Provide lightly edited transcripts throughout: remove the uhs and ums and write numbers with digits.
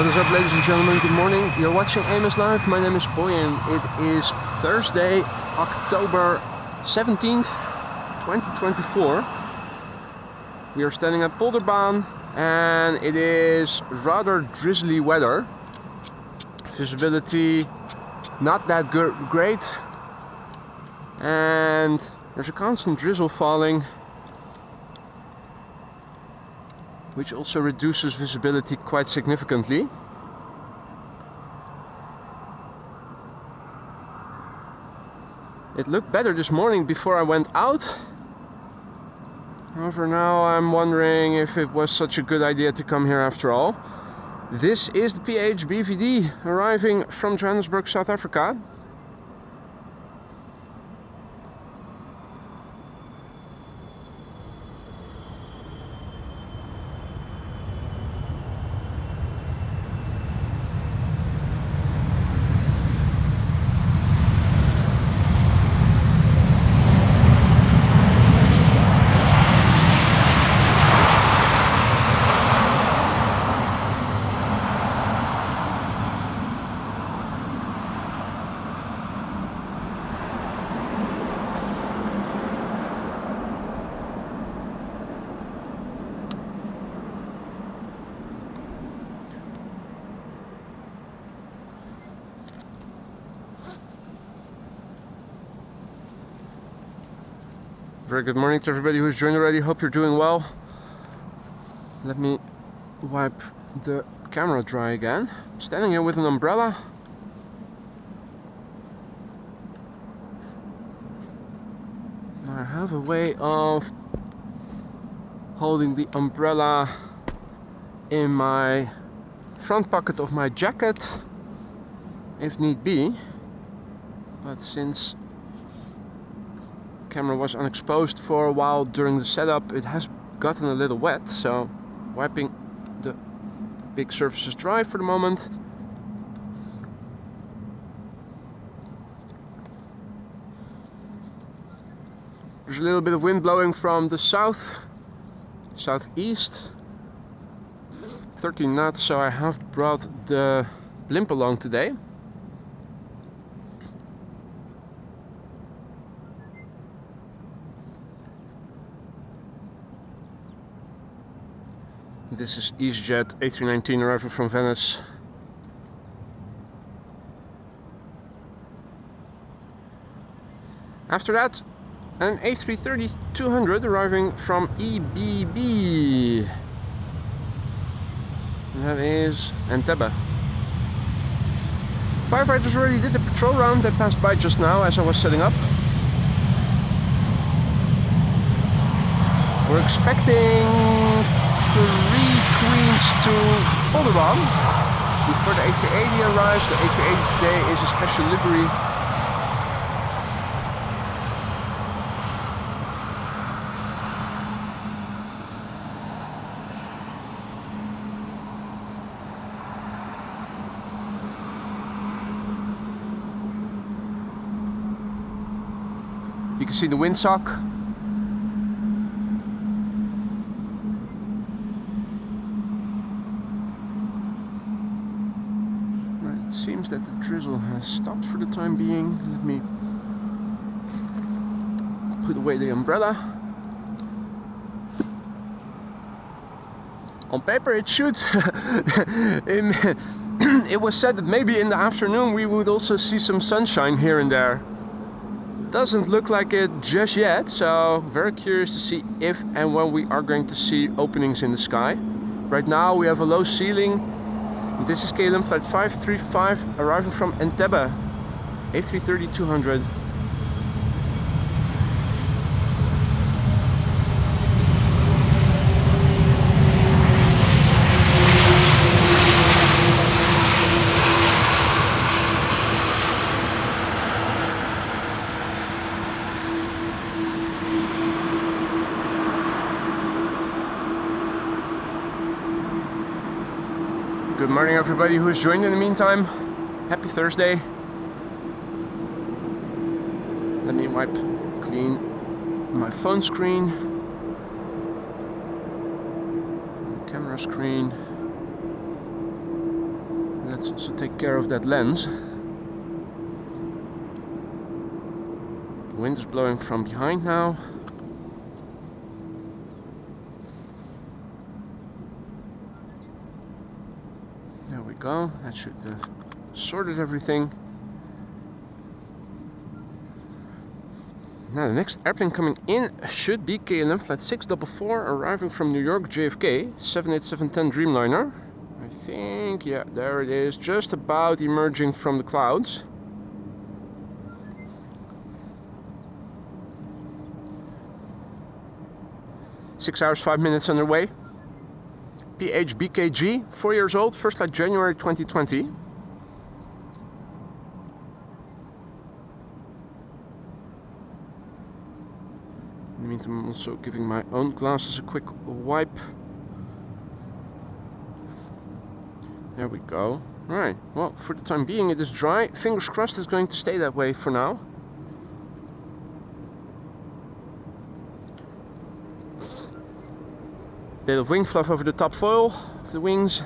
What is up, ladies and gentlemen? Good morning. You're watching AMS Live. My name is Boy and it is Thursday, October 17th, 2024. We are standing at Polderbaan and it is rather drizzly weather. Visibility not that great, and there's a constant drizzle falling, which also reduces visibility quite significantly. It looked better this morning before I went out. However, now I'm wondering if it was such a good idea to come here after all. This is the PHBVD arriving from Johannesburg, South Africa. Very good morning to everybody who's joined already. Hope you're doing well. Let me wipe the camera dry again. I'm standing here with an umbrella. I have a way of holding the umbrella in my front pocket of my jacket if need be, but since camera was unexposed for a while during the setup, it has gotten a little wet, so wiping the big surfaces dry for the moment. There's a little bit of wind blowing from the southeast, 13 knots, so I have brought the blimp along today. This is EasyJet A380 arriving from Venice. After that, an A330-200 arriving from EBB. And that is Entebbe. Firefighters already did the patrol round that passed by just now as I was setting up. We're expecting 3 queens to Polderbaan before the A380 arrives. The A380 today is a special livery. You can see the windsock. It seems that the drizzle has stopped for the time being. Let me put away the umbrella. On paper it should. It was said that maybe in the afternoon we would also see some sunshine here and there. Doesn't look like it just yet, so very curious to see if and when we are going to see openings in the sky. Right now we have a low ceiling. This is KLM flight 535 arriving from Entebbe, A330-200. Good morning everybody who has joined in the meantime. Happy Thursday. Let me wipe clean my phone screen, camera screen. Let's also take care of that lens. The wind is blowing from behind now. There we go. That should have sorted everything. Now the next airplane coming in should be KLM Flight 644 arriving from New York JFK 787-10 Dreamliner. I think, yeah, there it is, just about emerging from the clouds. Six hours, 5 minutes underway. PHBKG, 4 years old, first flight January 2020. In the meantime, I'm also giving my own glasses a quick wipe. There we go. Right, well, for the time being it is dry. Fingers crossed it's going to stay that way for now. Bit of wing fluff over the top foil of the wings.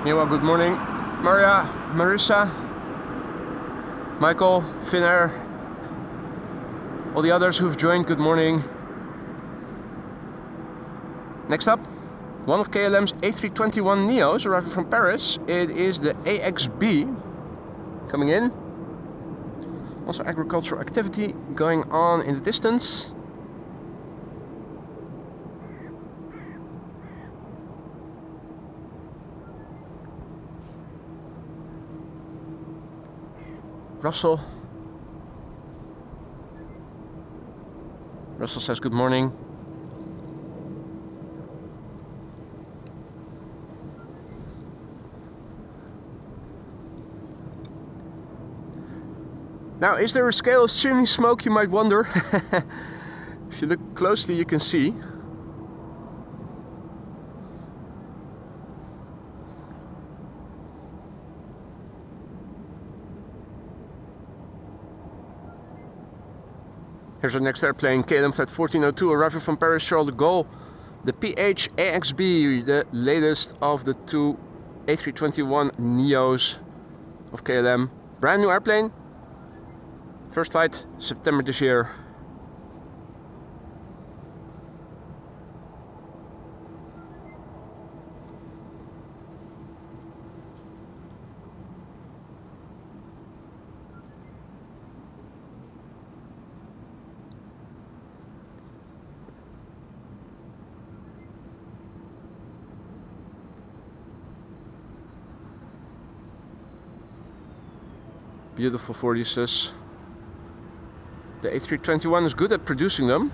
Well, good morning, Maria, Marissa, Michael, Finnair, all the others who've joined, good morning. Next up, one of KLM's A321 Neos arriving from Paris. It is the AXB coming in. Also agricultural activity going on in the distance. Russell says good morning. Now, is there a scale of chimney smoke, you might wonder? If you look closely, you can see. Here's our next airplane, KLM Flight 1402, arriving from Paris Charles de Gaulle. The PH-AXB, the latest of the two A321 Neos of KLM. Brand new airplane. First flight, September this year. Beautiful Vortices. The A321 is good at producing them.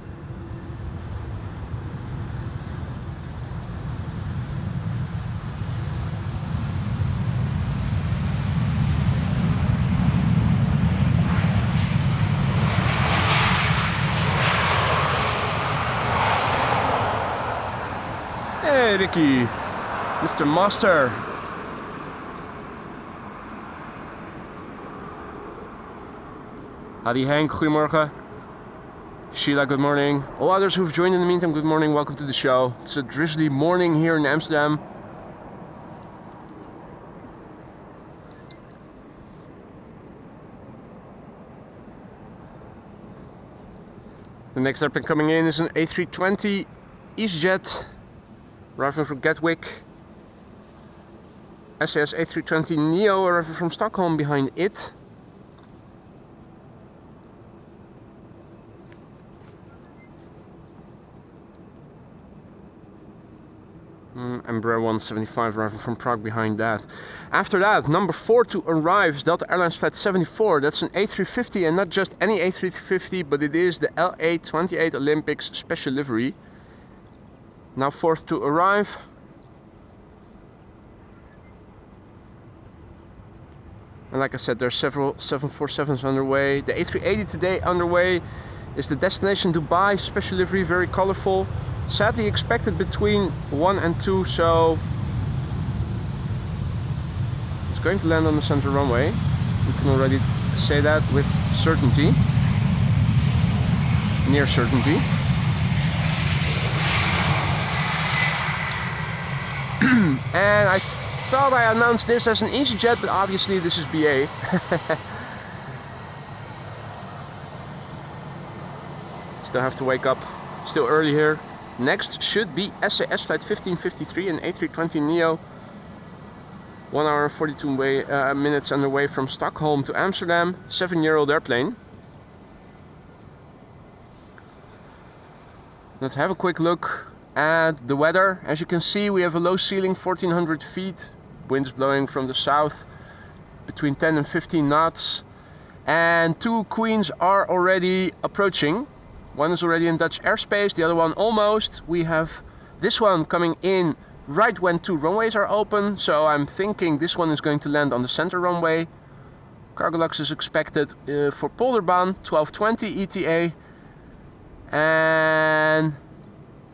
Hey Ricky, Mr. Master. Hadi Henk, goedemorgen. Sheila, good morning. All others who've joined in the meantime, good morning. Welcome to the show. It's a drizzly morning here in Amsterdam. The next airplane coming in is an A320 EasyJet, arriving from Gatwick. SAS A320 Neo arriving from Stockholm behind it. Embraer 175 arriving from Prague behind that. After that, number 4 to arrive is Delta Airlines Flight 74. That's an A350, and not just any A350, but it is the LA28 Olympics special livery. Now 4th to arrive. And like I said, there's several 747s underway. The A380 today underway is the destination Dubai, special livery, very colorful. Sadly expected between 1 and 2, so it's going to land on the center runway. We can already say that with certainty, near certainty. And I thought I announced this as an EasyJet, but obviously this is BA. Still have to wake up, still early here. Next should be SAS flight 1553, an A320neo. 1 hour and 42 minutes underway from Stockholm to Amsterdam. 7-year-old airplane. Let's have a quick look at the weather. As you can see, we have a low ceiling, 1400 feet. Winds blowing from the south between 10 and 15 knots. And 2 queens are already approaching. One is already in Dutch airspace, the other one almost. We have this one coming in right when 2 runways are open, so I'm thinking this one is going to land on the center runway. Cargo lux is expected for Polderbaan, 12:20 ETA. And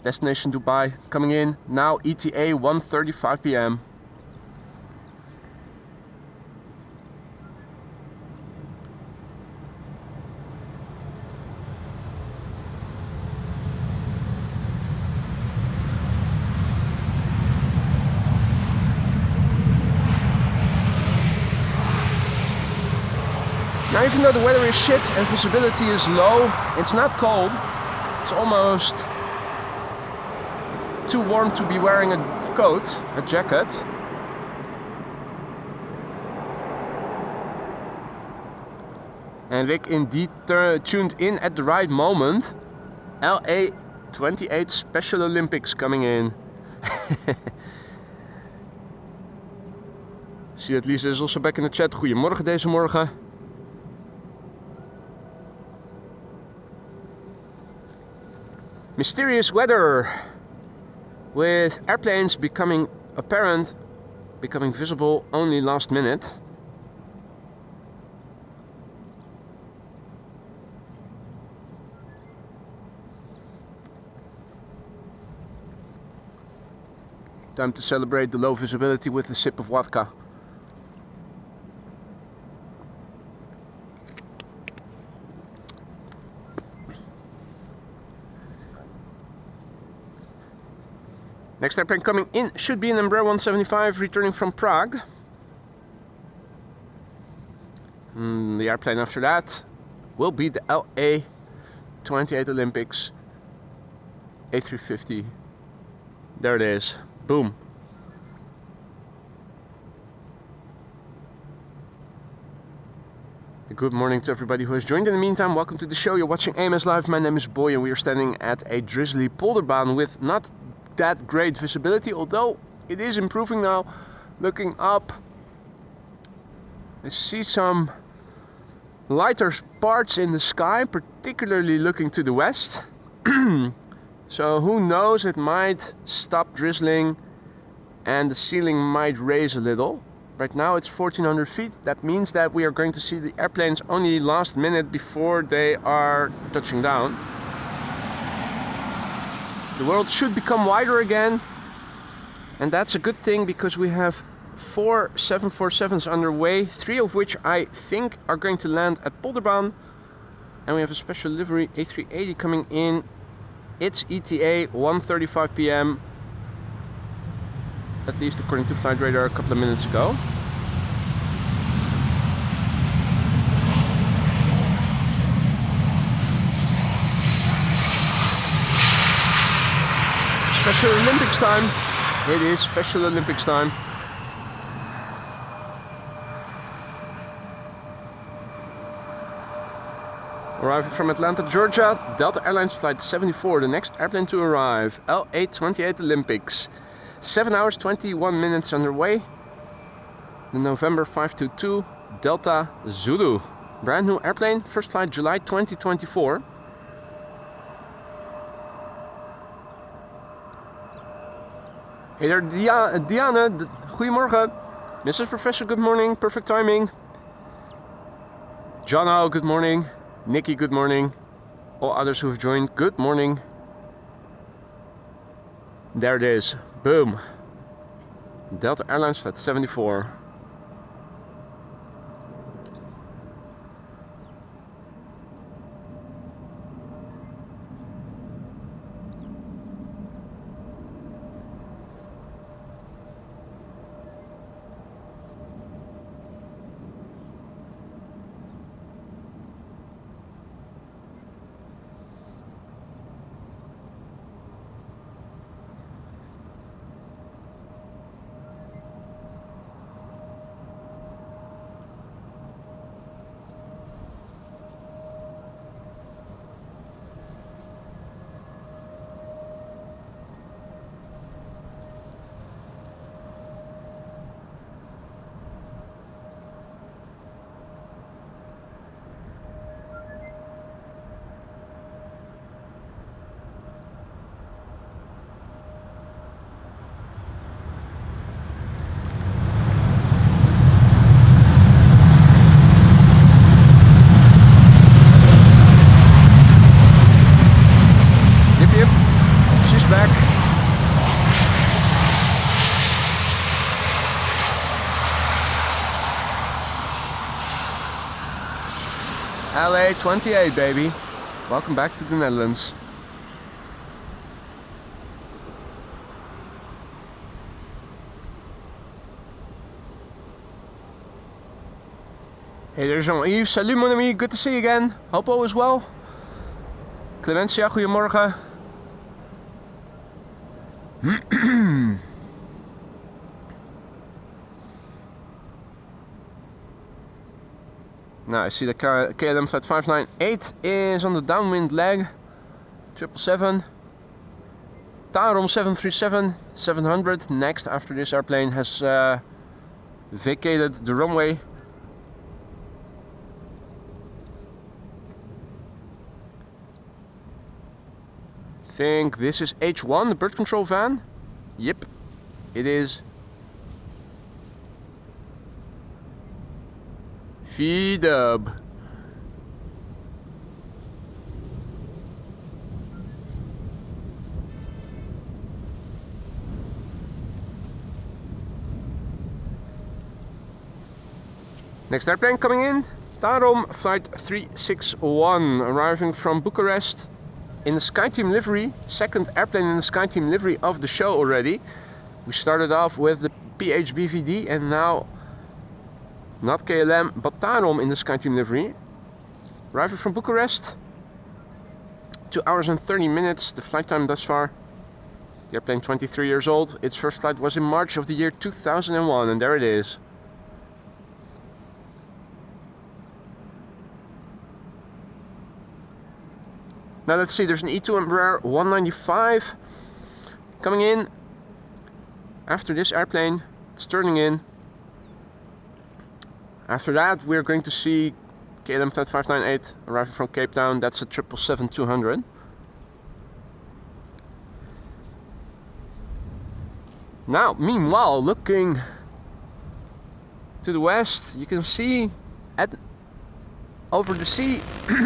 destination Dubai coming in now, ETA 1:35 p.m. Now, even though the weather is shit and visibility is low, it's not cold. It's almost too warm to be wearing a coat, a jacket. And Rick indeed tuned in at the right moment. LA28 Special Olympics coming in. See that Lisa is also back in the chat. Goedemorgen deze morgen. Mysterious weather, with airplanes becoming apparent, becoming visible only last minute. Time to celebrate the low visibility with a sip of vodka. Next airplane coming in should be an Embraer 175 returning from Prague. The airplane after that will be the LA28 Olympics A350. There it is. Boom. Good morning to everybody who has joined in the meantime. Welcome to the show. You're watching AMS Live. My name is Boy and we are standing at a drizzly Polderbaan with not that great visibility, although it is improving now. Looking up, I see some lighter parts in the sky, particularly looking to the west. So who knows, it might stop drizzling and the ceiling might raise a little. Right now it's 1400 feet. That means that we are going to see the airplanes only last minute before they are touching down. The world should become wider again, and that's a good thing because we have 4 747s underway, 3 of which I think are going to land at Polderbaan, and we have a special livery A380 coming in. It's ETA 1:35 p.m. at least according to flight radar a couple of minutes ago. Special Olympics time. It is Special Olympics time. Arriving from Atlanta, Georgia, Delta Airlines flight 74, the next airplane to arrive, LA28 Olympics. 7 hours 21 minutes underway. The November 522 Delta Zulu. Brand new airplane, first flight July 2024. Hey there, Diana, goedemorgen. Mrs. Professor, good morning, perfect timing. Jono, good morning. Nikki, good morning. all others who have joined, good morning. There it is. Boom. Delta Airlines Flight 74. LA 28, baby. Welcome back to the Netherlands. Hey, there's Jean-Yves. Salut mon ami, good to see you again. Hope all is well. Clemencia, goedemorgen. Now I see the KLM Flight 598 is on the downwind leg. 777. Tarom 737, 700. Next after this airplane has vacated the runway. Think this is H1, the bird control van. Yep, it is. V-dub. Next airplane coming in, Tarom Flight 361, arriving from Bucharest in the SkyTeam livery, second airplane in the SkyTeam livery of the show already. We started off with the PHBVD and now not KLM, but Tarom in the SkyTeam livery. Arriving from Bucharest. 2 hours and 30 minutes, the flight time thus far. The airplane 23 years old. Its first flight was in March of the year 2001, and there it is. Now let's see, there's an E2 Embraer 195 coming in. After this airplane, it's turning in. After that, we're going to see KLM Flight 598 arriving from Cape Town. That's a 777-200. Now, meanwhile, looking to the west, you can see over the sea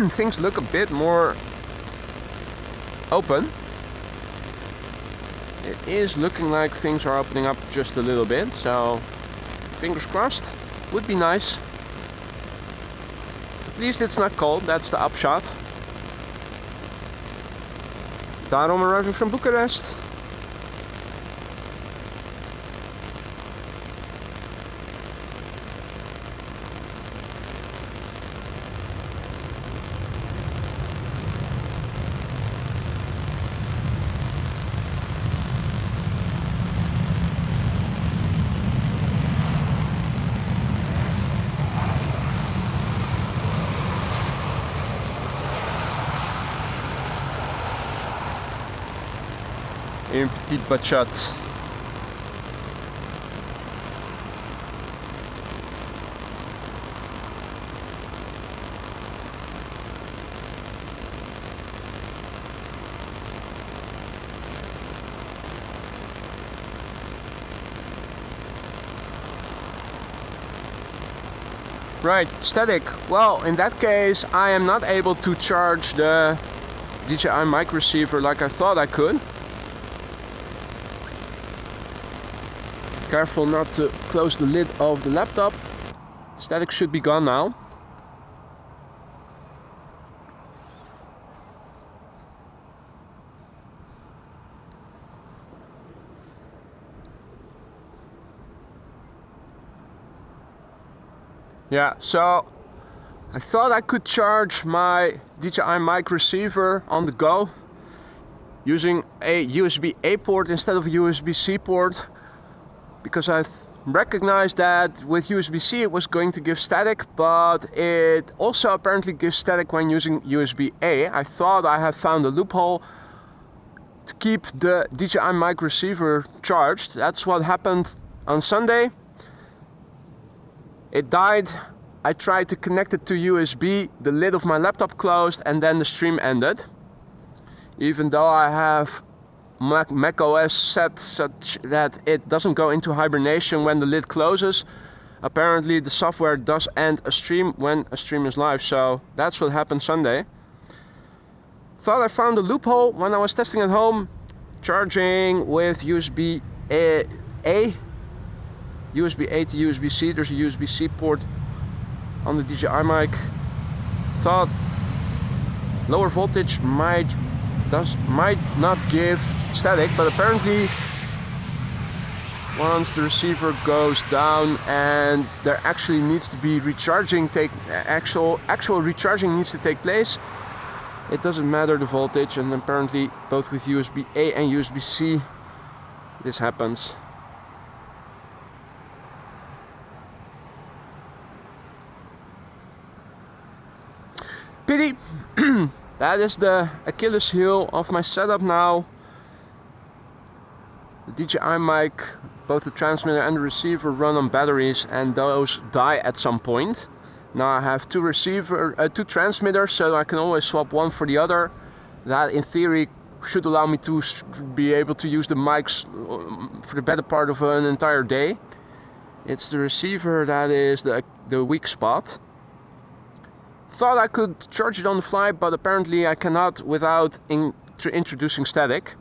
things look a bit more open. It is looking like things are opening up just a little bit, so fingers crossed. Would be nice. At least it's not cold, that's the upshot. Tarom arriving from Bucharest. Une petite bachate. Right, static. Well, in that case, I am not able to charge the DJI mic receiver like I thought I could. Careful not to close the lid of the laptop. Static should be gone now. Yeah, so I thought I could charge my DJI mic receiver on the go using a USB-A port instead of a USB-C port, because I recognized that with USB-C it was going to give static, but it also apparently gives static when using USB-A. I thought I had found a loophole to keep the DJI mic receiver charged. That's what happened on Sunday. It died. I tried to connect it to USB, the lid of my laptop closed, and then the stream ended. Even though I have Mac OS set such that it doesn't go into hibernation when the lid closes, apparently the software does end a stream when a stream is live. So that's what happened Sunday. Thought I found a loophole when I was testing at home, charging with USB-A. USB-A to USB-C. There's a USB-C port on the DJI mic. Thought lower voltage might not give static, but apparently once the receiver goes down and there actually needs to be recharging, actual recharging needs to take place, it doesn't matter the voltage, and apparently both with USB-A and USB-C this happens. Pity. That is the Achilles heel of my setup now. The DJI mic, both the transmitter and the receiver run on batteries, and those die at some point. Now I have two transmitters, so I can always swap one for the other. That in theory should allow me to be able to use the mics for the better part of an entire day. It's the receiver that is the weak spot. Thought I could charge it on the fly, but apparently I cannot without introducing static.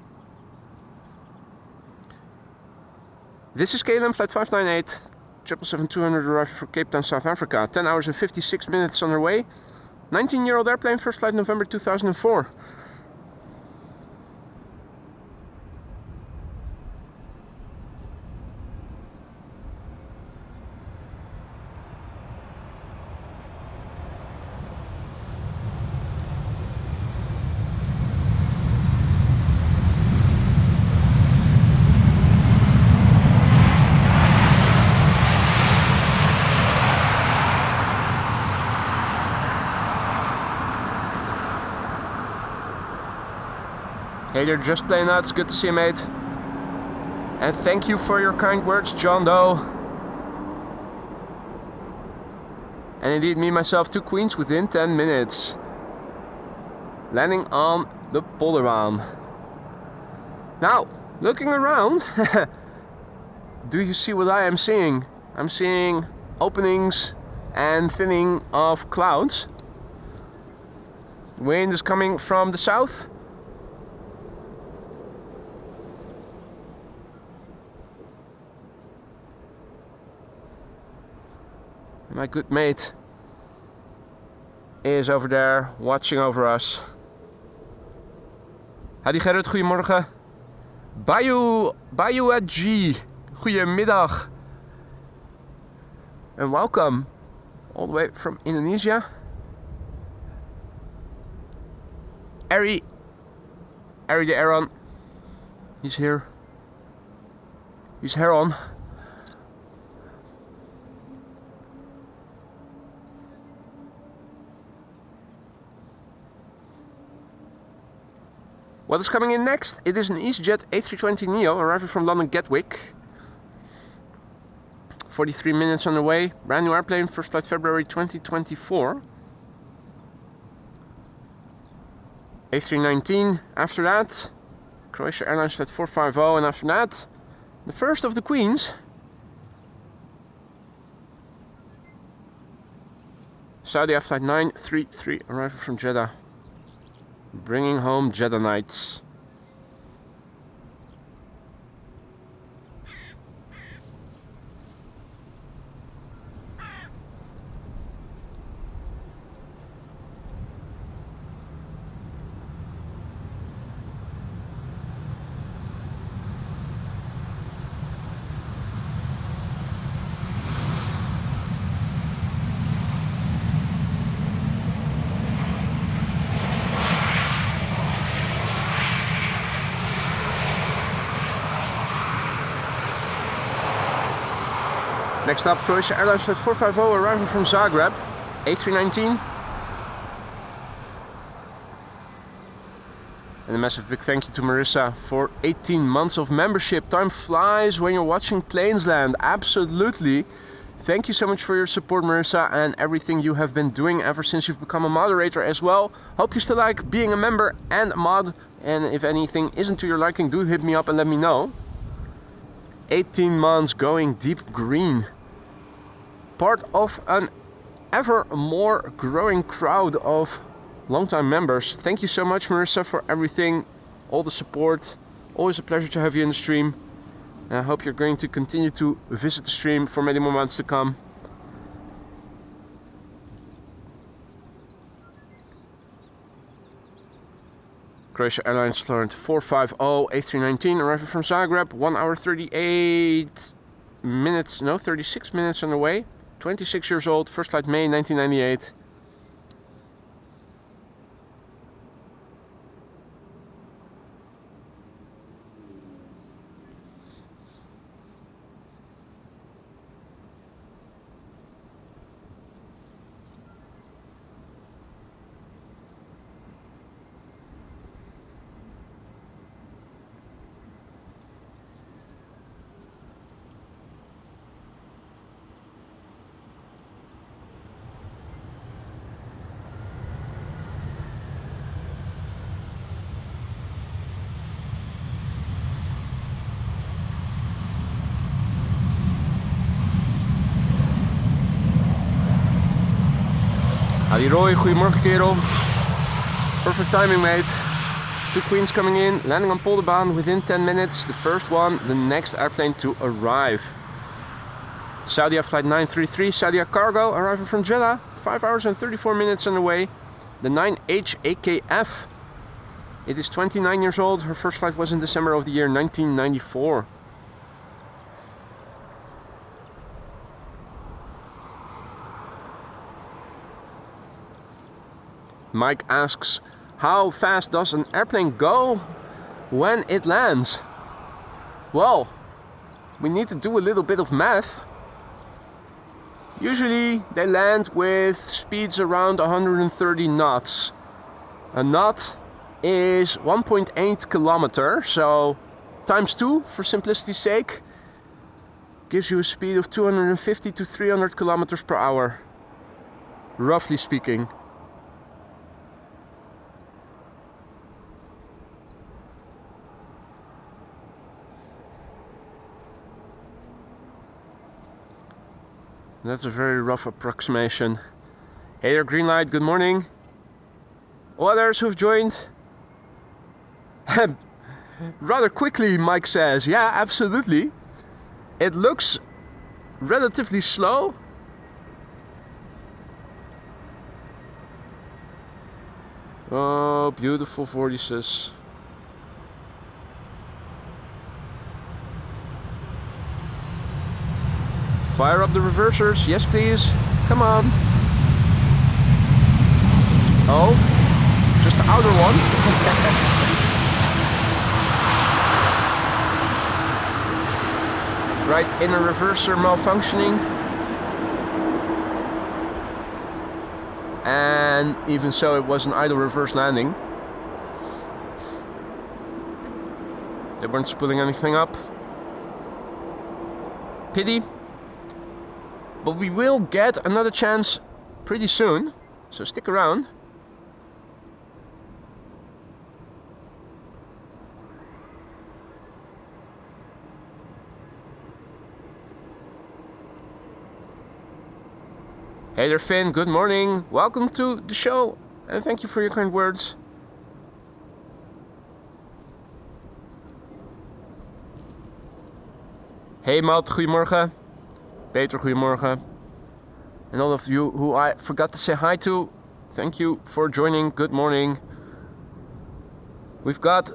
This is KLM flight 598, 777-200 arriving from Cape Town, South Africa. 10 hours and 56 minutes on our way. 19-year-old airplane, first flight November 2004. Hey there, Just Play Nuts, good to see you, mate. And thank you for your kind words, John Doe. And indeed, me, myself, 2 queens within 10 minutes. Landing on the Polderbaan. Now, looking around, do you see what I am seeing? I'm seeing openings and thinning of clouds. Wind is coming from the south. My good mate is over there watching over us. Hadi Gerrit, goedemorgen. Bayu G, goedemiddag. And welcome all the way from Indonesia. Ari the Aaron, he's here. He's Heron. What is coming in next? It is an EasyJet A320neo arriving from London Gatwick. 43 minutes on the way. Brand new airplane, first flight February 2024. A319 after that. Croatia Airlines flight 450, and after that, the first of the Queens. Saudi flight 933 arriving from Jeddah. Bringing home Jetlinites. Next up, Croatia Airlines Flight 450 arriving from Zagreb, A319. And a massive big thank you to Marissa for 18 months of membership. Time flies when you're watching planes land. Absolutely. Thank you so much for your support, Marissa, and everything you have been doing ever since you've become a moderator as well. Hope you still like being a member and a mod. And if anything isn't to your liking, do hit me up and let me know. 18 months going deep green. Part of an ever more growing crowd of longtime members. Thank you so much, Marissa, for everything, all the support. Always a pleasure to have you in the stream. And I hope you're going to continue to visit the stream for many more months to come. Croatia Airlines Flight 450 A319 arriving from Zagreb, 1 hour 38 minutes, no, 36 minutes on the way. 26 years old, first flight May 1998. Howdy Roy, goedemorgen kerel. Perfect timing, mate. 2 queens coming in, landing on Polderbaan within 10 minutes. The first one, the next airplane to arrive. Saudia flight 933, Saudia cargo arriving from Jeddah. 5 hours and 34 minutes on the way. The 9H-AKF. It is 29 years old. Her first flight was in December of the year 1994. Mike asks, how fast does an airplane go when it lands? Well, we need to do a little bit of math. Usually they land with speeds around 130 knots. A knot is 1.8 kilometers, so times 2 for simplicity's sake gives you a speed of 250 to 300 kilometers per hour, roughly speaking. That's a very rough approximation. Hey there, green light, good morning. All others who've joined. Rather quickly, Mike says. Yeah, absolutely. It looks relatively slow. Oh, beautiful Vortices. Fire up the reversers, yes please, come on. Oh, just the outer one. Right, inner reverser malfunctioning. And even so, it was an idle reverse landing. They weren't spooling anything up. Pity. But we will get another chance pretty soon, so stick around. Hey there Finn, good morning. Welcome to the show and thank you for your kind words. Hey Matt, goedemorgen. Peter, goedemorgen. And all of you who I forgot to say hi to, thank you for joining. Good morning. We've got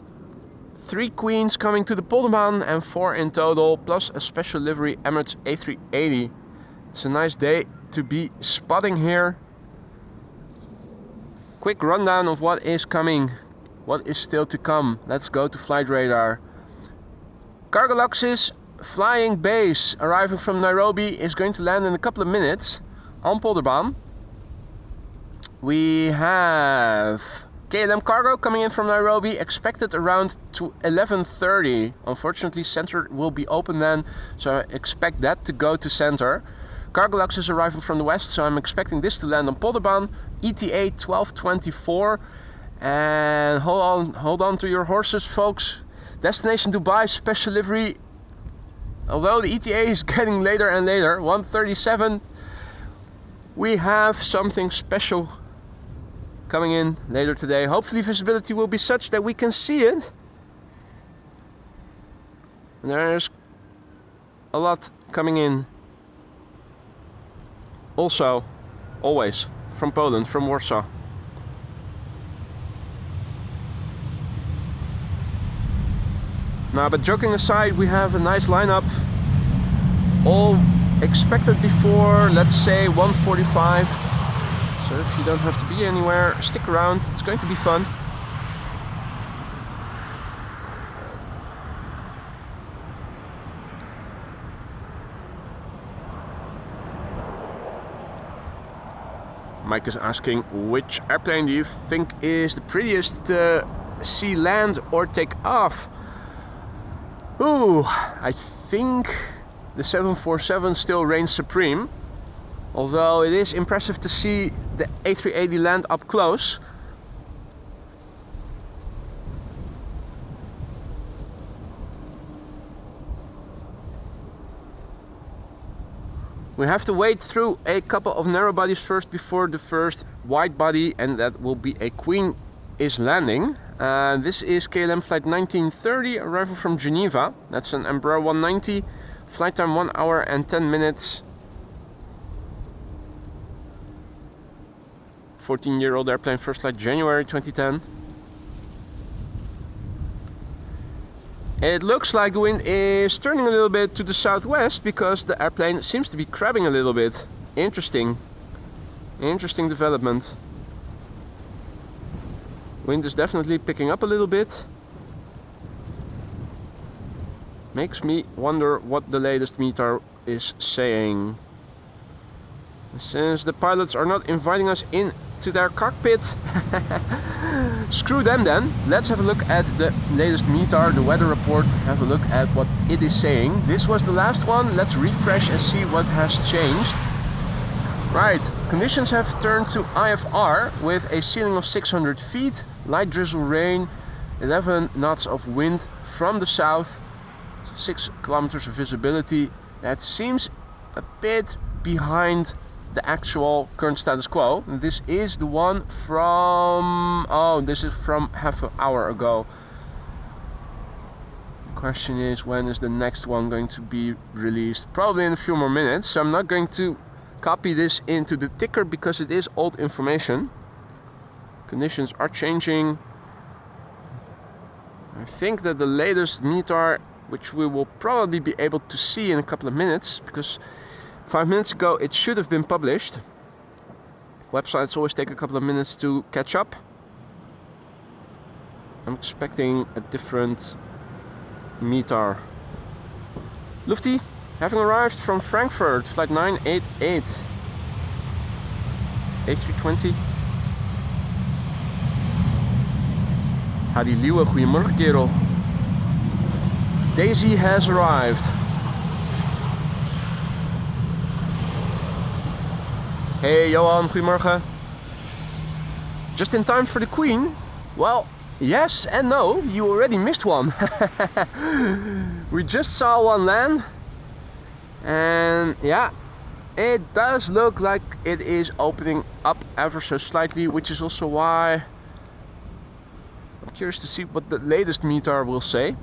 3 queens coming to the polderbaan and 4 in total, plus a special livery Emirates A380. It's a nice day to be spotting here. Quick rundown of what is coming, what is still to come. Let's go to flight radar. Cargo Lux's flying base arriving from Nairobi is going to land in a couple of minutes on polderbaan. We have KLM Cargo coming in from Nairobi, expected around to 11:30. Unfortunately, center will be open then, so I expect that to go to center. Cargo Lux is arriving from the west, so I'm expecting this to land on polderbaan. ETA 12:24. And hold on to your horses, folks. Destination Dubai, special livery. Although the ETA is getting later and later, 1:37. We have something special coming in later today. Hopefully visibility will be such that we can see it. And there's a lot coming in. Also, always from Poland, from Warsaw. Now, but joking aside, we have a nice lineup. All expected before, let's say 1:45. So if you don't have to be anywhere, stick around. It's going to be fun. Mike is asking, which airplane do you think is the prettiest to see land or take off? Ooh, I think the 747 still reigns supreme. Although it is impressive to see the A380 land up close. We have to wait through a couple of narrow bodies first before the first wide body, and that will be a Queen is landing. This is KLM flight 1930, arrival from Geneva. That's an Embraer 190, flight time 1 hour and 10 minutes. 14-year-old airplane, first flight January 2010. It looks like the wind is turning a little bit to the southwest because the airplane seems to be crabbing a little bit. Interesting development. Wind is definitely picking up a little bit. Makes me wonder what the latest meter is saying. Since the pilots are not inviting us in to their cockpit, screw them then. Let's have a look at the latest meter, the weather report, have a look at what it is saying. This was the last one. Let's refresh and see what has changed. Right, conditions have turned to IFR with a ceiling of 600 feet, light drizzle rain, 11 knots of wind from the south, 6 kilometers of visibility. That seems a bit behind the actual current status quo. This is the one from, oh, this is from half an hour ago. The question is, when is the next one going to be released? Probably in a few more minutes. So I'm not going to copy this into the ticker because it is old information. Conditions are changing. I think that the latest meter, which we will probably be able to see in a couple of minutes, because 5 minutes ago it should have been published. Websites always take a couple of minutes to catch up. I'm expecting a different meter. Lufty, having arrived from Frankfurt, flight 988. A320. Hadi Liewe, goedemorgen kerel. Daisy has arrived. Hey Johan, goedemorgen. Just in time for the Queen? Well, yes and no, you already missed one. We just saw one land. And yeah, it does look like it is opening up ever so slightly, which is also why I'm curious to see what the latest meter will say.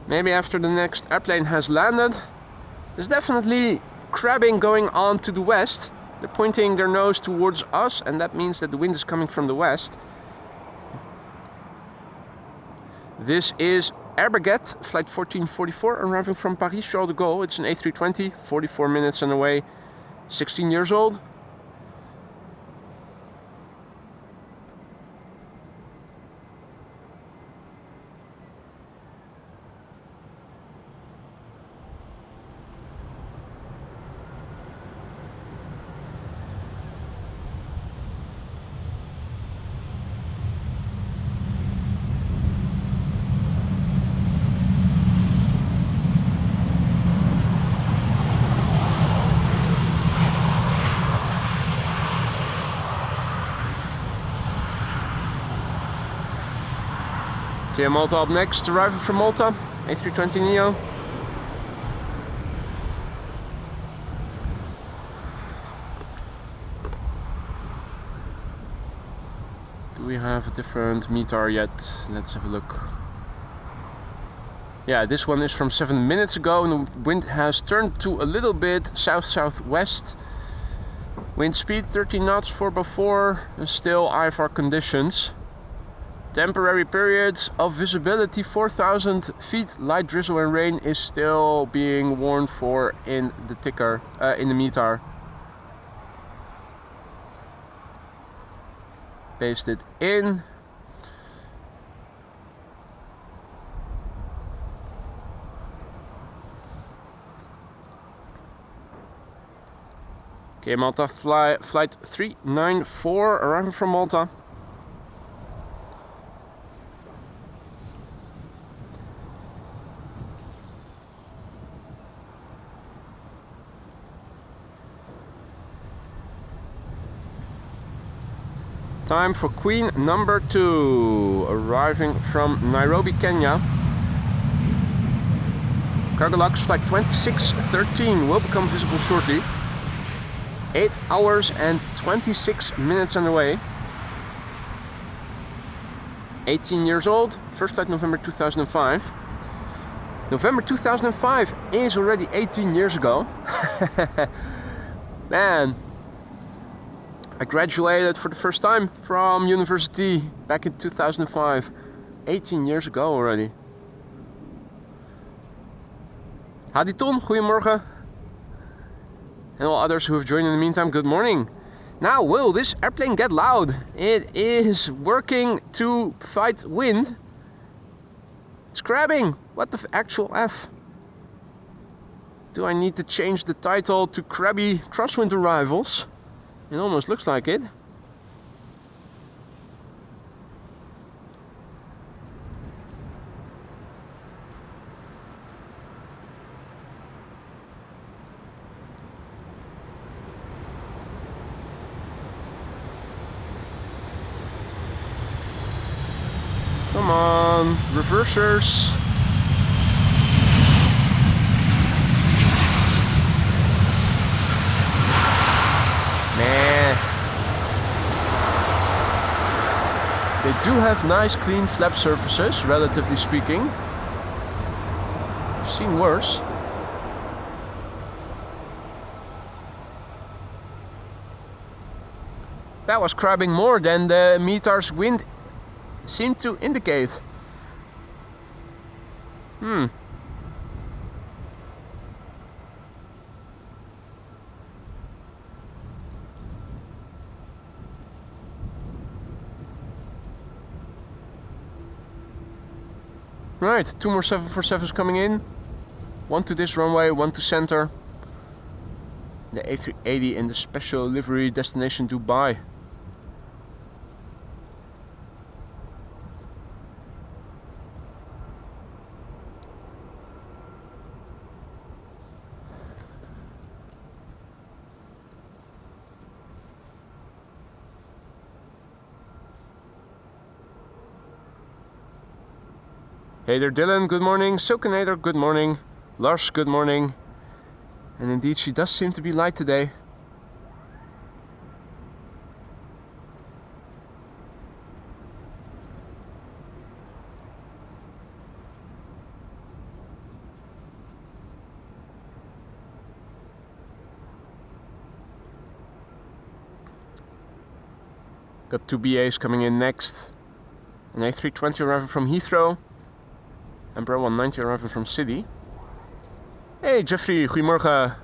Maybe after the next airplane has landed. There's definitely crabbing going on to the west. They're pointing their nose towards us, and that means that the wind is coming from the west. This is Air Baguette, flight 1444, arriving from Paris Charles de Gaulle. It's an A320, 44 minutes on the way, 16 years old. Kia Malta up next, arriving from Malta, A320neo. Do we have a different METAR yet? Let's have a look. Yeah, this one is from 7 minutes ago, and the wind has turned to a little bit south-southwest. Wind speed 13 knots, 4x4, and still IFR conditions. Temporary periods of visibility 4,000 feet. Light drizzle and rain is still being warned for in the ticker, in the METAR. Paste it in. Okay, Malta flight 394, arriving from Malta. Time for Queen number 2, arriving from Nairobi, Kenya. Cargo Lux flight 2613 will become visible shortly. 8 hours and 26 minutes on the way. 18 years old, first flight November 2005. November 2005 is already 18 years ago. Man. I graduated for the first time from university back in 2005. 18 years ago already. Hadi Ton, goedemorgen. And all others who have joined in the meantime, good morning. Now, will this airplane get loud? It is working to fight wind. It's crabbing. What the actual F? Do I need to change the title to Crabby Crosswind Arrivals? It almost looks like it. Come on, reversers. They do have nice clean flap surfaces, relatively speaking. I've seen worse. That was crabbing more than the METAR's wind seemed to indicate. Right, 2 more 747s coming in. 1 to this runway, 1 to center. The A380 in the special livery destination Dubai. Hey there Dylan, good morning. Silkenator, good morning. Lars, good morning. And indeed she does seem to be light today. Got 2 BAs coming in next. An A320 arriving from Heathrow. Embraer 190 arriving from City. Hey Jeffrey, goedemorgen.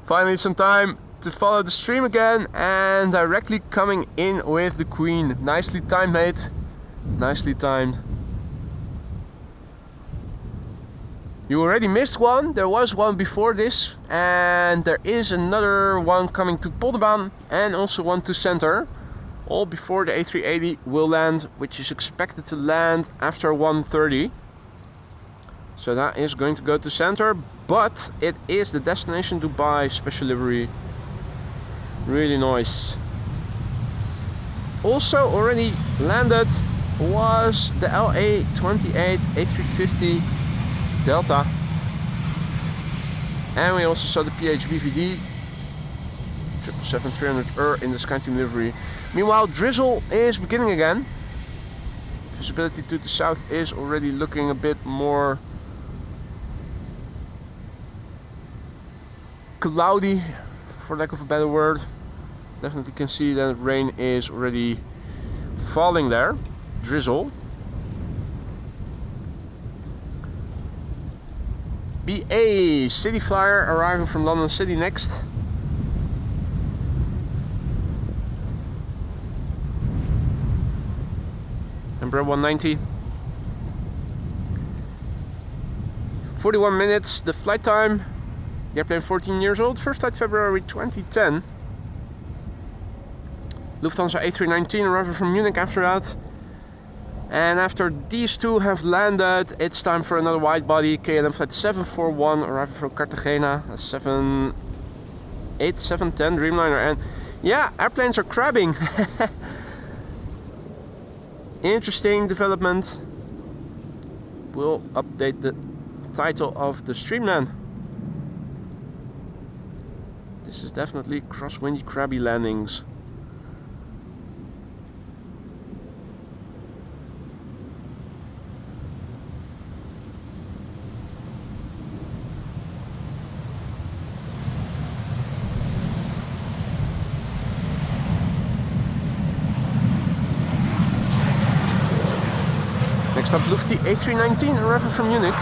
Finally some time to follow the stream again, and directly coming in with the Queen. Nicely timed, mate. Nicely timed. You already missed one. There was one before this, and there is another one coming to Polderbaan and also one to center. All before the A380 will land, which is expected to land after 1:30. So that is going to go to center, but it is the destination Dubai special livery. Really nice. Also already landed was the LA28 A350 Delta. And we also saw the PHBVD 777-300 in the SkyTeam livery. Meanwhile, drizzle is beginning again. Visibility to the south is already looking a bit more cloudy, for lack of a better word. Definitely can see that rain is already falling there. Drizzle. BA City Flyer arriving from London City next. Embraer 190. 41 minutes the flight time. The airplane 14 years old. First flight February 2010. Lufthansa A319 arriving from Munich after that. And after these two have landed, it's time for another wide body. KLM flight 741 arriving from Cartagena. A 787-10 Dreamliner. And yeah, airplanes are crabbing. Interesting development. We'll update the title of the stream then. This is definitely crosswindy Crabby landings. Next up, Lufthansa A319 arriving from Munich.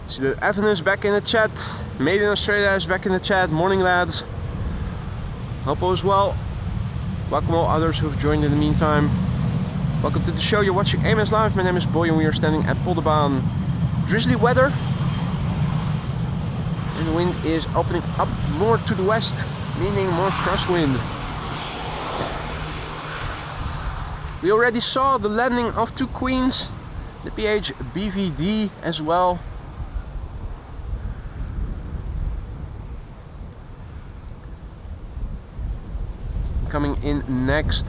See that Evan is back in the chat. Made in Australia is back in the chat. Morning, lads. Hope all is well. Welcome all others who have joined in the meantime. Welcome to the show. You're watching AMS Live. My name is Boy and we are standing at Polderbaan. Drizzly weather. And the wind is opening up more to the west, meaning more crosswind. We already saw the landing of two queens. The PHBVD as well. Coming in next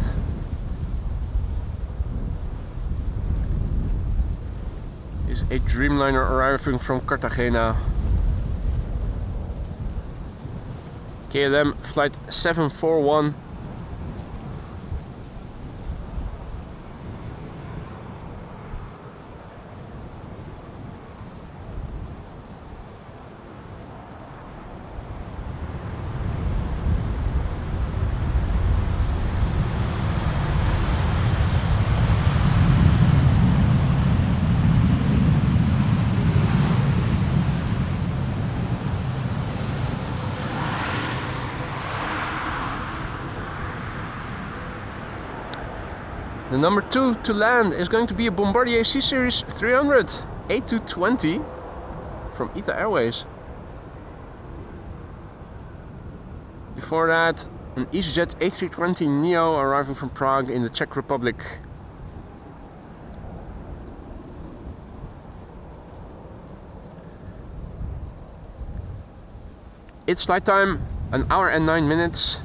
is a Dreamliner arriving from Cartagena. KLM flight 741. The number 2 to land is going to be a Bombardier C-Series 300 A220 from ITA Airways. Before that, an EasyJet A320 Neo arriving from Prague in the Czech Republic. Its flight time, 1 hour and 9 minutes.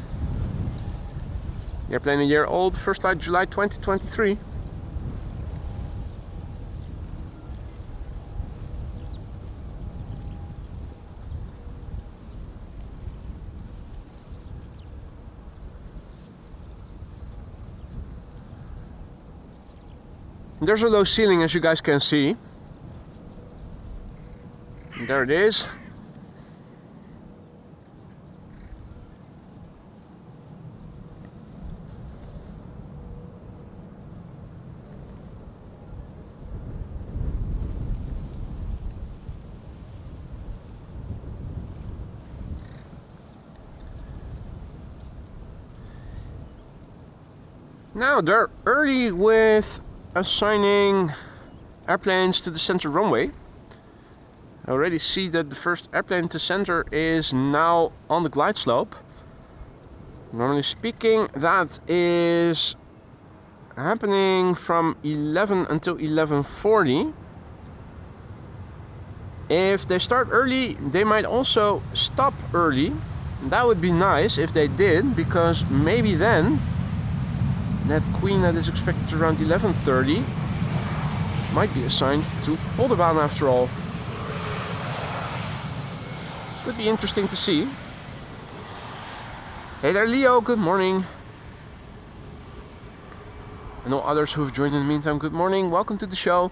The airplane a year old, first flight July 2023. There's a low ceiling, as you guys can see. And there it is. Now they're early with assigning airplanes to the center runway. I already see that the first airplane to center is now on the glide slope. Normally speaking, that is happening from 11 until 11:40. If they start early, they might also stop early. That would be nice if they did, because maybe then that queen that is expected around 11:30 might be assigned to Polderbaan after all. Could be interesting to see. Hey there Leo, good morning. And all others who have joined in the meantime, good morning. Welcome to the show.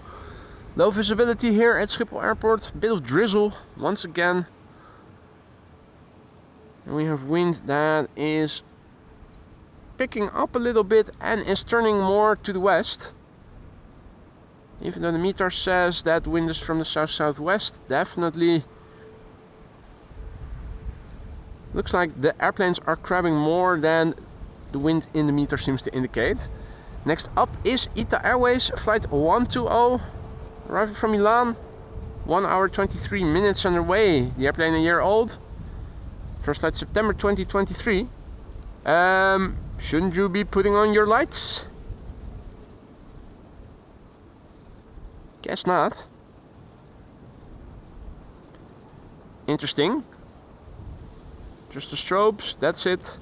Low visibility here at Schiphol Airport. Bit of drizzle once again. And we have wind that is picking up a little bit and is turning more to the west. Even though the meter says that wind is from the south-southwest, definitely looks like the airplanes are crabbing more than the wind in the meter seems to indicate. Next up is ITA Airways flight 120, arriving from Milan. 1 hour 23 minutes underway. The airplane a year old. First flight September 2023. Shouldn't you be putting on your lights? Guess not. Interesting. Just the strobes, that's it.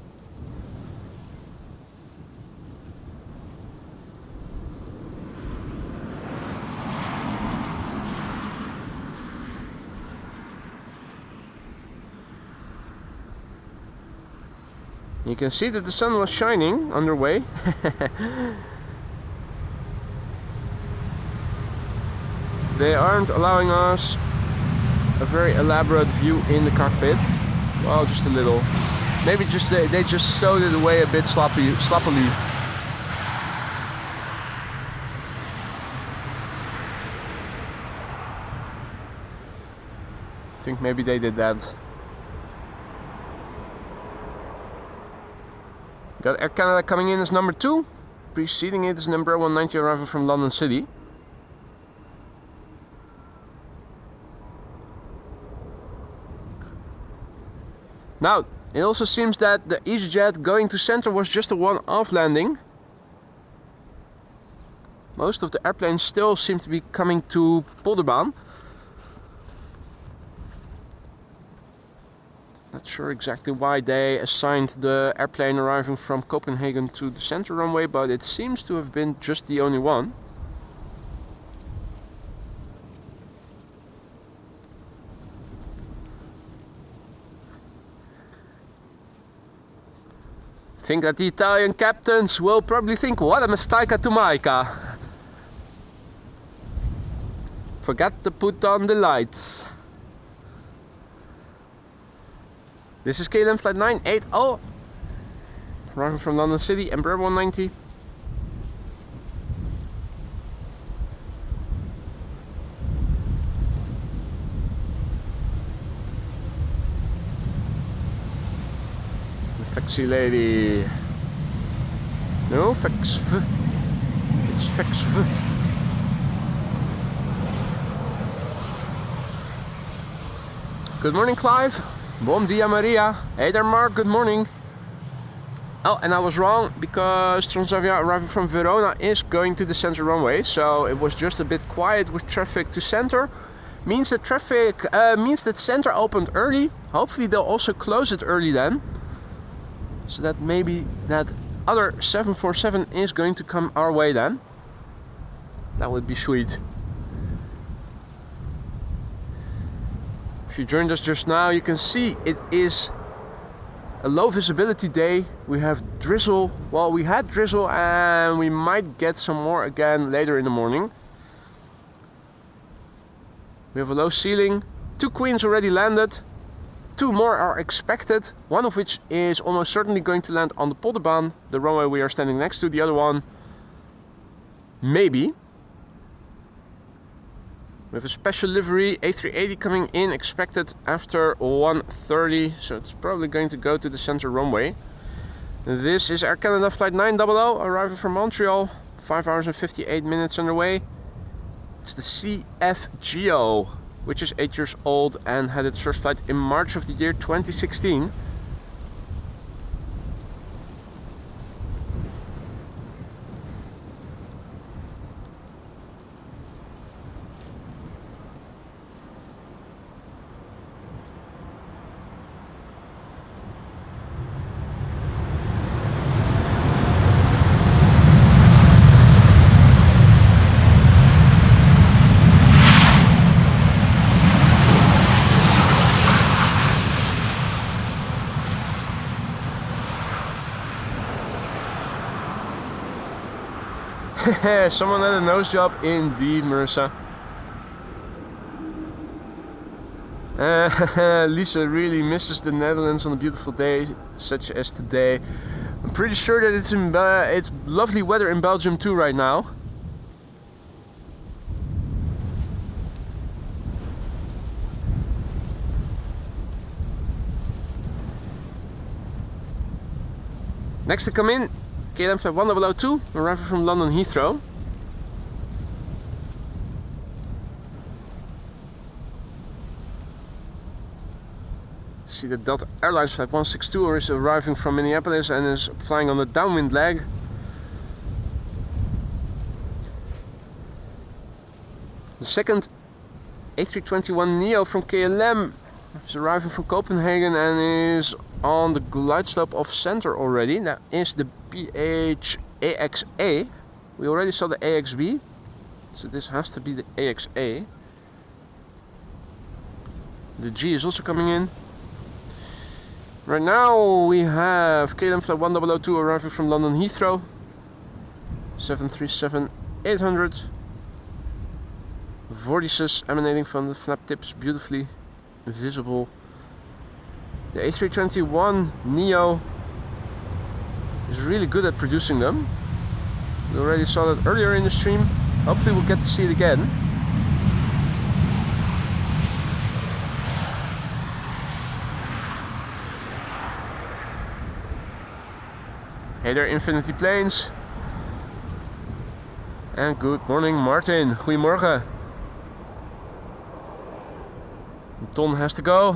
You can see that the sun was shining underway. They aren't allowing us a very elaborate view in the cockpit. Well, just a little. Maybe just they just sewed it away a bit sloppily. I think maybe they did that. Got Air Canada coming in as number 2. Preceding it is number 190 arriving from London City. Now, it also seems that the EasyJet going to center was just a one-off landing. Most of the airplanes still seem to be coming to Polderbaan. Not sure exactly why they assigned the airplane arriving from Copenhagen to the center runway, but it seems to have been just the only one. I think that the Italian captains will probably think, what a mistake to make. Forgot to put on the lights. This is KLM flight 980, arriving from London City, Embraer 190. The Faxi lady. No, Faxv. It's Faxv. Good morning, Clive. Bom dia, Maria. Hey there, Mark. Good morning. Oh, and I was wrong, because Transavia arriving from Verona is going to the center runway, so it was just a bit quiet with traffic to center. Means that center opened early. Hopefully they'll also close it early then, so that maybe that other 747 is going to come our way then. That would be sweet. If you joined us just now, you can see it is a low visibility day. We have drizzle. Well, we had drizzle and we might get some more again later in the morning. We have a low ceiling. 2 queens already landed. 2 more are expected. One of which is almost certainly going to land on the Polderbaan, the runway we are standing next to. The other one, maybe. We have a special livery A380 coming in, expected after 1:30, so it's probably going to go to the center runway. This is Air Canada flight 900 arriving from Montreal, 5 hours and 58 minutes underway. It's the CFGO, which is 8 years old and had its first flight in March of the year 2016. Someone had a nose job indeed, Marissa. Lisa really misses the Netherlands on a beautiful day such as today. I'm pretty sure that it's lovely weather in Belgium too right now. Next to come in, KLM flight 1002, arriving from London Heathrow. See that Delta Airlines flight 162 is arriving from Minneapolis and is flying on the downwind leg. The second A321neo from KLM is arriving from Copenhagen and is on the glide slope of center already. That is the AXA. We already saw the AXB, so this has to be the AXA. The G is also coming in. Right now we have KLM flight 1002 arriving from London Heathrow, 737-800. Vortices emanating from the flap tips, beautifully visible. The A321neo is really good at producing them. We already saw that earlier in the stream. Hopefully we'll get to see it again. Hey there, Infinity Planes. And good morning, Martin. Goedemorgen. Ton has to go.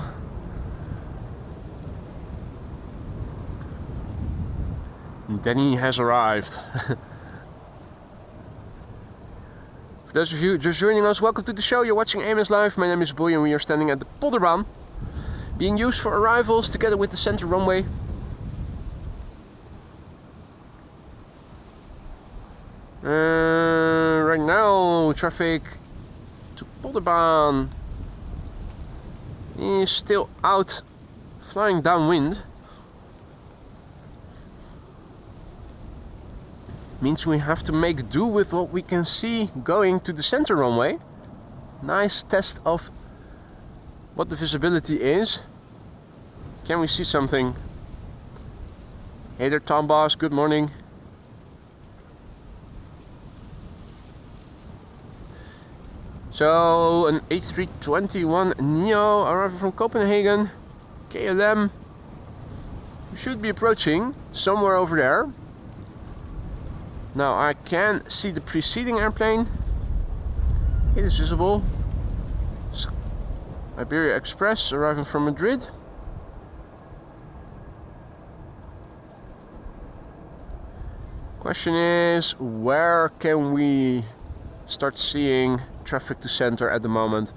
Danny has arrived. For those of you just joining us, welcome to the show. You're watching AMS Live. My name is Boy and we are standing at the Polderbaan, being used for arrivals together with the center runway. Right now, traffic to Polderbaan is still out, flying downwind. Means we have to make do with what we can see going to the center runway. Nice test of what the visibility is. Can we see something? Hey there, Tom Boss, good morning. So an A321neo arriving from Copenhagen, KLM. We should be approaching somewhere over there. Now I can see the preceding airplane. It is visible. Iberia Express arriving from Madrid. Question is, where can we start seeing traffic to center at the moment?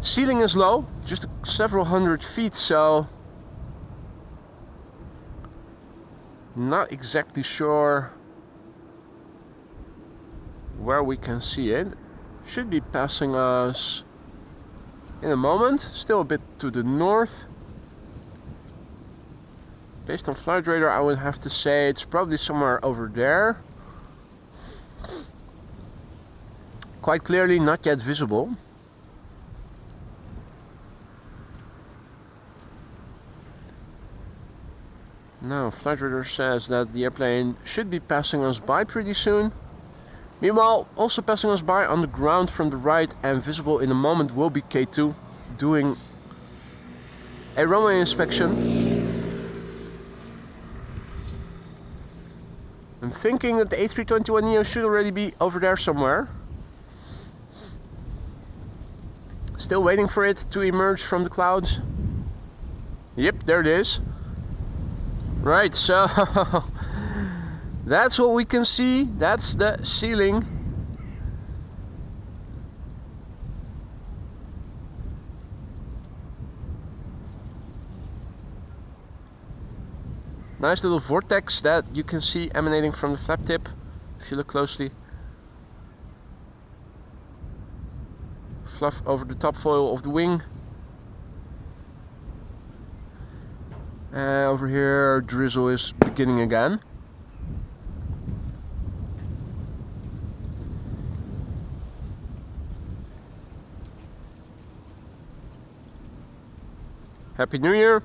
Ceiling is low, just several hundred feet, so not exactly sure where we can see it. Should be passing us in a moment, still a bit to the north. Based on flight radar, I would have to say it's probably somewhere over there. Quite clearly not yet visible. Now, flight radar says that the airplane should be passing us by pretty soon. Meanwhile, also passing us by on the ground from the right and visible in a moment will be K2 doing a runway inspection. I'm thinking that the A321neo should already be over there somewhere. Still waiting for it to emerge from the clouds. Yep, there it is. Right, so that's what we can see. That's the ceiling. Nice little vortex that you can see emanating from the flap tip if you look closely. Fluff over the top foil of the wing. Over here, drizzle is beginning again. Happy New Year!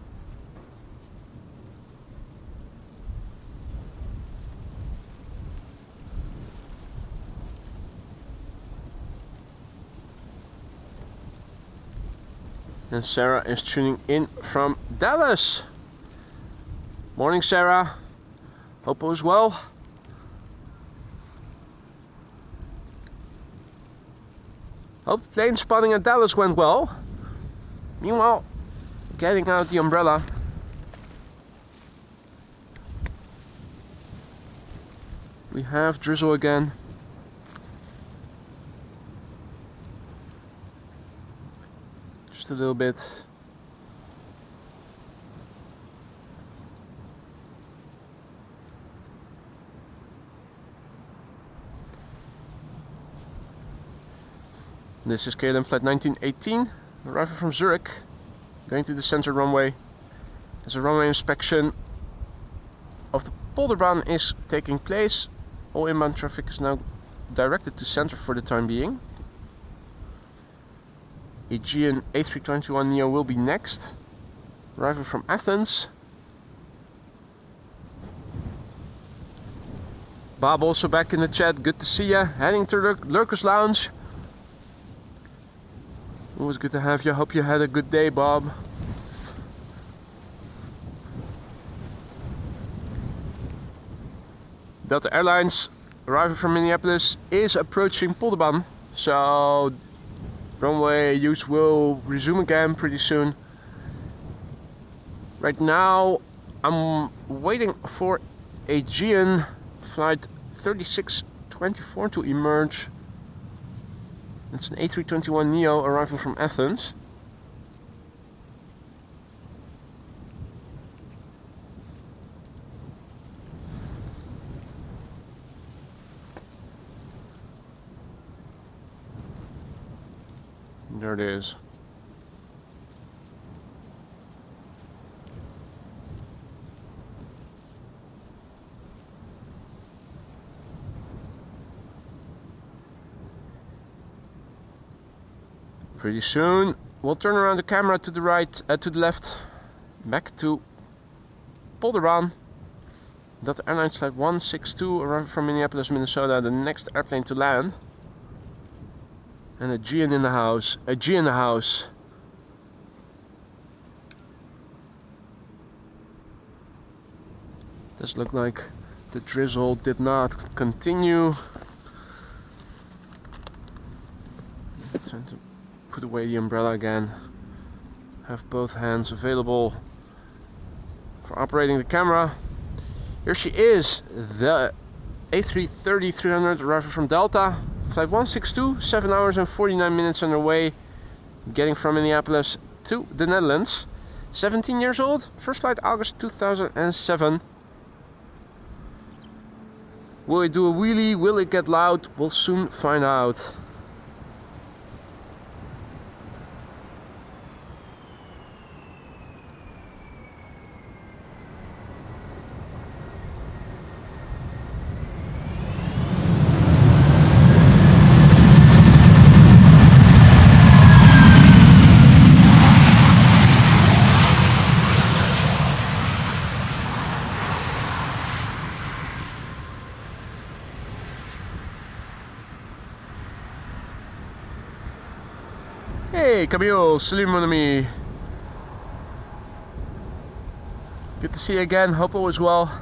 And Sarah is tuning in from Dallas. Morning, Sarah. Hope all is well. Hope the plane spotting at Dallas went well. Meanwhile, getting out the umbrella. We have drizzle again. Just a little bit. This is KLM flight 1918, arriving from Zurich, going to the center runway. As a runway inspection of the Polderbaan is taking place, all inbound traffic is now directed to center for the time being. Aegean A321neo will be next, arriving from Athens. Bob also back in the chat, good to see ya. Heading to the Lurkers Lounge. Always good to have you. Hope you had a good day, Bob. Delta Airlines, arriving from Minneapolis, is approaching Polderbaan, so runway use will resume again pretty soon. Right now, I'm waiting for Aegean flight 3624 to emerge. It's an A321neo arriving from Athens. There it is. Pretty soon we'll turn around the camera to the right, to the left, back to Polderbaan. Delta Airlines flight 162 arriving from Minneapolis, Minnesota, the next airplane to land. And a G in the house, a G in the house. Does look like the drizzle did not continue. Time to put away the umbrella again. Have both hands available for operating the camera. Here she is, the A330 300 arriving from Delta. Flight 162, 7 hours and 49 minutes underway. Getting from Minneapolis to the Netherlands. 17 years old. First flight August 2007. Will it do a wheelie? Will it get loud? We'll soon find out. Hey Camille, salut mon ami. Good to see you again, hope all is well.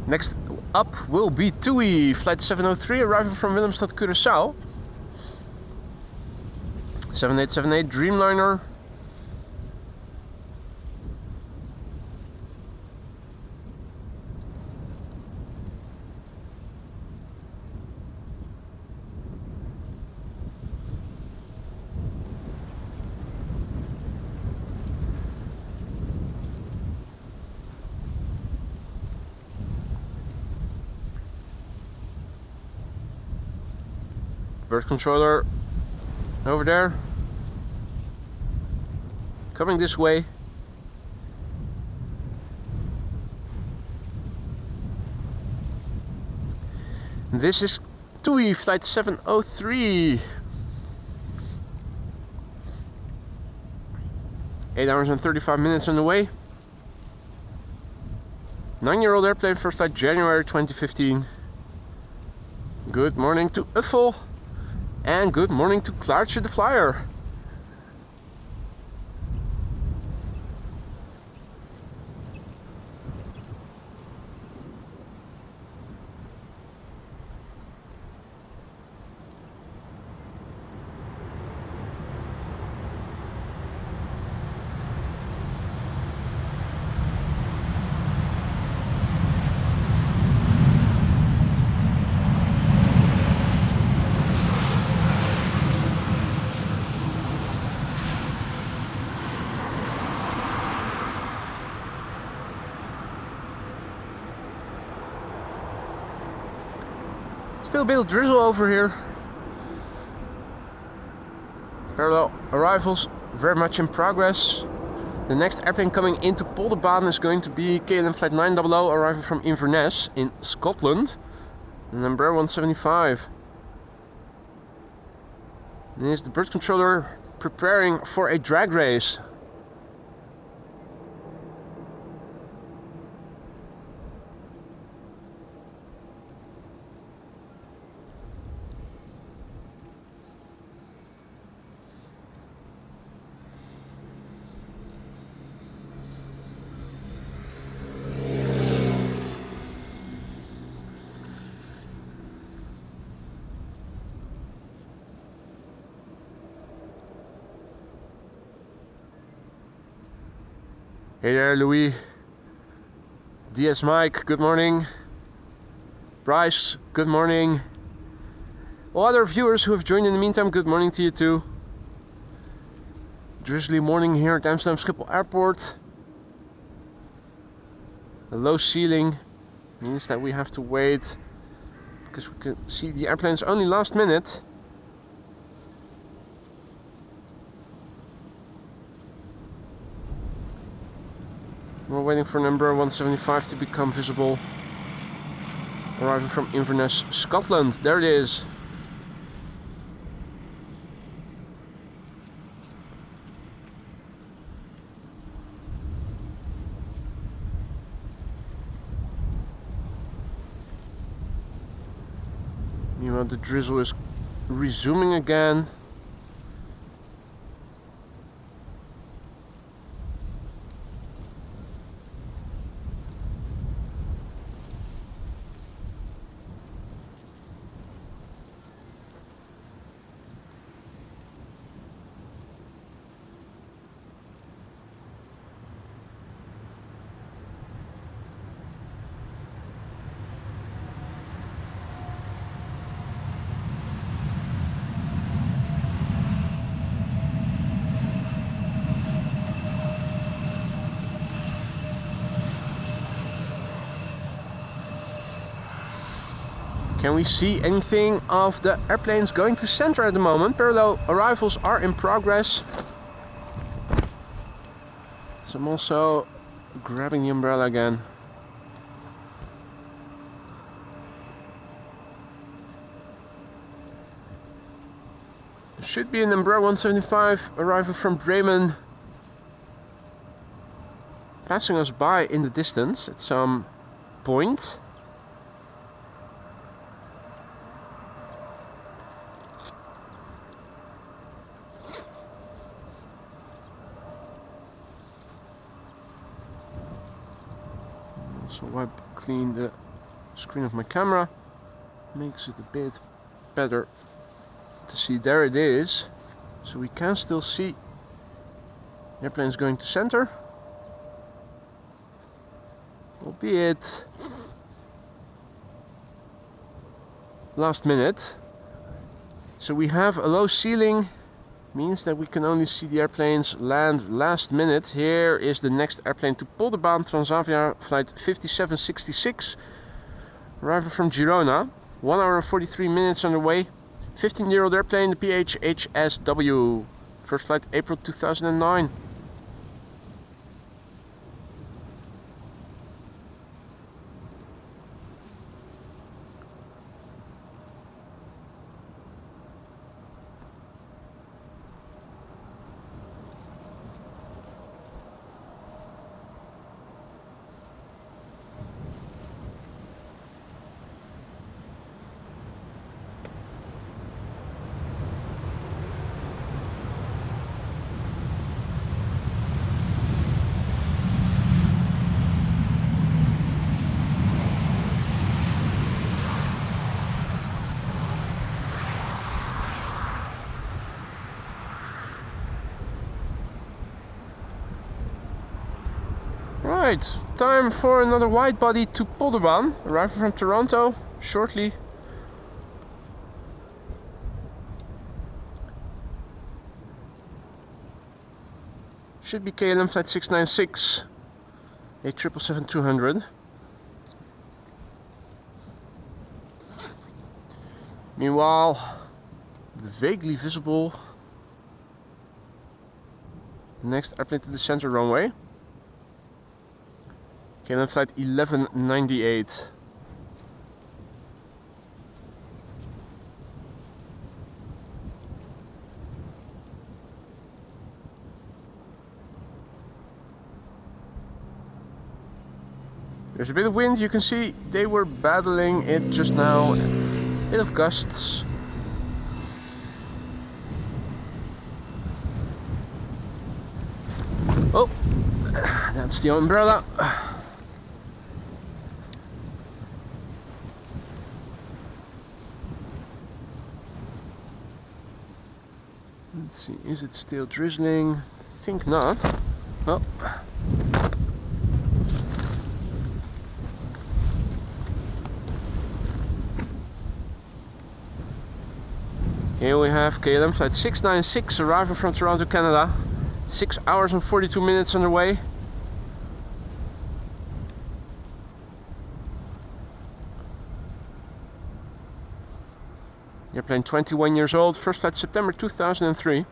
Next up will be TUI, flight 703 arriving from Willemstad, Curaçao. 7878 Dreamliner. Bird controller over there, coming this way. This is TUI flight 703. 8 hours and 35 minutes on the way. 9-year-old airplane, first flight January 2015. Good morning to Uffel. And good morning to Klaartje the Flyer. Still a bit of drizzle over here. Parallel arrivals very much in progress. The next airplane coming into Polderbaan is going to be KLM flight 900 arriving from Inverness in Scotland. Number 175. And here's the bird controller preparing for a drag race. Hey there, Louis. DS Mike, good morning. Bryce, good morning. All other viewers who have joined in the meantime, good morning to you too. Drizzly morning here at Amsterdam Schiphol Airport. The low ceiling means that we have to wait because we can see the airplanes only last minute. We're waiting for number 175 to become visible. Arriving from Inverness, Scotland. There it is. Meanwhile, the drizzle is resuming again. Can we see anything of the airplanes going to center at the moment? Parallel arrivals are in progress. So I'm also grabbing the umbrella again. There should be an Embraer 175 arrival from Bremen passing us by in the distance at some point. Also wipe clean the screen of my camera, makes it a bit better to see. There it is, so we can still see the airplanes going to center, albeit last minute. So we have a low ceiling, means that we can only see the airplanes land last minute. Here is the next airplane to Polderbaan, Transavia flight 5766, arrival from Girona, 1 hour and 43 minutes underway. 15-year-old airplane, the PHHSW, first flight April 2009. Right, time for another wide body to Polderbaan, arrival from Toronto shortly. Should be KLM flight 696, a 777-200. Meanwhile, vaguely visible, the next airplane to the center runway. KLM flight 1198. There's a bit of wind, you can see they were battling it just now. A bit of gusts. Oh, that's the umbrella. Let's see, is it still drizzling? Think not. Oh. Here we have KLM flight 696 arrival from Toronto, Canada. 6 hours and 42 minutes underway. Airplane 21 years old, first flight September 2003.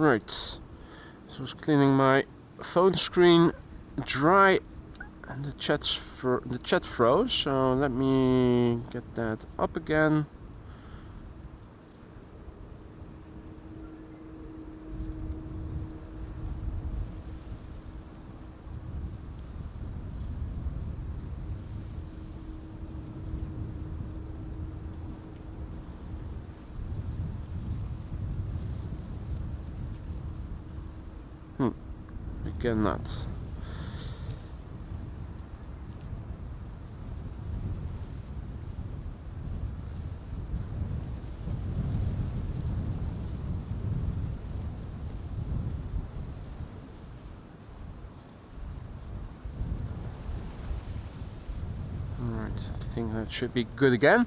Right, so I was cleaning my phone screen dry and the chat froze, so let me get that up again. Again not. Alright, I think that should be good again.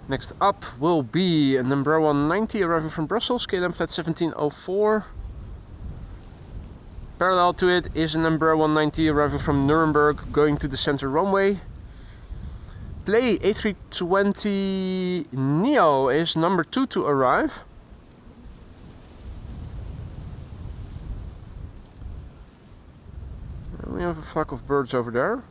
Next up will be number 190 arriving from Brussels, KLM flight 1704. Parallel to it is a number 190 arriving from Nuremberg going to the center runway. Play A320 Neo is number 2 to arrive. We have a flock of birds over there.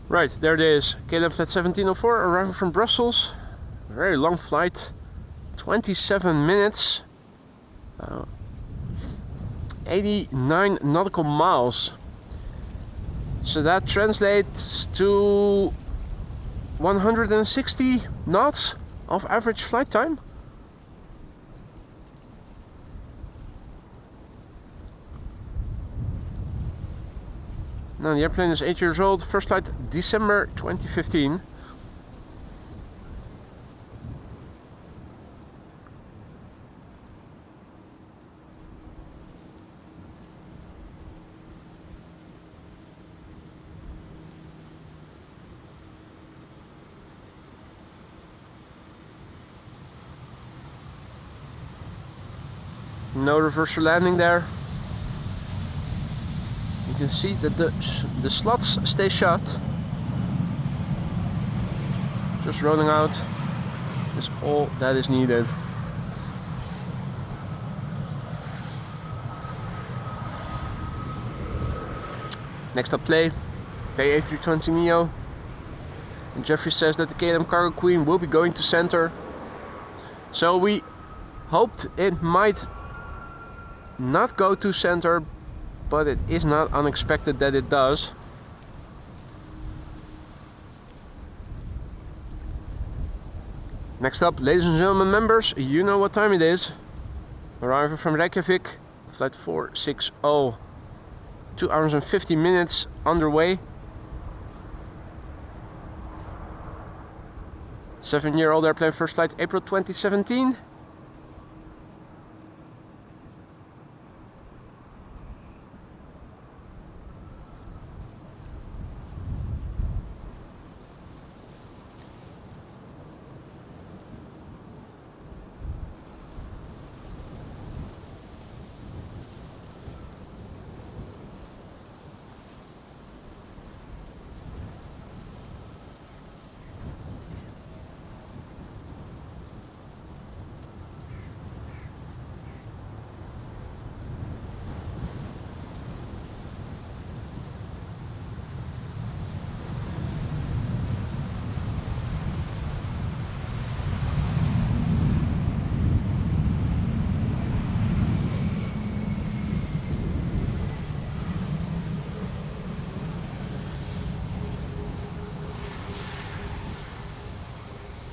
Right, there it is. KLM flight 1704 arriving from Brussels. Very long flight, 27 minutes, 89 nautical miles. So that translates to 160 knots of average flight time. Now the airplane is 8 years old, first flight December 2015. No reversal landing there. You can see that the slots stay shut. Just rolling out is all that is needed. Next up, play A320 Neo. And Jeffrey says that the KLM Cargo Queen will be going to center. So we hoped it might not go to center, but it is not unexpected that it does. Next up, ladies and gentlemen members, you know what time it is. Arriving from Reykjavik, flight 460. 2 hours and 50 minutes underway. 7-year-old airplane, first flight April 2017.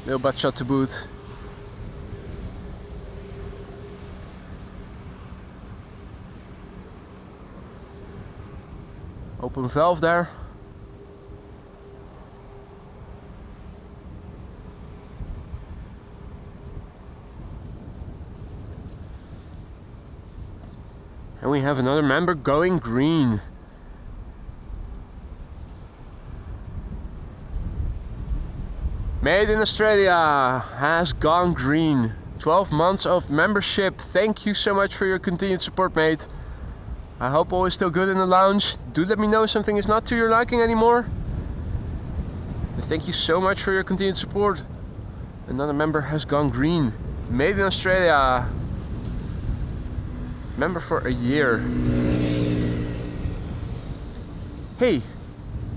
Little butt shot to boot. Open valve there. And we have another member going green. Made in Australia has gone green. 12 months of membership. Thank you so much for your continued support, mate. I hope all is still good in the lounge. Do let me know if something is not to your liking anymore. And thank you so much for your continued support. Another member has gone green. Made in Australia. Member for a year. Hey,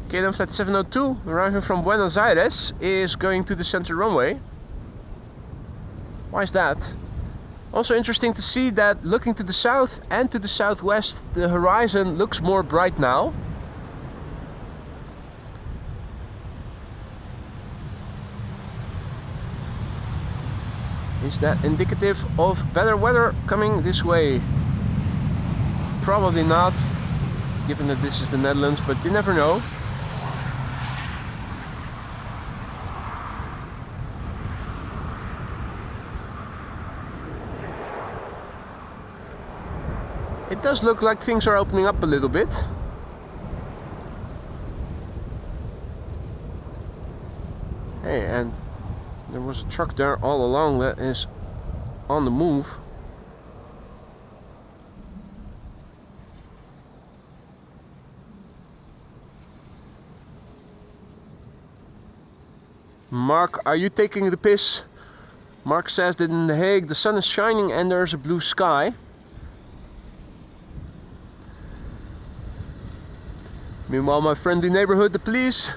KLM flight 702 arriving from Buenos Aires is going to the center runway. Why is that? Also interesting to see that looking to the south and to the southwest, the horizon looks more bright now. Is that indicative of better weather coming this way? Probably not, given that this is the Netherlands, but you never know. It does look like things are opening up a little bit. Hey, and there was a truck there all along that is on the move. Mark, are you taking the piss? Mark says that in The Hague the sun is shining and there's a blue sky. Meanwhile, my friendly neighborhood, the police.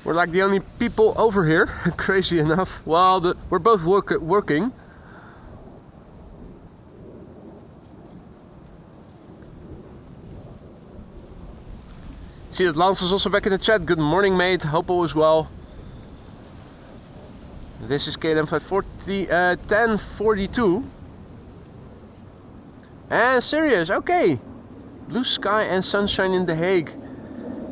We're like the only people over here, crazy enough. Well, we're both working. See that Lance is also back in the chat. Good morning, mate. Hope all is well. This is KLM flight 1042. And serious, okay. Blue sky and sunshine in The Hague.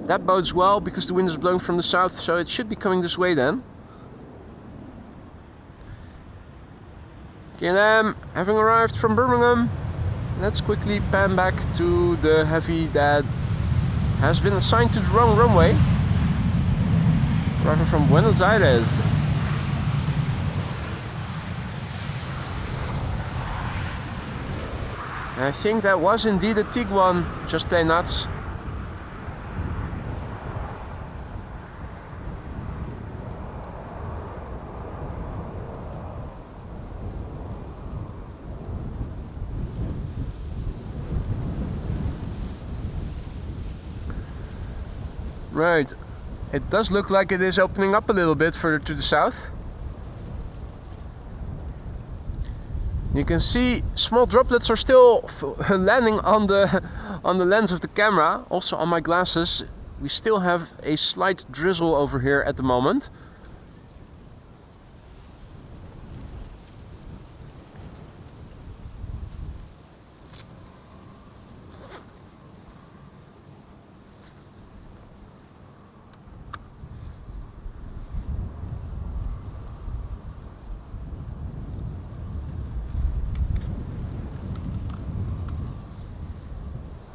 That bodes well because the wind is blowing from the south, so it should be coming this way then. KLM having arrived from Birmingham. Let's quickly pan back to the heavy that has been assigned to the wrong runway. Arriving from Buenos Aires. I think that was indeed a Tiguan, just play nuts. Right, it does look like it is opening up a little bit further to the south. You can see small droplets are still landing on the lens of the camera. Also on my glasses, we still have a slight drizzle over here at the moment.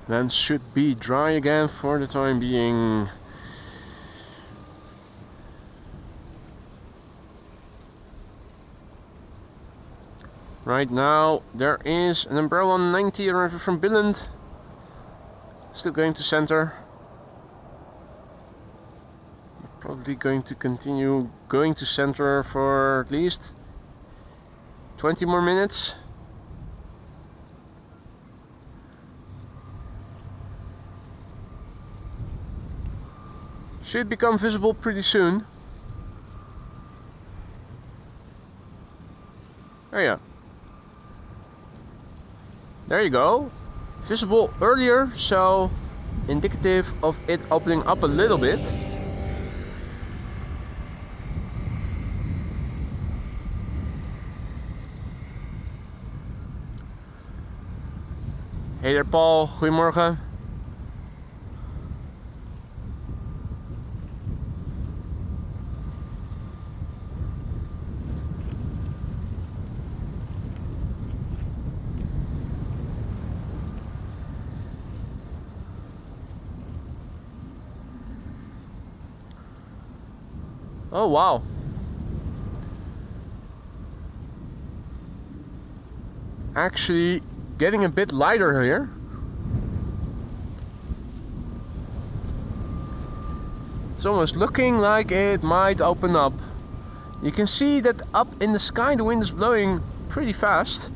Then should be dry again for the time being. Right now there is an umbrella 90 arriving from Billund. Still going to center. Probably going to continue going to center for at least 20 more minutes. Should become visible pretty soon. Oh yeah. There you go. Visible earlier, so indicative of it opening up a little bit. Hey there Paul, goedemorgen. Oh wow. Actually getting a bit lighter here. It's almost looking like it might open up. You can see that up in the sky the wind is blowing pretty fast.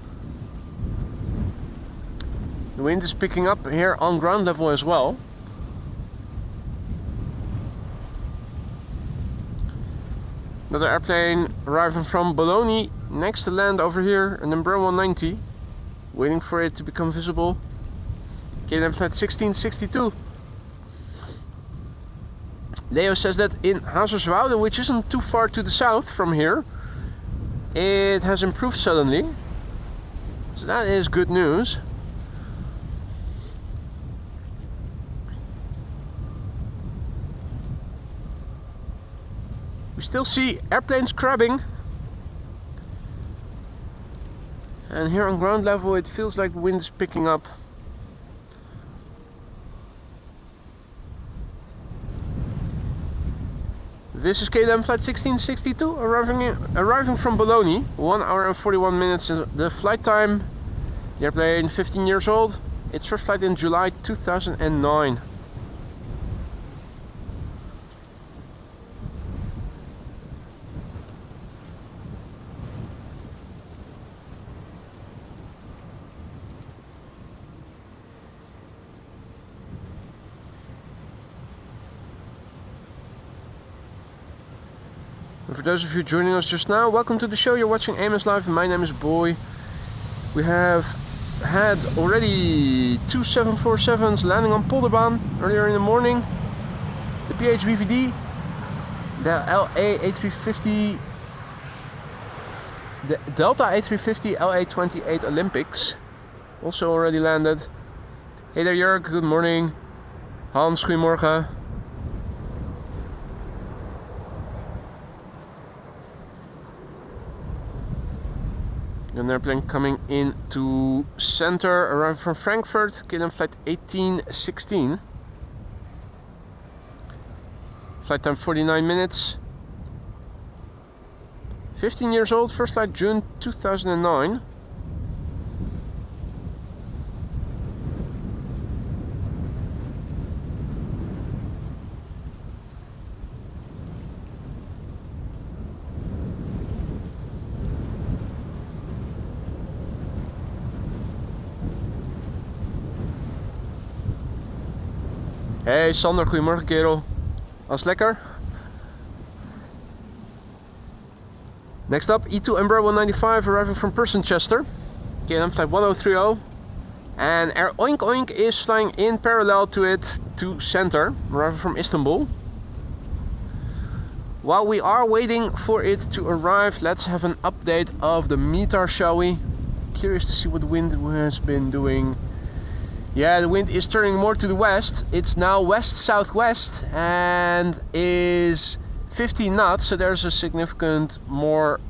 The wind is picking up here on ground level as well. Another airplane arriving from Bologna, next to land over here, an Embraer 190, waiting for it to become visible. KLM flight 1662. Leo says that in Hazerswoude, which isn't too far to the south from here, it has improved suddenly. So that is good news. We still see airplanes crabbing. And here on ground level it feels like the wind is picking up. This is KLM flight 1662 arriving from Bologna. 1 hour and 41 minutes is the flight time. The airplane 15 years old. Its first flight in July 2009. And for those of you joining us just now, welcome to the show. You're watching AMS Live and my name is Boy. We have had already two 747s landing on Polderbaan earlier in the morning. The PHBVD, the LA A350, the Delta A350 LA28 Olympics also already landed. Hey there Jörg, good morning. Hans, goedemorgen. An airplane coming into center, arriving from Frankfurt, KLM flight 1816. Flight time 49 minutes. 15 years old, first flight June 2009. Hey Sander, goedemorgen kerel. Alles lekker? Next up, E2 Embraer 195 arriving from Chester, KLM flight 1030. And Air Oink Oink is flying in parallel to it to center, arriving from Istanbul. While we are waiting for it to arrive, let's have an update of the METAR, shall we? Curious to see what the wind has been doing. Yeah, the wind is turning more to the west. It's now west-southwest and is 15 knots, so there's a significant more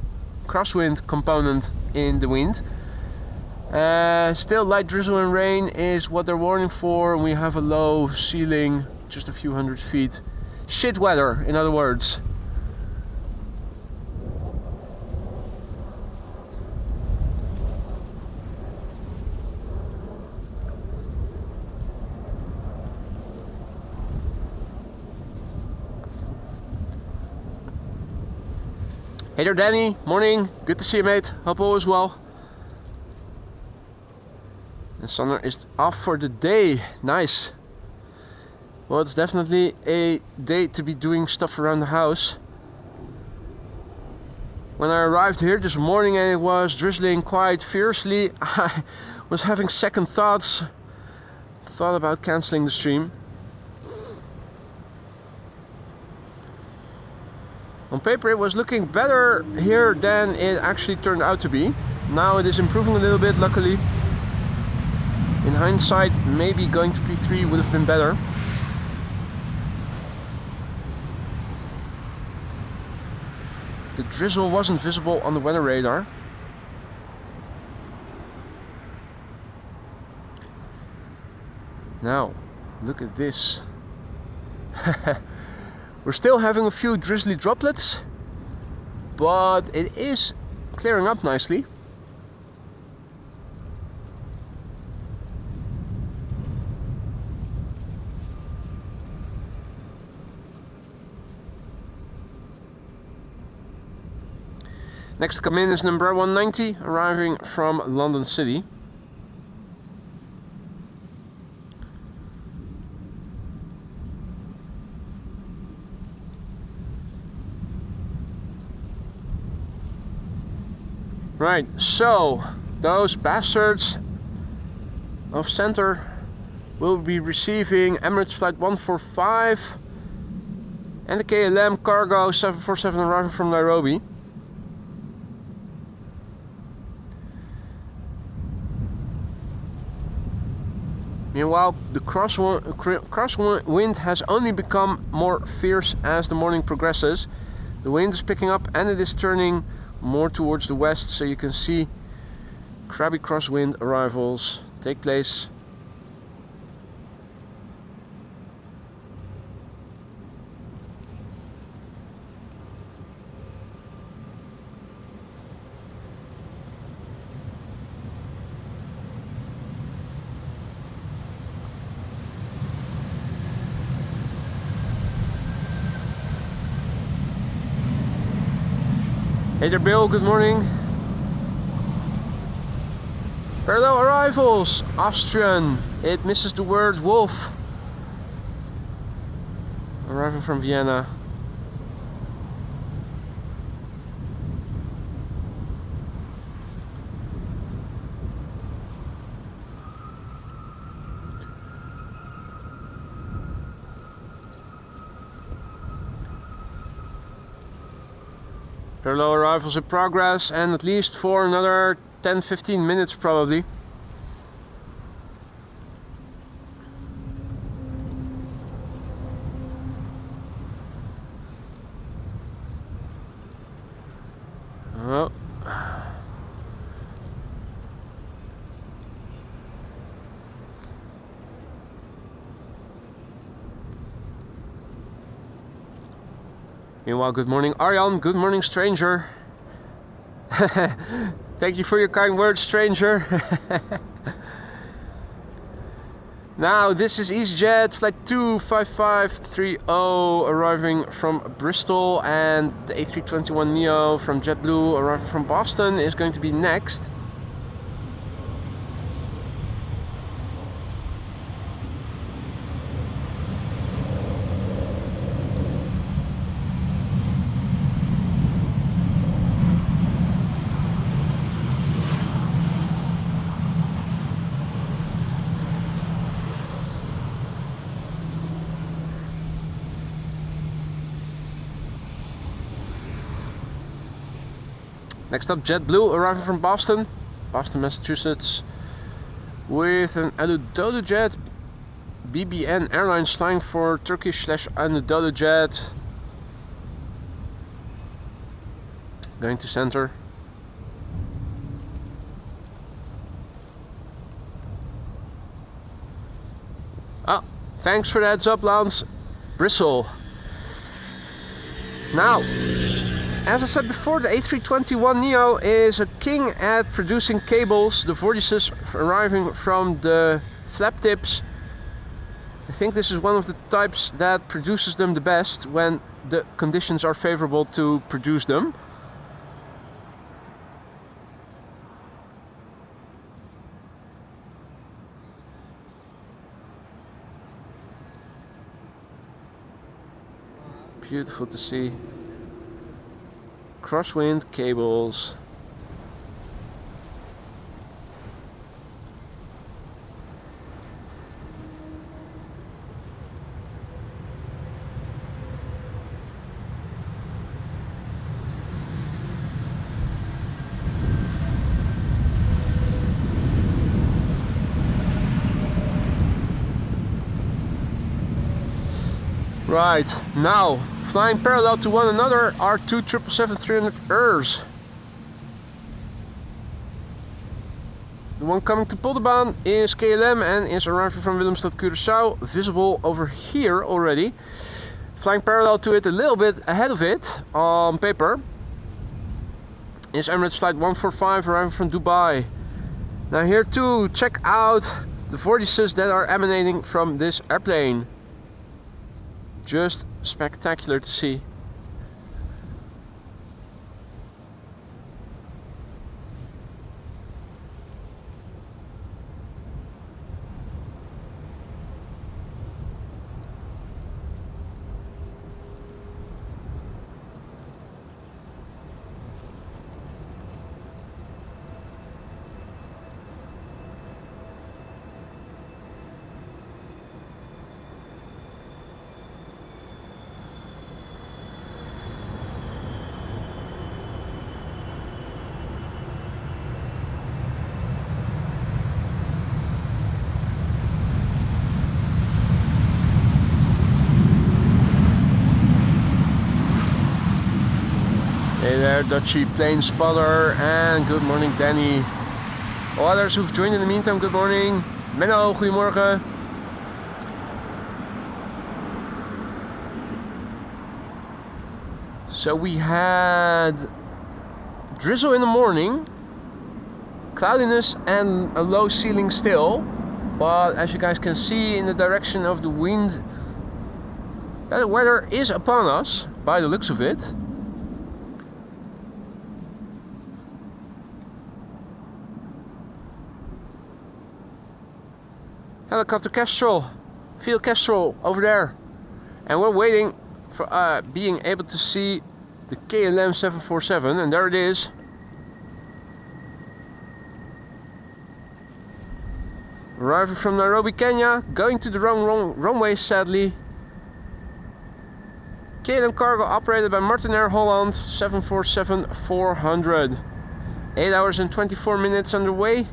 crosswind component in the wind. Still light drizzle and rain is what they're warning for. We have a low ceiling, just a few hundred feet. Shit weather, in other words. Hey there Danny, morning, good to see you mate, hope all is well. And Sander is off for the day, nice. Well, it's definitely a day to be doing stuff around the house. When I arrived here this morning and it was drizzling quite fiercely, I was having second thoughts. Thought about cancelling the stream. On paper it was looking better here than it actually turned out to be. Now it is improving a little bit, luckily. In hindsight, maybe going to P3 would have been better. The drizzle wasn't visible on the weather radar. Now, look at this. We're still having a few drizzly droplets, but it is clearing up nicely. Next to come in is number 190, arriving from London City. Right, so those bastards of center will be receiving Emirates flight 145 and the KLM cargo 747 arriving from Nairobi. Meanwhile, the crosswind has only become more fierce as the morning progresses. The wind is picking up and it is turning more towards the west, so you can see Crabby crosswind arrivals take place. Hey there, Bill, good morning. Parallel arrivals, Austrian, it misses the word wolf. Arriving from Vienna. Parallel arrivals in progress, and at least for another 10-15 minutes probably. Oh. Meanwhile, good morning Arjan, good morning stranger. Thank you for your kind words, stranger. Now this is EasyJet flight 25530 arriving from Bristol, and the A321neo from JetBlue arriving from Boston is going to be next. Next up, JetBlue arriving from Boston, Massachusetts, with an Anadolu jet. BBN Airlines flying for Turkish/Anadolu jet. Going to center. Oh, thanks for the heads up, Lance. Bristol. Now, as I said before, the A321neo is a king at producing cables. The Vortices arriving from the flap tips. I think this is one of the types that produces them the best when the conditions are favorable to produce them. Beautiful to see. Crosswind cables. Right, now, flying parallel to one another are two 777-300ERs. The one coming to Polderbaan is KLM and is arriving from Willemstad, Curaçao, visible over here already. Flying parallel to it, a little bit ahead of it on paper, is Emirates flight 145 arriving from Dubai. Now here too, check out the vortices that are emanating from this airplane. Just spectacular to see. Hey there, Dutchy plane spotter, and good morning, Danny. All others who've joined in the meantime, good morning. Menno, goedemorgen. So we had drizzle in the morning, cloudiness and a low ceiling still, but as you guys can see in the direction of the wind, that weather is upon us by the looks of it. Helicopter Kestrel, field Kestrel over there, and we're waiting for being able to see the KLM 747, and there it is. Arriving from Nairobi, Kenya, going to the wrong runway sadly. KLM cargo operated by Martin Holland 747-400. 8 hours and 24 minutes underway.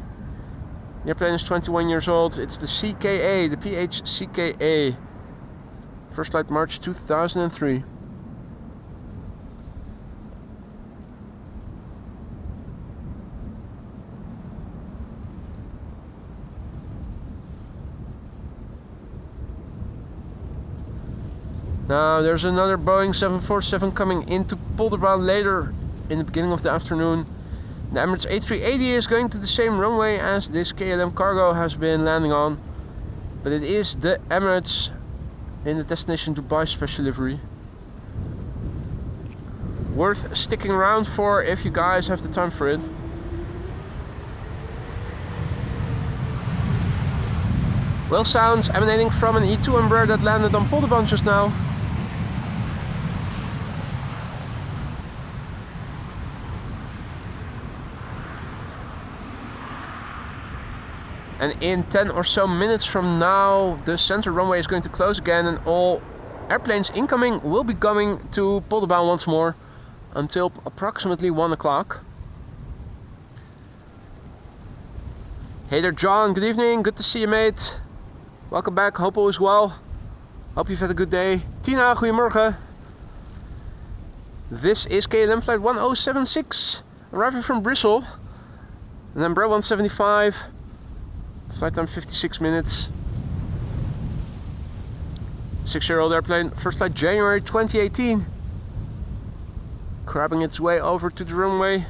The airplane is 21 years old. It's the CKA, the PHCKA. First flight March 2003. Now there's another Boeing 747 coming into Polderbaan later in the beginning of the afternoon. The Emirates A380 is going to the same runway as this KLM cargo has been landing on, but it is the Emirates in the destination Dubai special livery. Worth sticking around for if you guys have the time for it. Well sounds emanating from an E2 Embraer that landed on Polderbaan just now. And in 10 or so minutes from now, the center runway is going to close again and all airplanes incoming will be coming to Polderbaan once more until approximately 1 o'clock. Hey there, John. Good evening. Good to see you, mate. Welcome back. Hope all is well. Hope you've had a good day. Tina, goedemorgen. This is KLM flight 1076, arriving from Brussels. And then Embraer 175. Flight time 56 minutes. 6-year-old airplane. First flight January 2018. Crabbing its way over to the runway.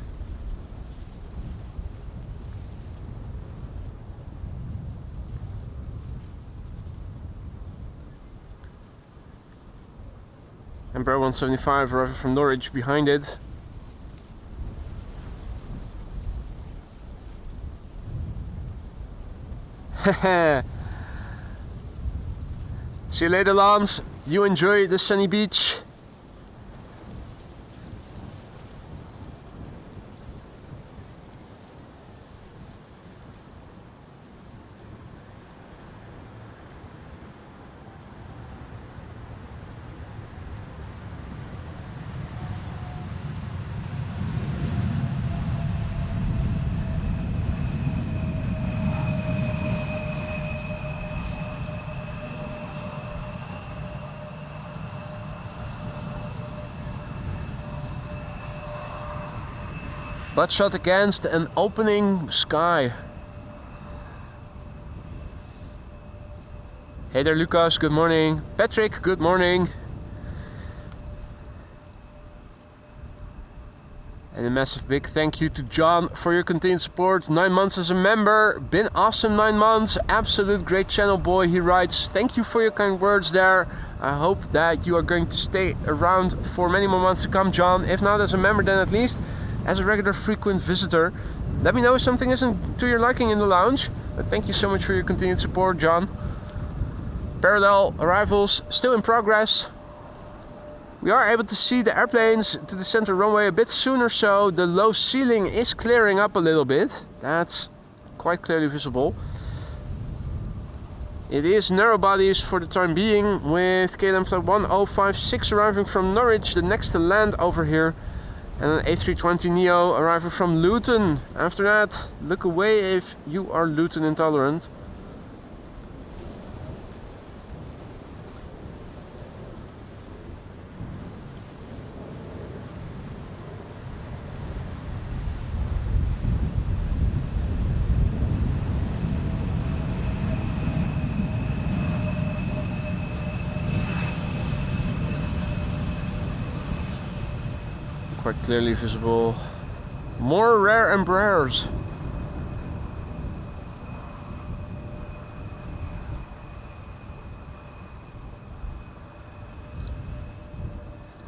Embraer 175 arriving from Norwich behind it. See you later, Lance. You enjoy the sunny beach. Butt shot against an opening sky. Hey there, Lucas, good morning. Patrick, good morning. And a massive big thank you to John for your continued support. 9 months as a member. Been awesome 9 months. Absolute great channel boy, he writes. Thank you for your kind words there. I hope that you are going to stay around for many more months to come, John. If not as a member, then at least as a regular frequent visitor. Let me know if something isn't to your liking in the lounge. But thank you so much for your continued support, John. Parallel arrivals still in progress. We are able to see the airplanes to the center runway a bit sooner, so the low ceiling is clearing up a little bit. That's quite clearly visible. It is narrow bodies for the time being, with KLM flight 1056 arriving from Norwich, the next to land over here. And an A320neo arriving from Luton. After that, look away if you are Luton intolerant. Quite clearly visible. More rare Embraers.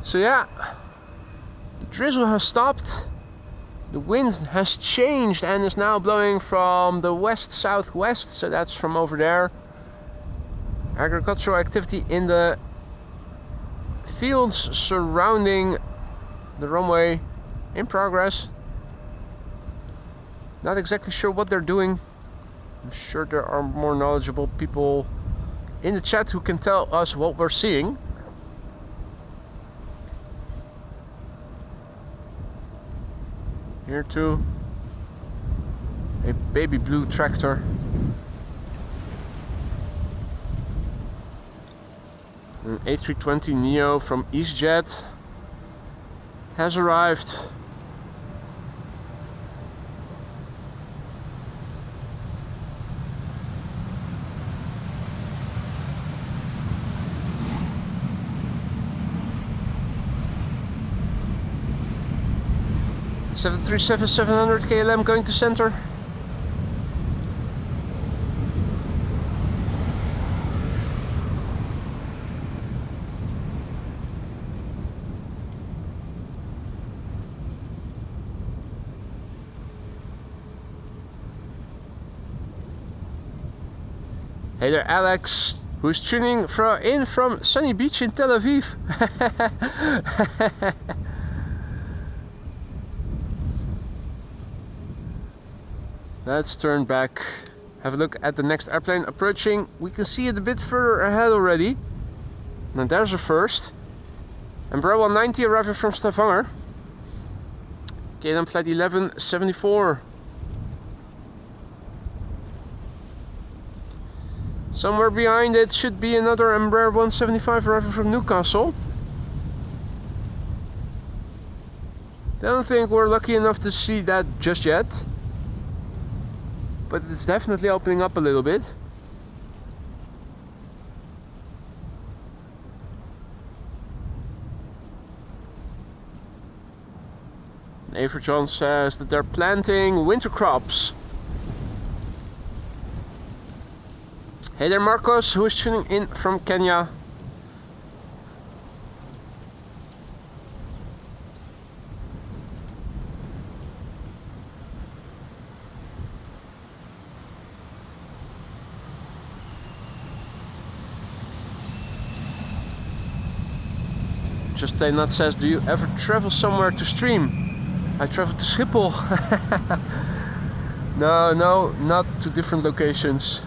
So yeah, the drizzle has stopped. The wind has changed and is now blowing from the west-southwest, so that's from over there. Agricultural activity in the fields surrounding the runway in progress. Not exactly sure what they're doing. I'm sure there are more knowledgeable people in the chat who can tell us what we're seeing. Here too, a baby blue tractor. An A320neo from EasyJet has arrived. Seven 700 KLM going to center. Hey there, Alex, who's tuning in from sunny beach in Tel Aviv. Let's turn back, have a look at the next airplane approaching. We can see it a bit further ahead already. Now there's a first. Embraer 190 arriving from Stavanger. KLM flight 1174. Somewhere behind it should be another Embraer 175 arriving from Newcastle. Don't think we're lucky enough to see that just yet. But it's definitely opening up a little bit. Everton says that they're planting winter crops. Hey there, Marcos, who is tuning in from Kenya. Just Play Nut says, do you ever travel somewhere to stream? I travel to Schiphol. No, not to different locations.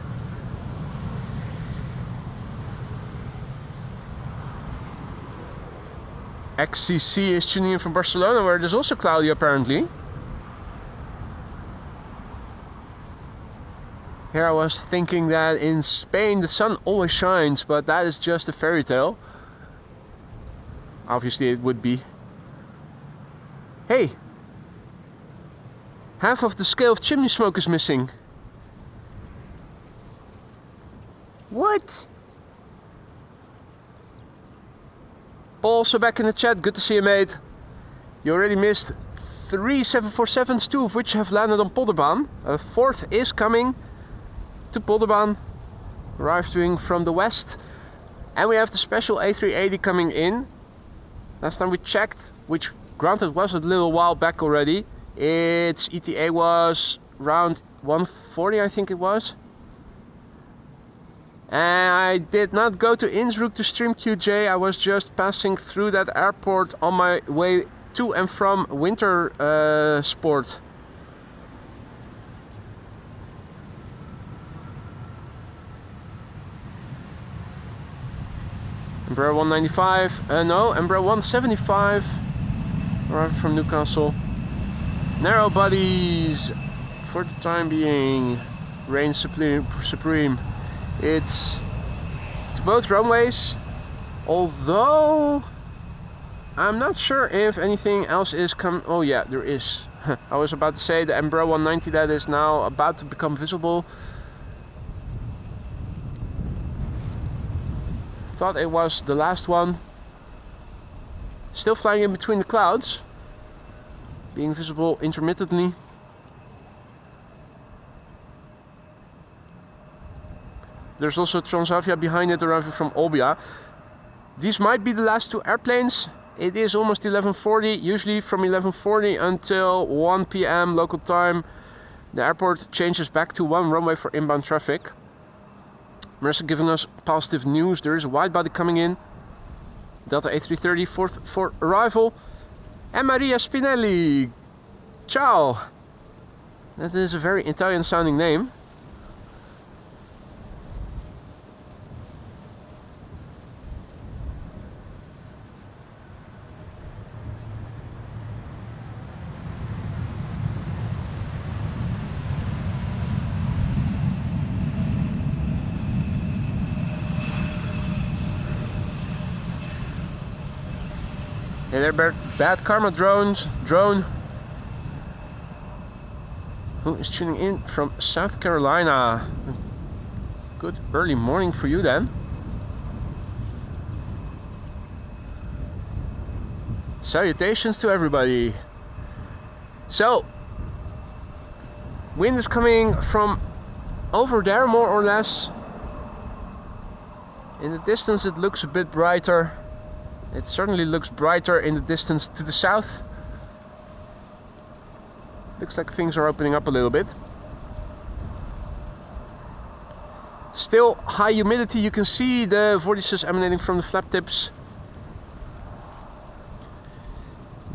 XCC is tuning in from Barcelona, where it is also cloudy apparently. Here I was thinking that in Spain the sun always shines, but that is just a fairy tale. Obviously it would be. Hey! Half of the scale of chimney smoke is missing. What? Paul also back in the chat. Good to see you, mate. You already missed 3 747s, 2 of which have landed on Polderbaan. A 4th is coming to Polderbaan, arriving from the west. And we have the special A380 coming in. Last time we checked, which granted was a little while back already, its ETA was around 140, I think it was. And I did not go to Innsbruck to stream QJ. I was just passing through that airport on my way to and from winter sport. Embraer 195, no, Embraer 175, arriving from Newcastle. Narrow bodies for the time being, reign supreme. It's to both runways, although I'm not sure if anything else is coming. Oh yeah, there is. I was about to say the Embraer 190 that is now about to become visible. Thought it was the last one. Still flying in between the clouds, being visible intermittently. There's also Transavia behind it, arriving from Olbia. These might be the last 2 airplanes. It is almost 11:40. Usually from 11:40 until 1 p.m. local time, the airport changes back to 1 runway for inbound traffic. Marissa giving us positive news. There is a wide body coming in. Delta A330, 4th for arrival. And Maria Spinelli. Ciao. That is a very Italian sounding name. Hey there, Bad Karma drone, who is tuning in from South Carolina. Good early morning for you then. Salutations to everybody. So, wind is coming from over there more or less. In the distance it looks a bit brighter. It certainly looks brighter in the distance to the south. Looks like things are opening up a little bit. Still high humidity. You can see the vortices emanating from the flap tips.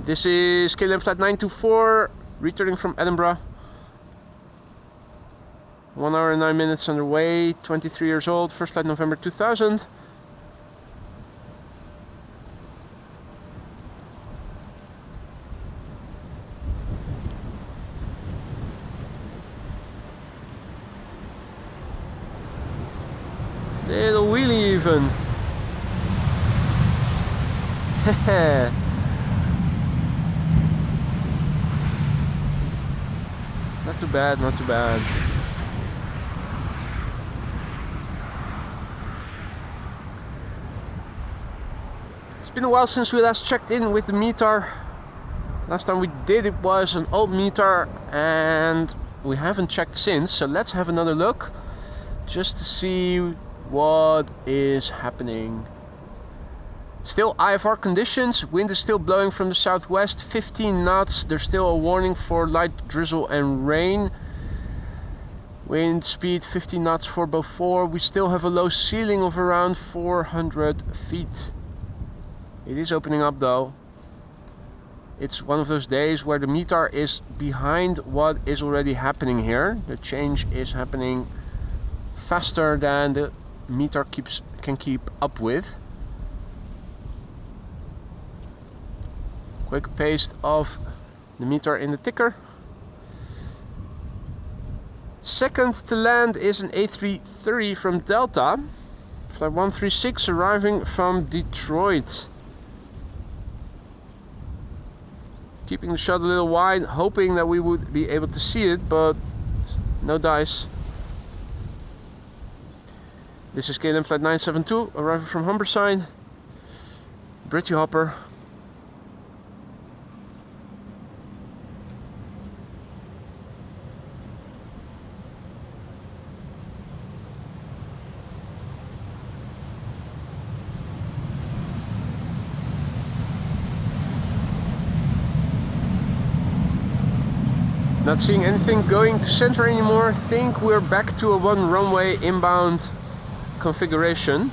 This is KLM flight 924, returning from Edinburgh. 1 hour and 9 minutes underway, 23 years old, first flight November 2000. Little wheelie even. Not too bad, not too bad. It's been a while since we last checked in with the meter. Last time we did it was an old meter and we haven't checked since, so let's have another look just to see what is happening. Still IFR conditions, wind is still blowing from the southwest, 15 knots. There's still a warning for light drizzle and rain. Wind speed 15 knots for Beaufort. We still have a low ceiling of around 400 feet. It is opening up though. It's one of those days where the meter is behind what is already happening here. The change is happening faster than the meter can keep up with. Quick paste of the meter in the ticker. Second to land is an A330 from Delta, flight 136, arriving from Detroit. Keeping the shot a little wide, hoping that we would be able to see it, but no dice. This is KLM flight 972, arriving from Humberside. Britty Hopper. Not seeing anything going to center anymore. I think we're back to a one runway inbound configuration.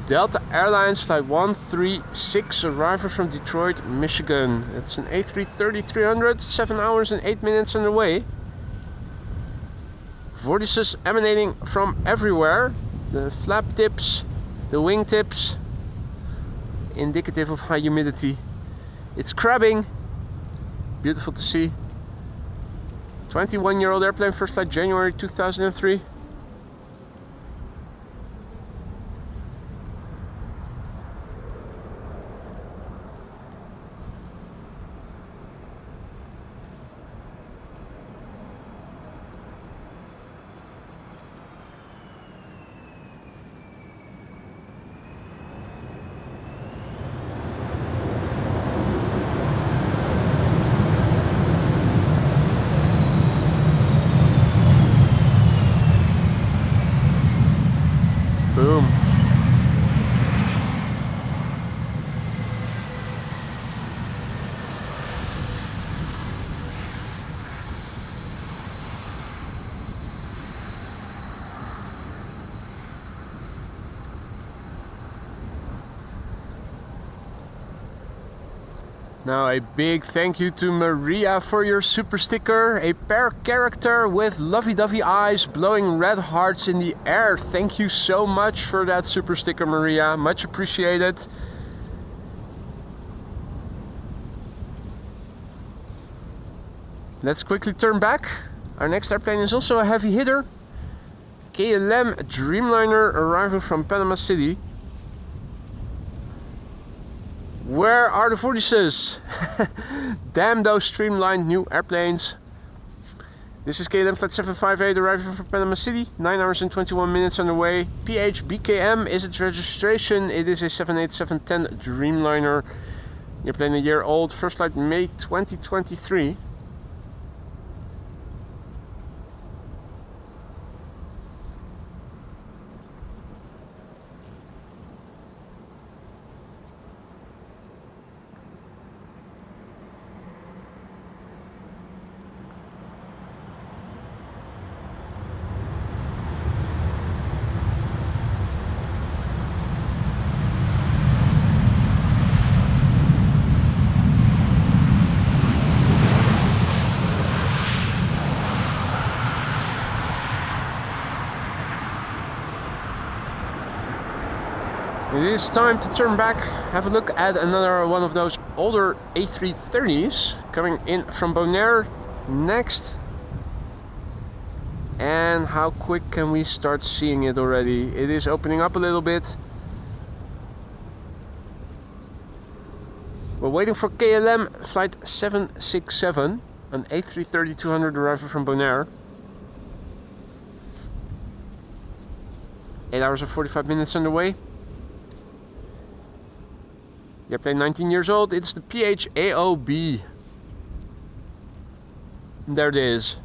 Delta Airlines flight 136, arrival from Detroit, Michigan. It's an A330-300, 7 hours and 8 minutes underway. Vortices emanating from everywhere. The flap tips, the wing tips, indicative of high humidity. It's crabbing. Beautiful to see. 21-year-old airplane, first flight January 2003. Boom. Now a big thank you to Maria for your super sticker. A pear character with lovey-dovey eyes blowing red hearts in the air. Thank you so much for that super sticker, Maria. Much appreciated. Let's quickly turn back. Our next airplane is also a heavy hitter. KLM Dreamliner arriving from Panama City. Where are the Vortices? Damn those streamlined new airplanes. This is KLM flight 758 arriving from Panama City. 9 hours and 21 minutes underway. PHBKM is its registration. It is a 787-10 Dreamliner. Airplane a year old. First flight May 2023. It is time to turn back, have a look at another one of those older A330s coming in from Bonaire next. And how quick can we start seeing it already? It is opening up a little bit. We're waiting for KLM flight 767, an A330-200 arrival from Bonaire. 8 hours and 45 minutes underway. The airplane 19 years old, it's the PHAOB. And there it is.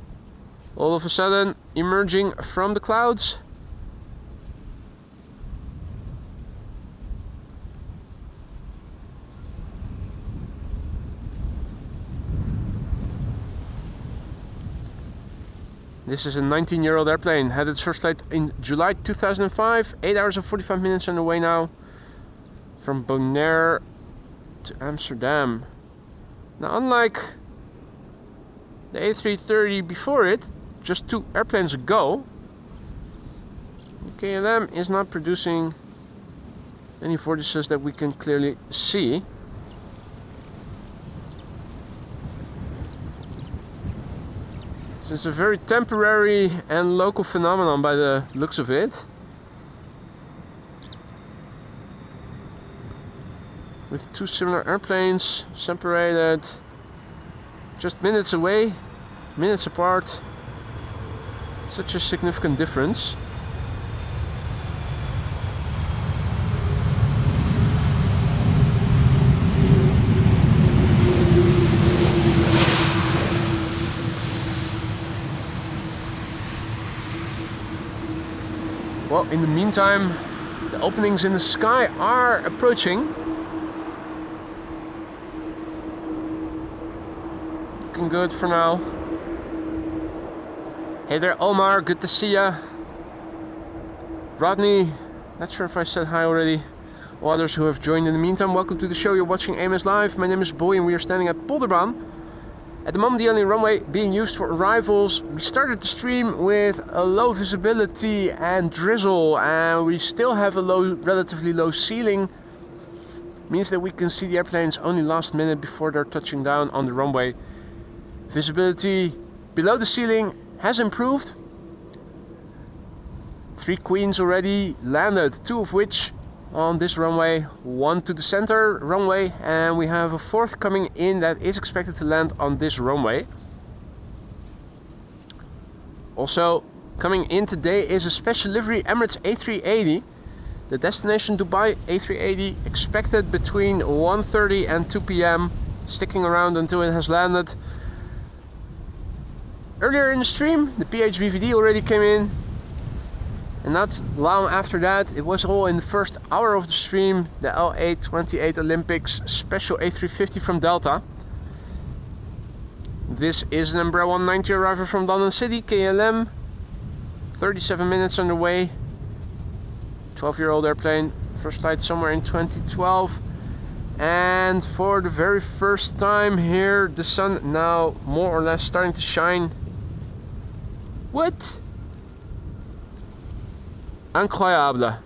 All of a sudden, emerging from the clouds. This is a 19-year-old airplane, had its first flight in July 2005, 8 hours and 45 minutes underway now. From Bonaire to Amsterdam. Now, unlike the A330 before it, just 2 airplanes ago, KLM is not producing any vortices that we can clearly see. So it's a very temporary and local phenomenon by the looks of it. with two similar airplanes separated just minutes away, minutes apart. Such a significant difference. Well, in the meantime, the openings in the sky are approaching. Looking good for now. Hey there, Omar, good to see ya. Rodney, not sure if I said hi already. All others who have joined in the meantime, welcome to the show. You're watching AMS Live. My name is Boy and we are standing at Polderbaan. At the moment, the only runway being used for arrivals. We started the stream with a low visibility and drizzle, and we still have a relatively low ceiling. Means that we can see the airplanes only last minute before they're touching down on the runway. Visibility below the ceiling has improved. 3 queens already landed, 2 of which on this runway, 1 to the center runway, and we have a 4th coming in that is expected to land on this runway. Also coming in today is a special livery Emirates A380. The destination Dubai A380 expected between 1:30 and 2 p.m. Sticking around until it has landed. Earlier in the stream, the PHBVD already came in. And not long after that, it was all in the first hour of the stream, the L828 Olympics Special A350 from Delta. This is an Embraer 190 arrival from London City, KLM. 37 minutes underway. 12-year-old airplane, first flight somewhere in 2012. And for the very first time here, the sun now more or less starting to shine. What? Incroyable.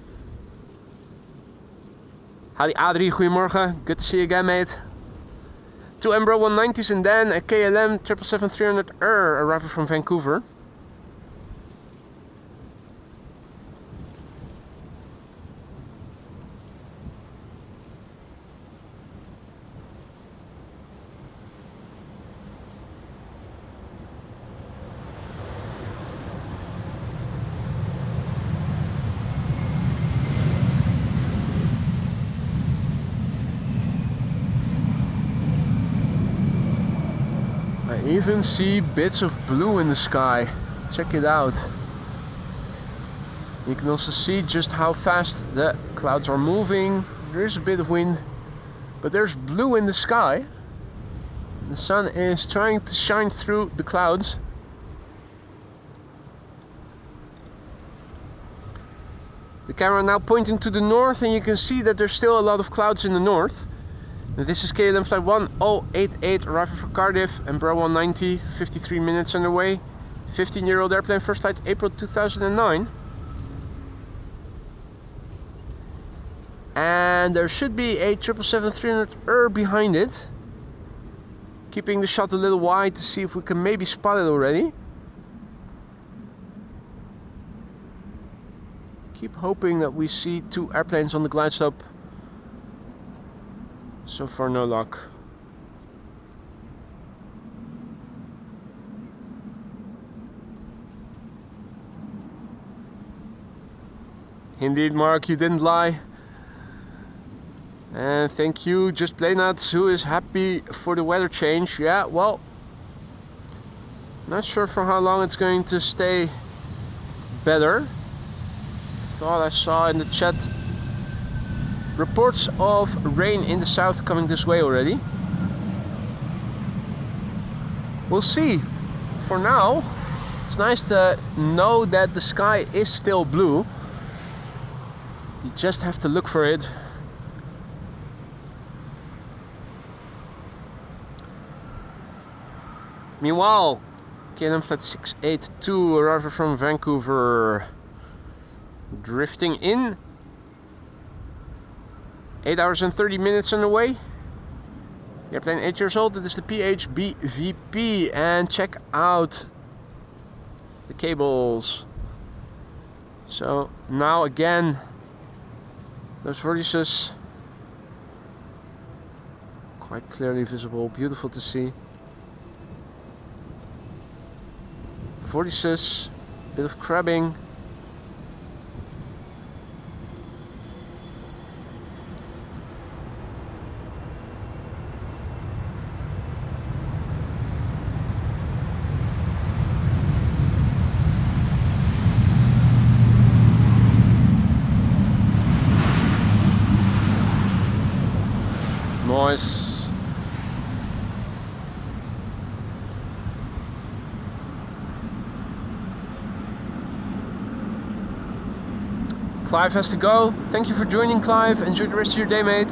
Howdy Adri, goedemorgen. Good to see you again, mate. 2 Embraer 190s and then a KLM 777-300 arrival from Vancouver. I even see bits of blue in the sky. Check it out. You can also see just how fast the clouds are moving. There is a bit of wind, but there's blue in the sky. The sun is trying to shine through the clouds. The camera now pointing to the north, and you can see that there's still a lot of clouds in the north. This is KLM flight 1088, arrival for Cardiff, Embraer 190, 53 minutes underway. 15-year-old airplane, first flight April 2009. And there should be a 777-300 behind it. Keeping the shot a little wide to see if we can maybe spot it already. Keep hoping that we see 2 airplanes on the glide slope. So far, no luck. Indeed, Mark, you didn't lie. And thank you, Just Play Nuts, who is happy for the weather change. Yeah, well, not sure for how long it's going to stay better. Thought I saw in the chat reports of rain in the south coming this way already. We'll see. For now, it's nice to know that the sky is still blue. You just have to look for it. Meanwhile, KLM flight 682 arrival from Vancouver. Drifting in. 8 hours and 30 minutes underway. The airplane 8 years old. It is the PHBVP, and check out the cables. So now again, those vortices Quite clearly visible, beautiful to see. Vortices, bit of crabbing. Nice. Clive has to go. Thank you for joining, Clive. Enjoy the rest of your day, mate.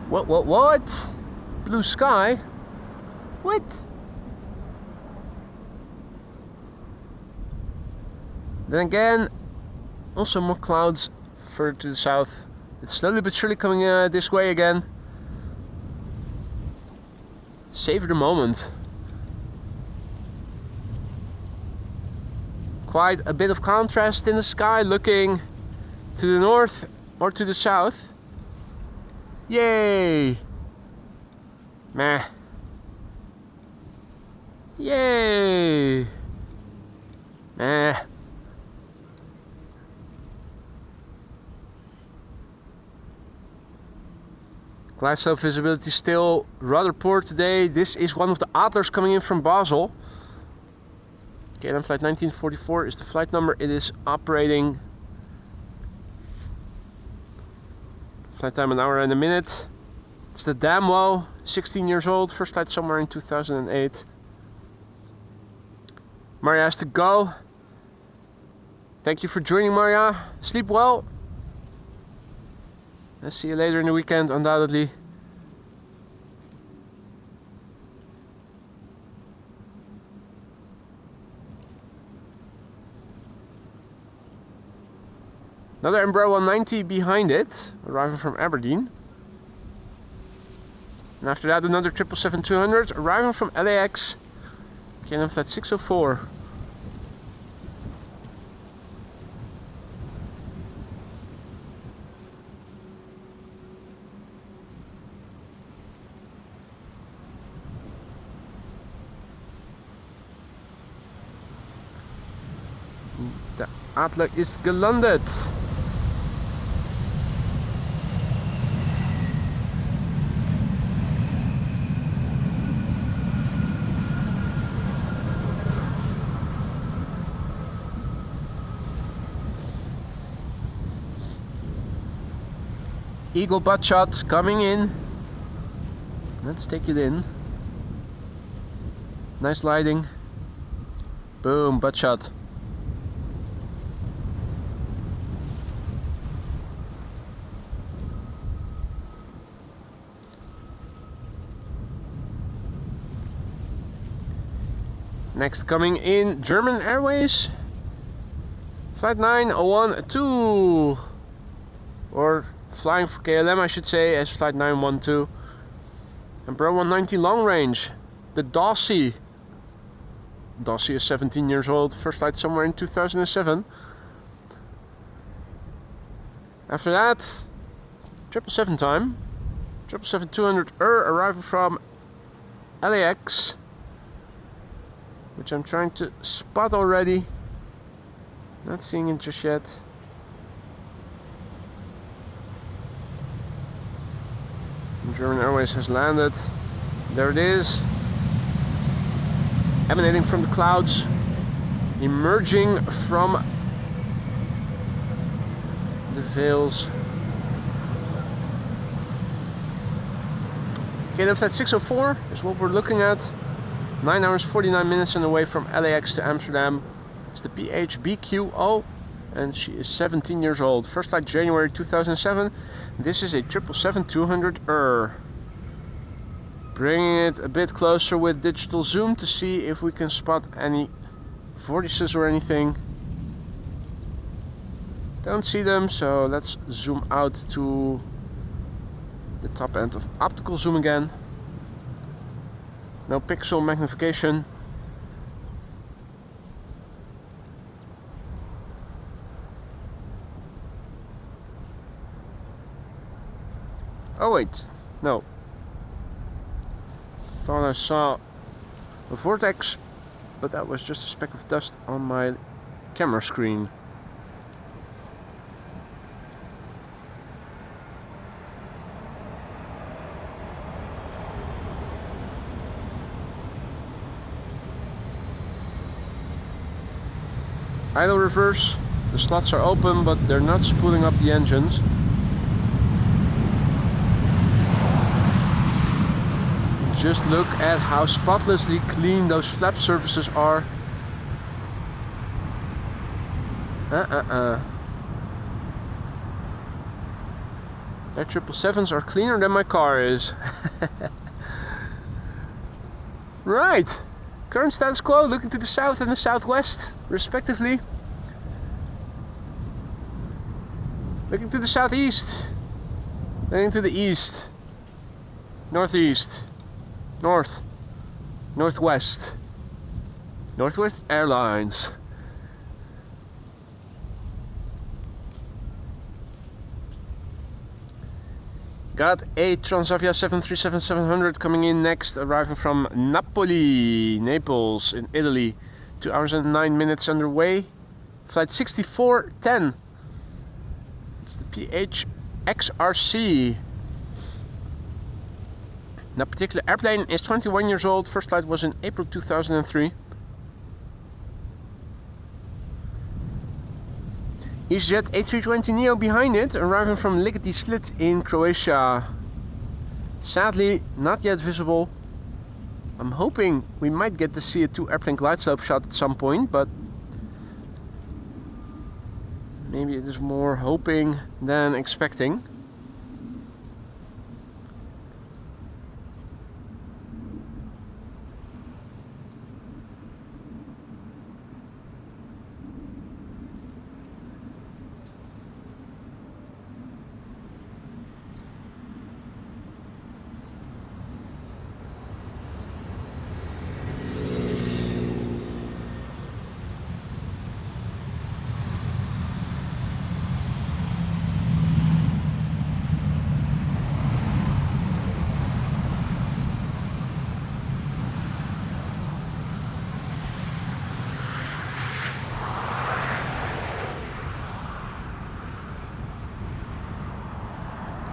What? Blue sky? What? Then again, also more clouds further to the south. It's slowly but surely coming this way again. Savor the moment. Quite a bit of contrast in the sky, looking to the north or to the south. Yay! Meh. Yay! Meh. Glass slope visibility still rather poor today. This is one of the Adlers coming in from Basel. KLM flight 1944 is the flight number. It is operating. Flight time 1 hour and a minute. It's the Damwo, 16 years old. First flight somewhere in 2008. Maria has to go. Thank you for joining, Maria. Sleep well. I'll see you later in the weekend, undoubtedly. Another Embraer 190 behind it, arriving from Aberdeen. And after that, another 777-200 arriving from LAX. KLM flight 604. De Adler is gelandet. Eagle butt shot coming in. Let's take it in. Nice lighting. Boom, butt shot. Next coming in, German Airways. Flight 9012. Or flying for KLM, I should say, as flight 912. Embraer 190 long range. The Dossie. Dossie is 17 years old. First flight somewhere in 2007. After that, 777 time. 777-200 arriving from LAX. Which I'm trying to spot already. Not seeing it just yet. German Airways has landed. There it is. Emanating from the clouds. Emerging from the veils. KLM flight 604 is what we're looking at. 9 hours 49 minutes on the way from LAX to Amsterdam. It's the PHBQO and she is 17 years old. First flight January 2007. This is a 777-200 Bringing it a bit closer with digital zoom to see if we can spot any vortices or anything. Don't see them, so let's zoom out to the top end of optical zoom again. No pixel magnification. Oh wait, no. Thought I saw a vortex, but that was just a speck of dust on my camera screen. Idle reverse, the slots are open, but they're not spooling up the engines. Just look at how spotlessly clean those flap surfaces are. Their 777s are cleaner than my car is. Right. Current status quo, looking to the south and the southwest, respectively. Looking to the southeast. Looking to the east. Northeast. North. Northwest. Northwest Airlines. Got a Transavia 737-700 coming in next, arriving from Naples in Italy. 2 hours and 9 minutes underway. Flight 6410. It's the PHXRC. That particular airplane is 21 years old. First flight was in April 2003. EasyJet A320neo behind it, arriving from Ligeti Split in Croatia. Sadly, not yet visible. I'm hoping we might get to see a 2-airplane glide slope shot at some point, but maybe it is more hoping than expecting.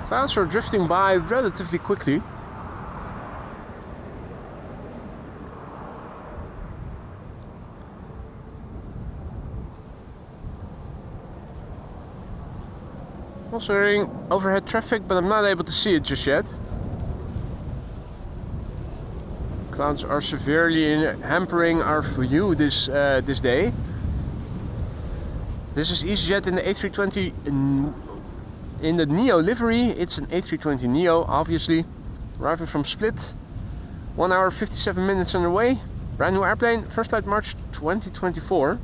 Clouds are drifting by relatively quickly. Also hearing overhead traffic, but I'm not able to see it just yet. Clouds are severely hampering our view this day. This is EasyJet in the A320 in the Neo livery. It's an A320 Neo, obviously. Arriving from Split. 1 hour 57 minutes underway. Brand new airplane. First flight March 2024.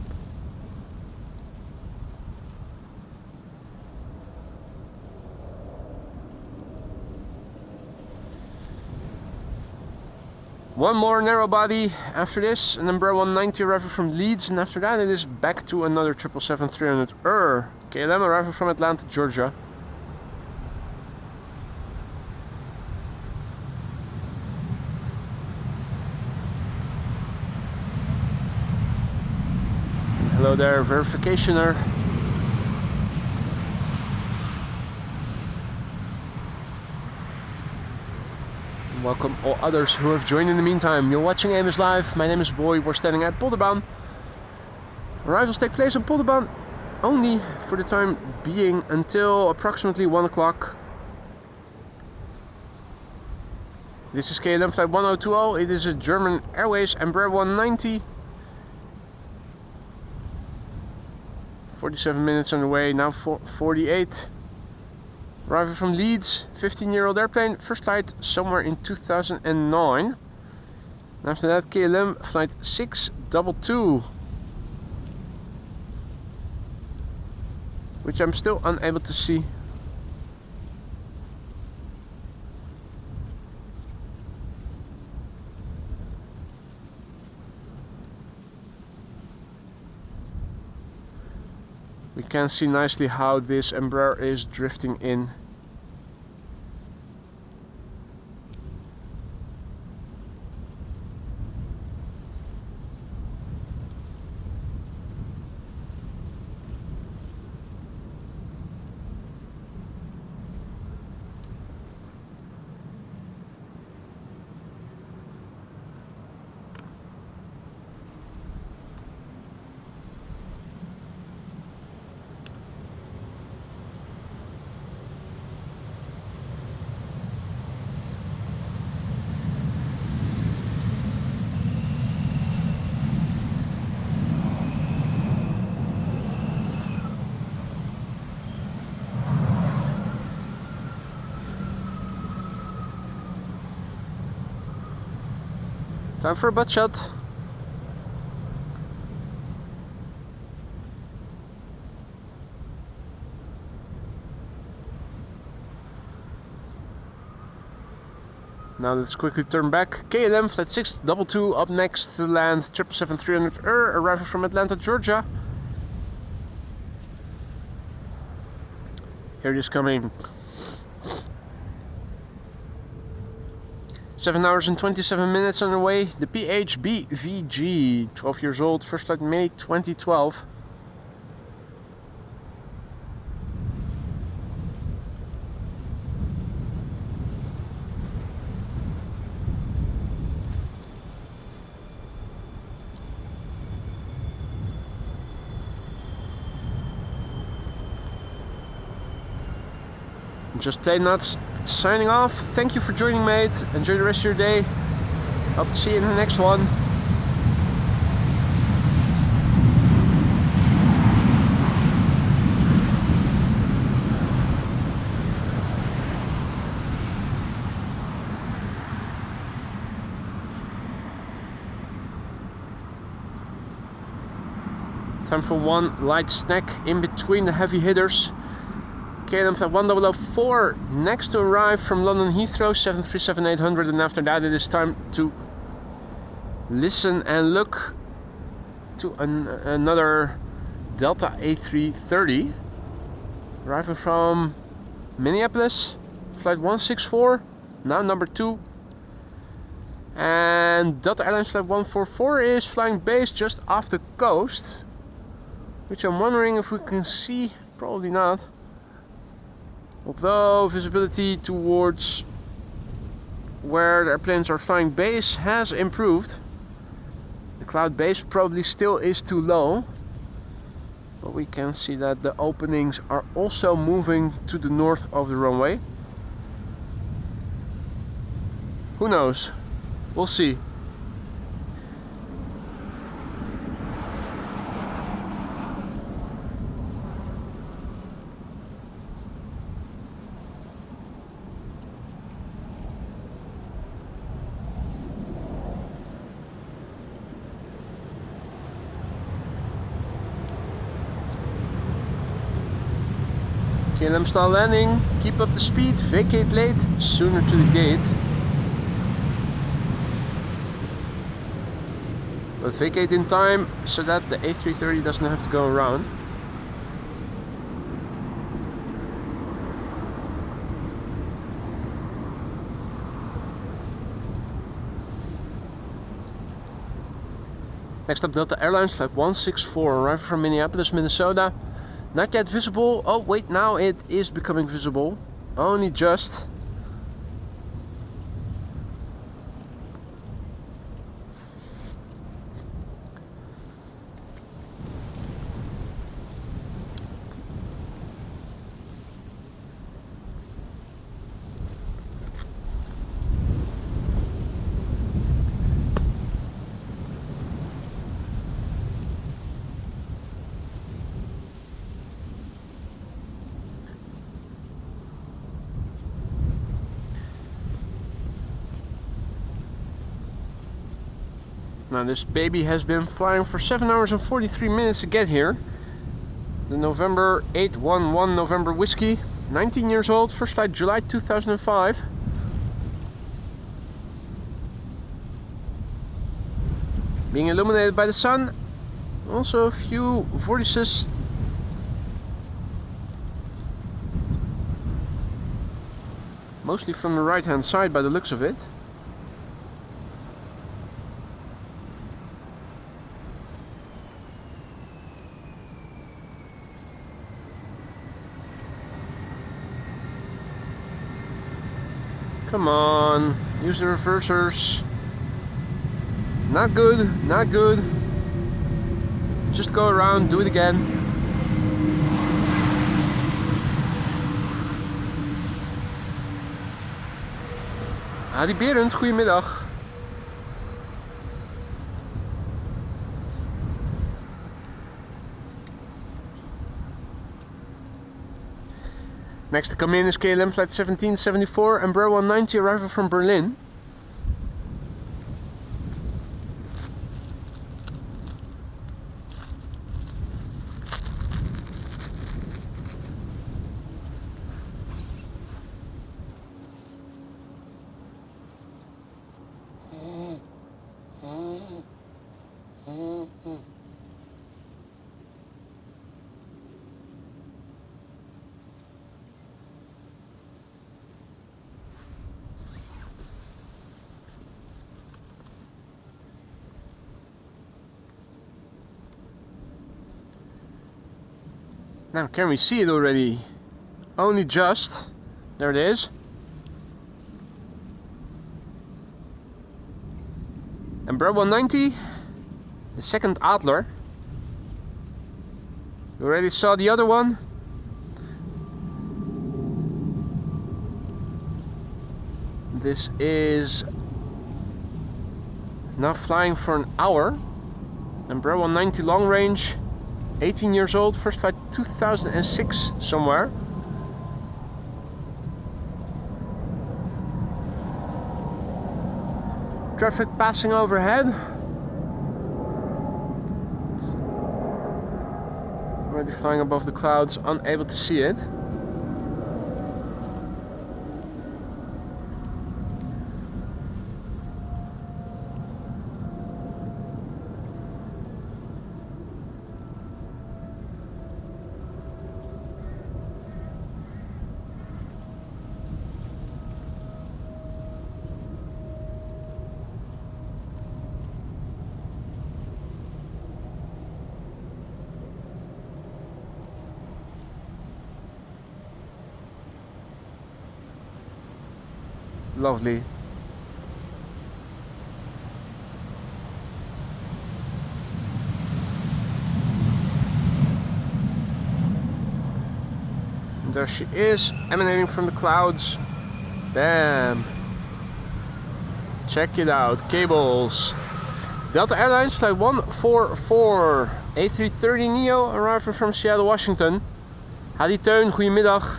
One more narrow body after this, an Embraer 190 arriving from Leeds, and after that it is back to another 777-300 KLM arriving from Atlanta, Georgia. Hello there, verificationer. Welcome all others who have joined in the meantime. You're watching AMS Live. My name is Boy. We're standing at Polderbaan. Arrivals take place on Polderbaan only for the time being until approximately 1 o'clock. This is KLM flight 1020. It is a German Airways Embraer 190. 47 minutes underway, now 48. Arriving from Leeds, 15-year-old airplane, first flight somewhere in 2009. After that, KLM flight 622, which I'm still unable to see. We can see nicely how this Embraer is drifting in. Time for a butt shot. Now let's quickly turn back. KLM flight 622 up next to land 777-300 arriving from Atlanta, Georgia. Here it is coming. 7 hours and 27 minutes on the way. The PHBVG, 12 years old, first flight May 2012. Just Play Nuts signing off. Thank you for joining, mate. Enjoy the rest of your day. Hope to see you in the next one. Time for one light snack in between the heavy hitters. KLM flight 1004 next to arrive from London Heathrow 737-800, and after that it is time to listen and look to another Delta A330 arriving from Minneapolis, flight 164, now number 2, and Delta Airlines flight 144 is flying base just off the coast, which I'm wondering if we can see. Probably not. Although visibility towards where the airplanes are flying base has improved. The cloud base probably still is too low, but we can see that the openings are also moving to the north of the runway. Who knows? We'll see. KLM style landing, keep up the speed, vacate late, sooner to the gate. But vacate in time so that the A330 doesn't have to go around. Next up, Delta Airlines flight 164 arriving from Minneapolis, Minnesota. Not yet visible. Oh wait, now it is becoming visible. Only just. Now this baby has been flying for 7 hours and 43 minutes to get here. The November 811 November Whiskey, 19 years old, first flight July 2005. Being illuminated by the sun. Also a few vortices. Mostly from the right hand side by the looks of it. Come on, use the reversers. Not good, not good. Just go around, do it again. Adi Berend, goedemiddag. Next to come in is KLM flight 1774, Embraer 190 arriving from Berlin. Now, can we see it already? Only just. There it is. Embraer 190, the second Adler. You already saw the other one. This is now flying for an hour. Embraer 190 long range, 18 years old, first flight 2006 somewhere. Traffic passing overhead. Already flying above the clouds, unable to see it. Lovely. And there she is, emanating from the clouds. Bam! Check it out, cables. Delta Airlines flight 144 A330neo, arriving from Seattle, Washington. Hadi Teun, goedemiddag.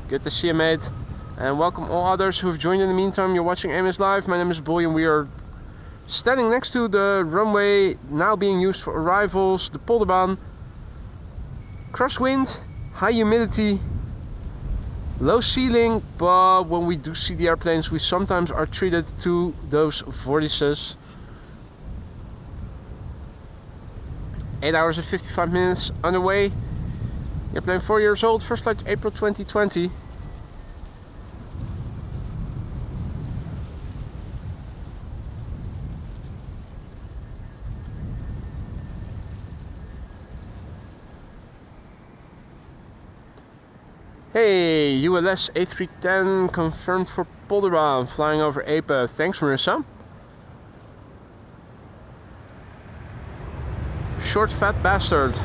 Good to see you, mate. And welcome all others who have joined in the meantime. You're watching AMS Live. My name is Boy and we are standing next to the runway now being used for arrivals, the polderbaan. Crosswind, high humidity, low ceiling, but when we do see the airplanes we sometimes are treated to those vortices. 8 hours and 55 minutes underway. Airplane 4 years old, first flight April 2020. Hey, ULS A310 confirmed for polderbaan, flying over Ape. Thanks, Marissa. Short fat bastard.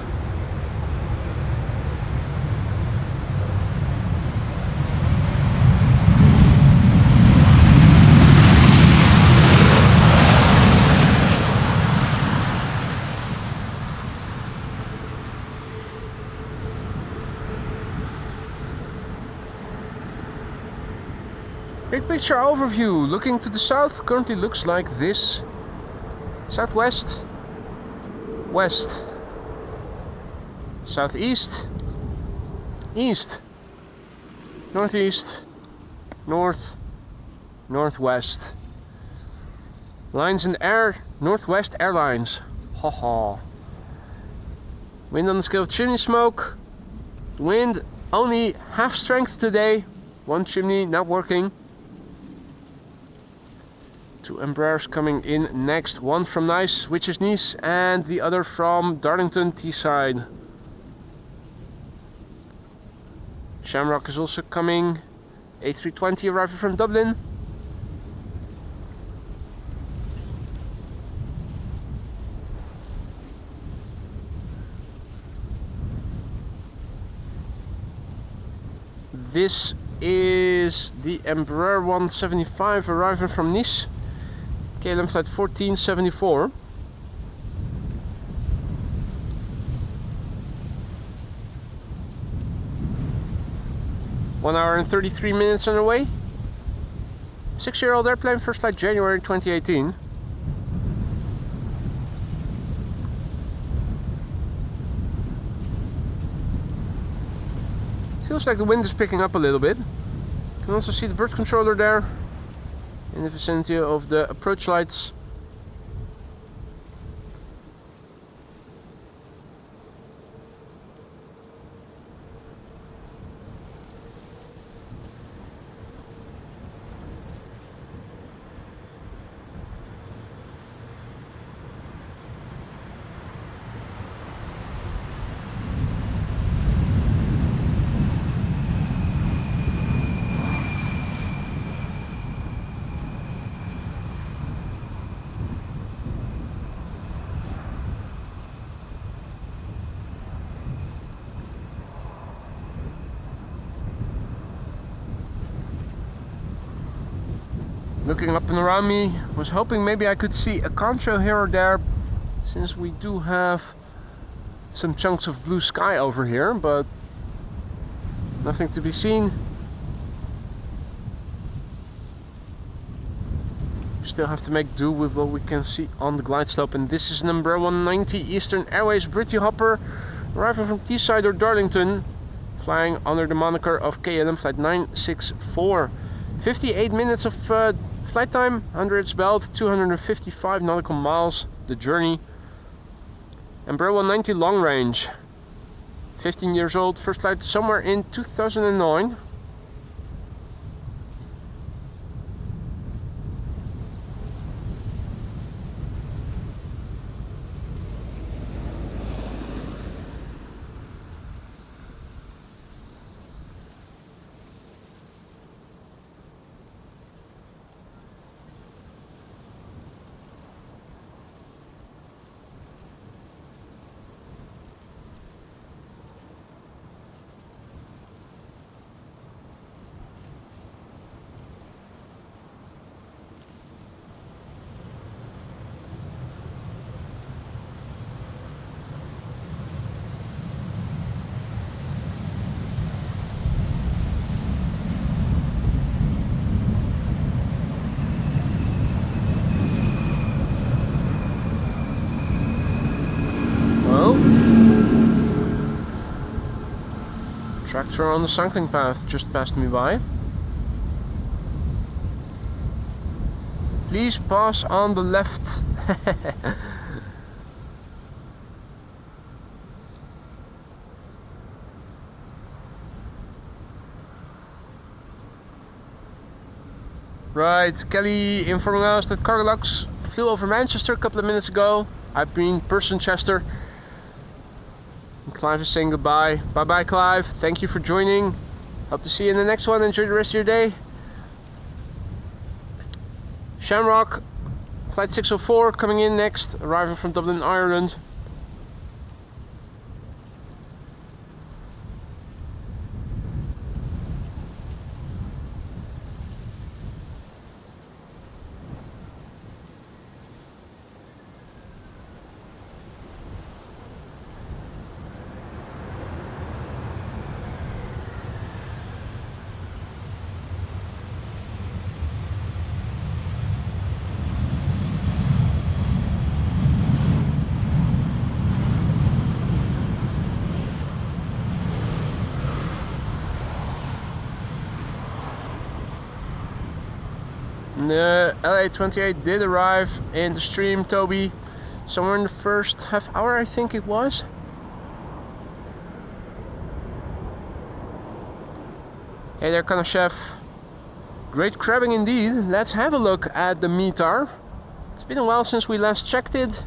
Big picture overview, looking to the south, currently looks like this. Southwest, west, southeast, east, northeast, north, northwest. Lines in the air, Northwest Airlines. Haha. Wind on the scale of chimney smoke. Wind only half strength today. One chimney not working. Two Embraers coming in next, one from Nice, which is Nice, and the other from Darlington, Teesside. Shamrock is also coming, A320 arriving from Dublin. This is the Embraer 175 arriving from Nice. KLM flight 1474. One hour and 33 minutes on the way. 6-year-old airplane, first flight January 2018. Feels like the wind is picking up a little bit. You can also see the bird controller there in the vicinity of the approach lights. Looking up and around me, was hoping maybe I could see a contrail here or there, since we do have some chunks of blue sky over here, but nothing to be seen. Still have to make do with what we can see on the glide slope, and this is number 190 Eastern Airways Britty Hopper, arriving from Teesside or Darlington, flying under the moniker of KLM Flight 964. 58 minutes of flight time, under its belt, 255 nautical miles, the journey. Embraer 190 long range, 15 years old, first flight somewhere in 2009. Tractor on the cycling path just passed me by. Please pass on the left. Right, Kelly informing us that Cargolux flew over Manchester a couple of minutes ago. I've been Chester. Clive is saying goodbye. Bye bye, Clive. Thank you for joining. Hope to see you in the next one. Enjoy the rest of your day. Shamrock, flight 604 coming in next, arriving from Dublin, Ireland. The LA28 did arrive in the stream, Toby, somewhere in the first half hour, I think it was. Hey there, Connor Chef. Great crabbing indeed. Let's have a look at the METAR. It's been a while since we last checked it.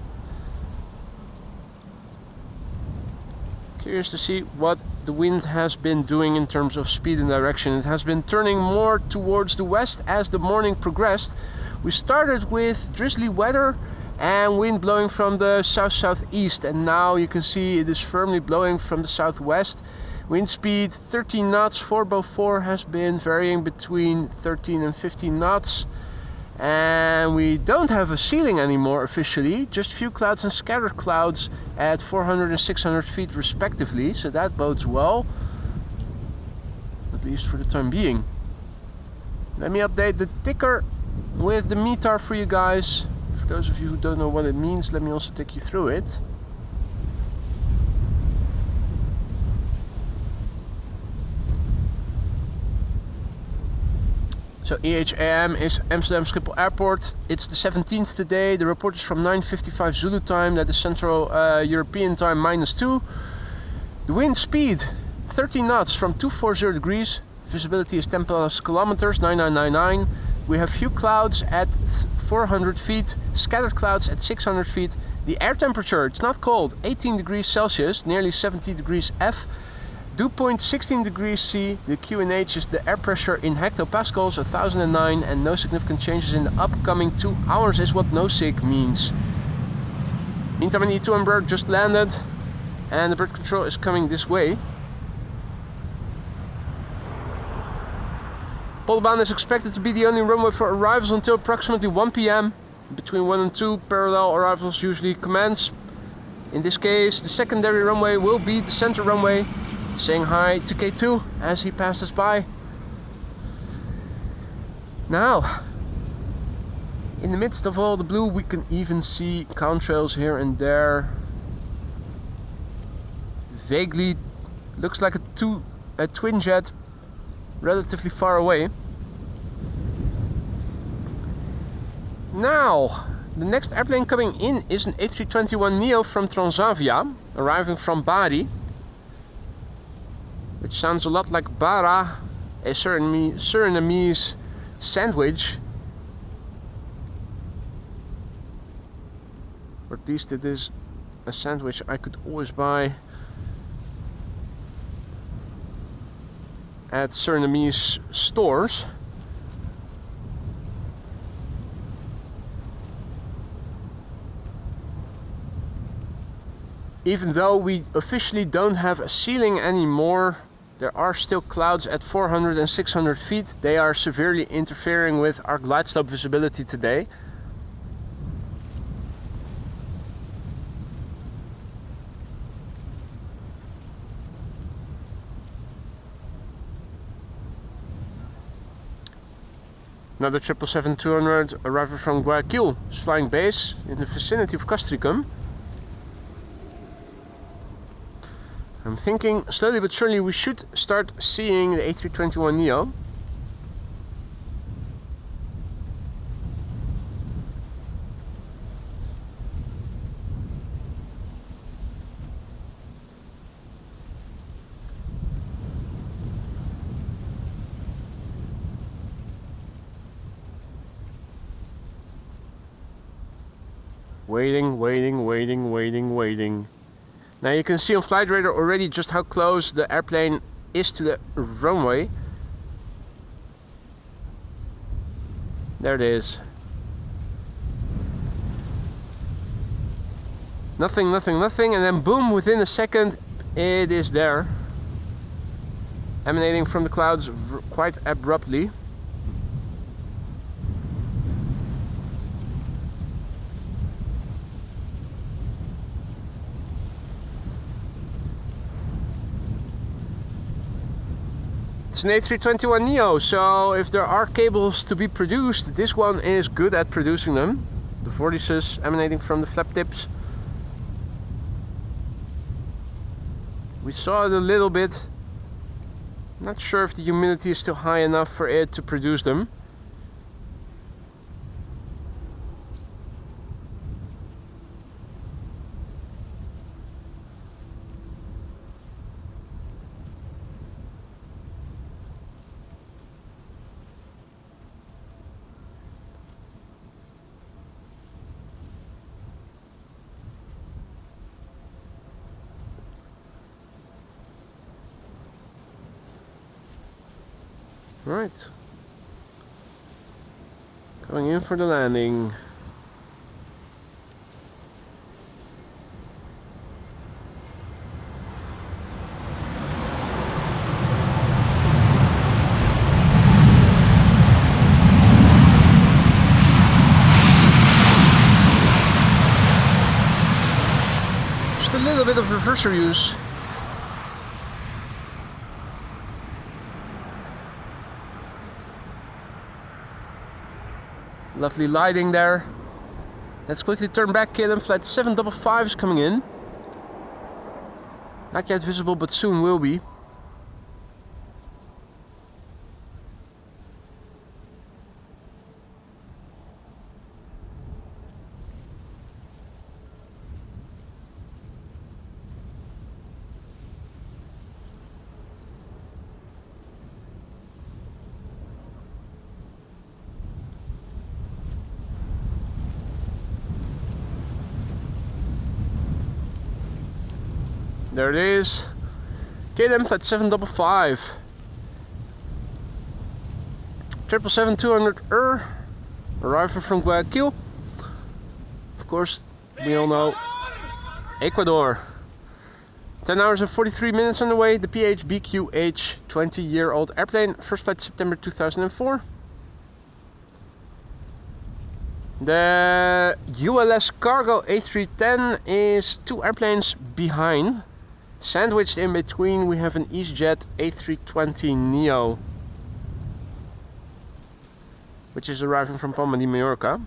Curious to see what the wind has been doing in terms of speed and direction. It has been turning more towards the west as the morning progressed. We started with drizzly weather and wind blowing from the south-southeast, and now you can see it is firmly blowing from the southwest. Wind speed 13 knots, 4x4 has been varying between 13 and 15 knots. And we don't have a ceiling anymore officially, just few clouds and scattered clouds at 400 and 600 feet respectively, so that bodes well, at least for the time being. Let me update the ticker with the METAR for you guys. For those of you who don't know what it means, let me also take you through it. So EHAM is Amsterdam Schiphol Airport. It's the 17th today. The report is from 9:55 Zulu time, that is Central European time, -2. The wind speed 13 knots from 240 degrees. Visibility is 10 plus kilometers, 9999. We have few clouds at 400 feet, scattered clouds at 600 feet. The air temperature, it's not cold, 18 degrees Celsius, nearly 70 degrees F. Dew point 16 degrees C. The QNH is the air pressure in hectopascals, 1009, and no significant changes in the upcoming 2 hours is what no sig means. Meantime, an E2 Embraer just landed and the bird control is coming this way. Polderbaan is expected to be the only runway for arrivals until approximately 1 p.m. Between 1 and 2, parallel arrivals usually commence. In this case, the secondary runway will be the center runway, saying hi to K2 as he passes by. Now, in the midst of all the blue, we can even see contrails here and there. Vaguely looks like a twin jet relatively far away. Now, the next airplane coming in is an A321neo from Transavia, arriving from Bari, which sounds a lot like bara, a Surinamese sandwich. Or at least it is a sandwich I could always buy at Surinamese stores. Even though we officially don't have a ceiling anymore, there are still clouds at 400 and 600 feet. They are severely interfering with our glide slope visibility today. Another 777-200 arriving from Guayaquil is flying base in the vicinity of Castricum. I'm thinking slowly but surely we should start seeing the A321neo. Waiting. Now you can see on Flight Radar already just how close the airplane is to the runway. There it is. Nothing, and then boom, within a second it is there. Emanating from the clouds quite abruptly. It's an A321neo, so if there are cables to be produced, this one is good at producing them. The vortices emanating from the flap tips. We saw it a little bit. Not sure if the humidity is still high enough for it to produce them. Right, going in for the landing. Just a little bit of reverser use. Lovely lighting there. Let's quickly turn back, KLM flight 755 is coming in. Not yet visible, but soon will be. There it is. KLM flight 755. 777-200 arriving from Guayaquil. Of course, we all know Ecuador. 10 hours and 43 minutes on the way. The PHBQH 20-year-old airplane. First flight September 2004. The ULS Cargo A310 is 2 airplanes behind. Sandwiched in between we have an EasyJet A320neo, which is arriving from Palma de Mallorca.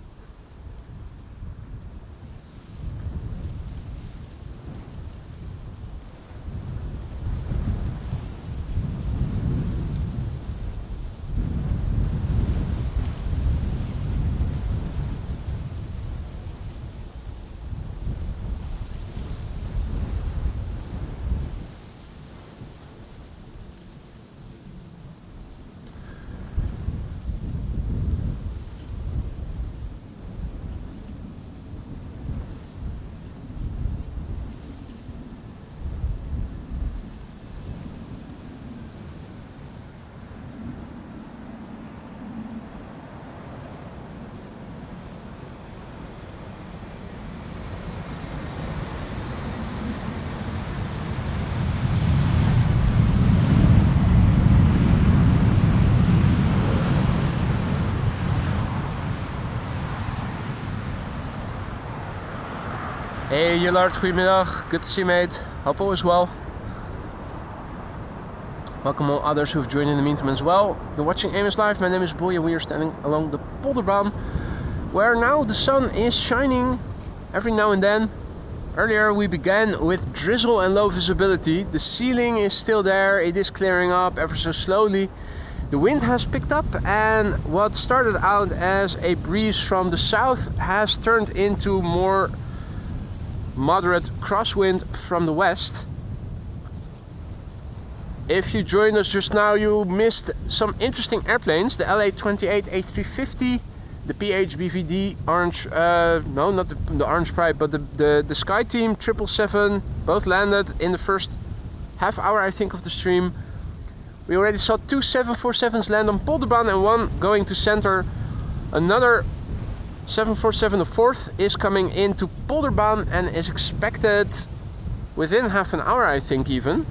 Hey Jillard, goedemiddag. Good to see you, mate. Hope all is well. Welcome all others who've joined in the meantime as well. You're watching Amos Live. My name is Boy and we are standing along the Polderbaan, where now the sun is shining every now and then. Earlier we began with drizzle and low visibility. The ceiling is still there. It is clearing up ever so slowly. The wind has picked up, and what started out as a breeze from the south has turned into more moderate crosswind from the west. If you joined us just now, you missed some interesting airplanes. The LA-28 A350, the PHBVD orange, no, not the orange pride, but the Sky Team 777, both landed in the first half hour, I think, of the stream. We already saw 2 747s land on Polderbaan and 1 going to center. Another 747, the 4th, is coming into Polderbaan and is expected within half an hour, I think, even.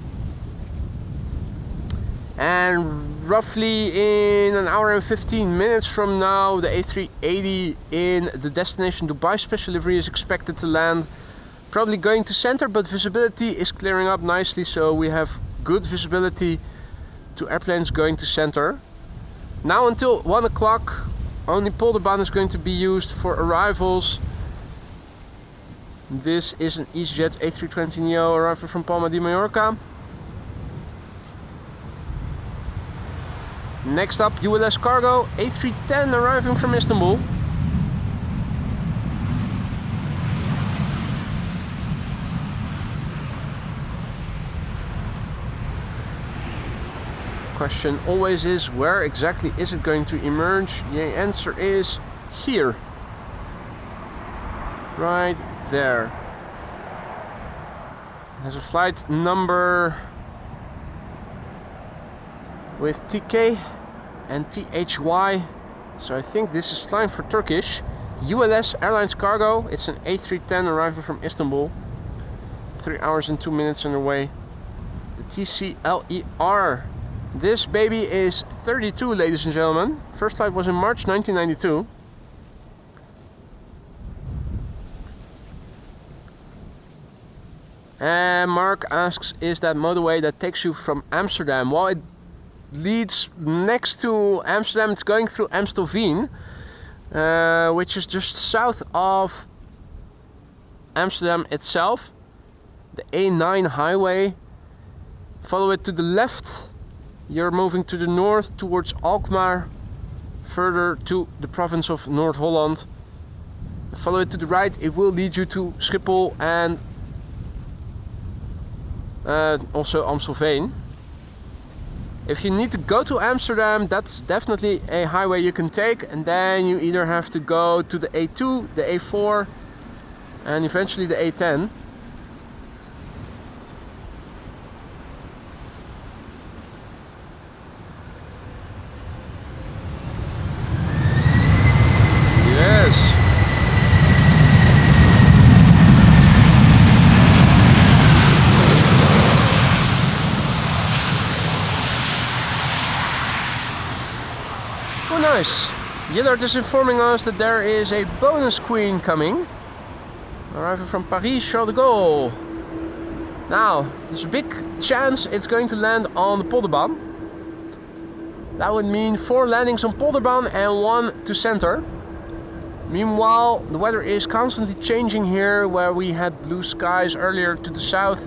And roughly in an hour and 15 minutes from now, the A380 in the destination Dubai special livery is expected to land. Probably going to center, but visibility is clearing up nicely, so we have good visibility to airplanes going to center. Now until 1 o'clock, only Polderbaan is going to be used for arrivals. This is an EasyJet A320neo arriving from Palma de Mallorca. Next up, ULS Cargo A310 arriving from Istanbul. Question always is, where exactly is it going to emerge? The answer is here. Right there. There's a flight number with TK and THY. So I think this is flying for Turkish. ULS Airlines Cargo. It's an A310 arriving from Istanbul. 3 hours and 2 minutes on the way. The TCLER. This baby is 32, ladies and gentlemen. First flight was in March 1992. And Mark asks, is that motorway that takes you from Amsterdam? Well, it leads next to Amsterdam. It's going through Amstelveen, which is just south of Amsterdam itself. The A9 highway. Follow it to the left. You're moving to the north towards Alkmaar, further to the province of North Holland. Follow it to the right, it will lead you to Schiphol and also Amstelveen. If you need to go to Amsterdam, that's definitely a highway you can take, and then you either have to go to the A2, the A4 and eventually the A10. Nice. Yillard is informing us that there is a bonus queen coming. Arriving from Paris, Charles de Gaulle. Now, there's a big chance it's going to land on the Polderbahn. That would mean 4 landings on Polderbahn and 1 to center. Meanwhile, the weather is constantly changing here, where we had blue skies earlier to the south.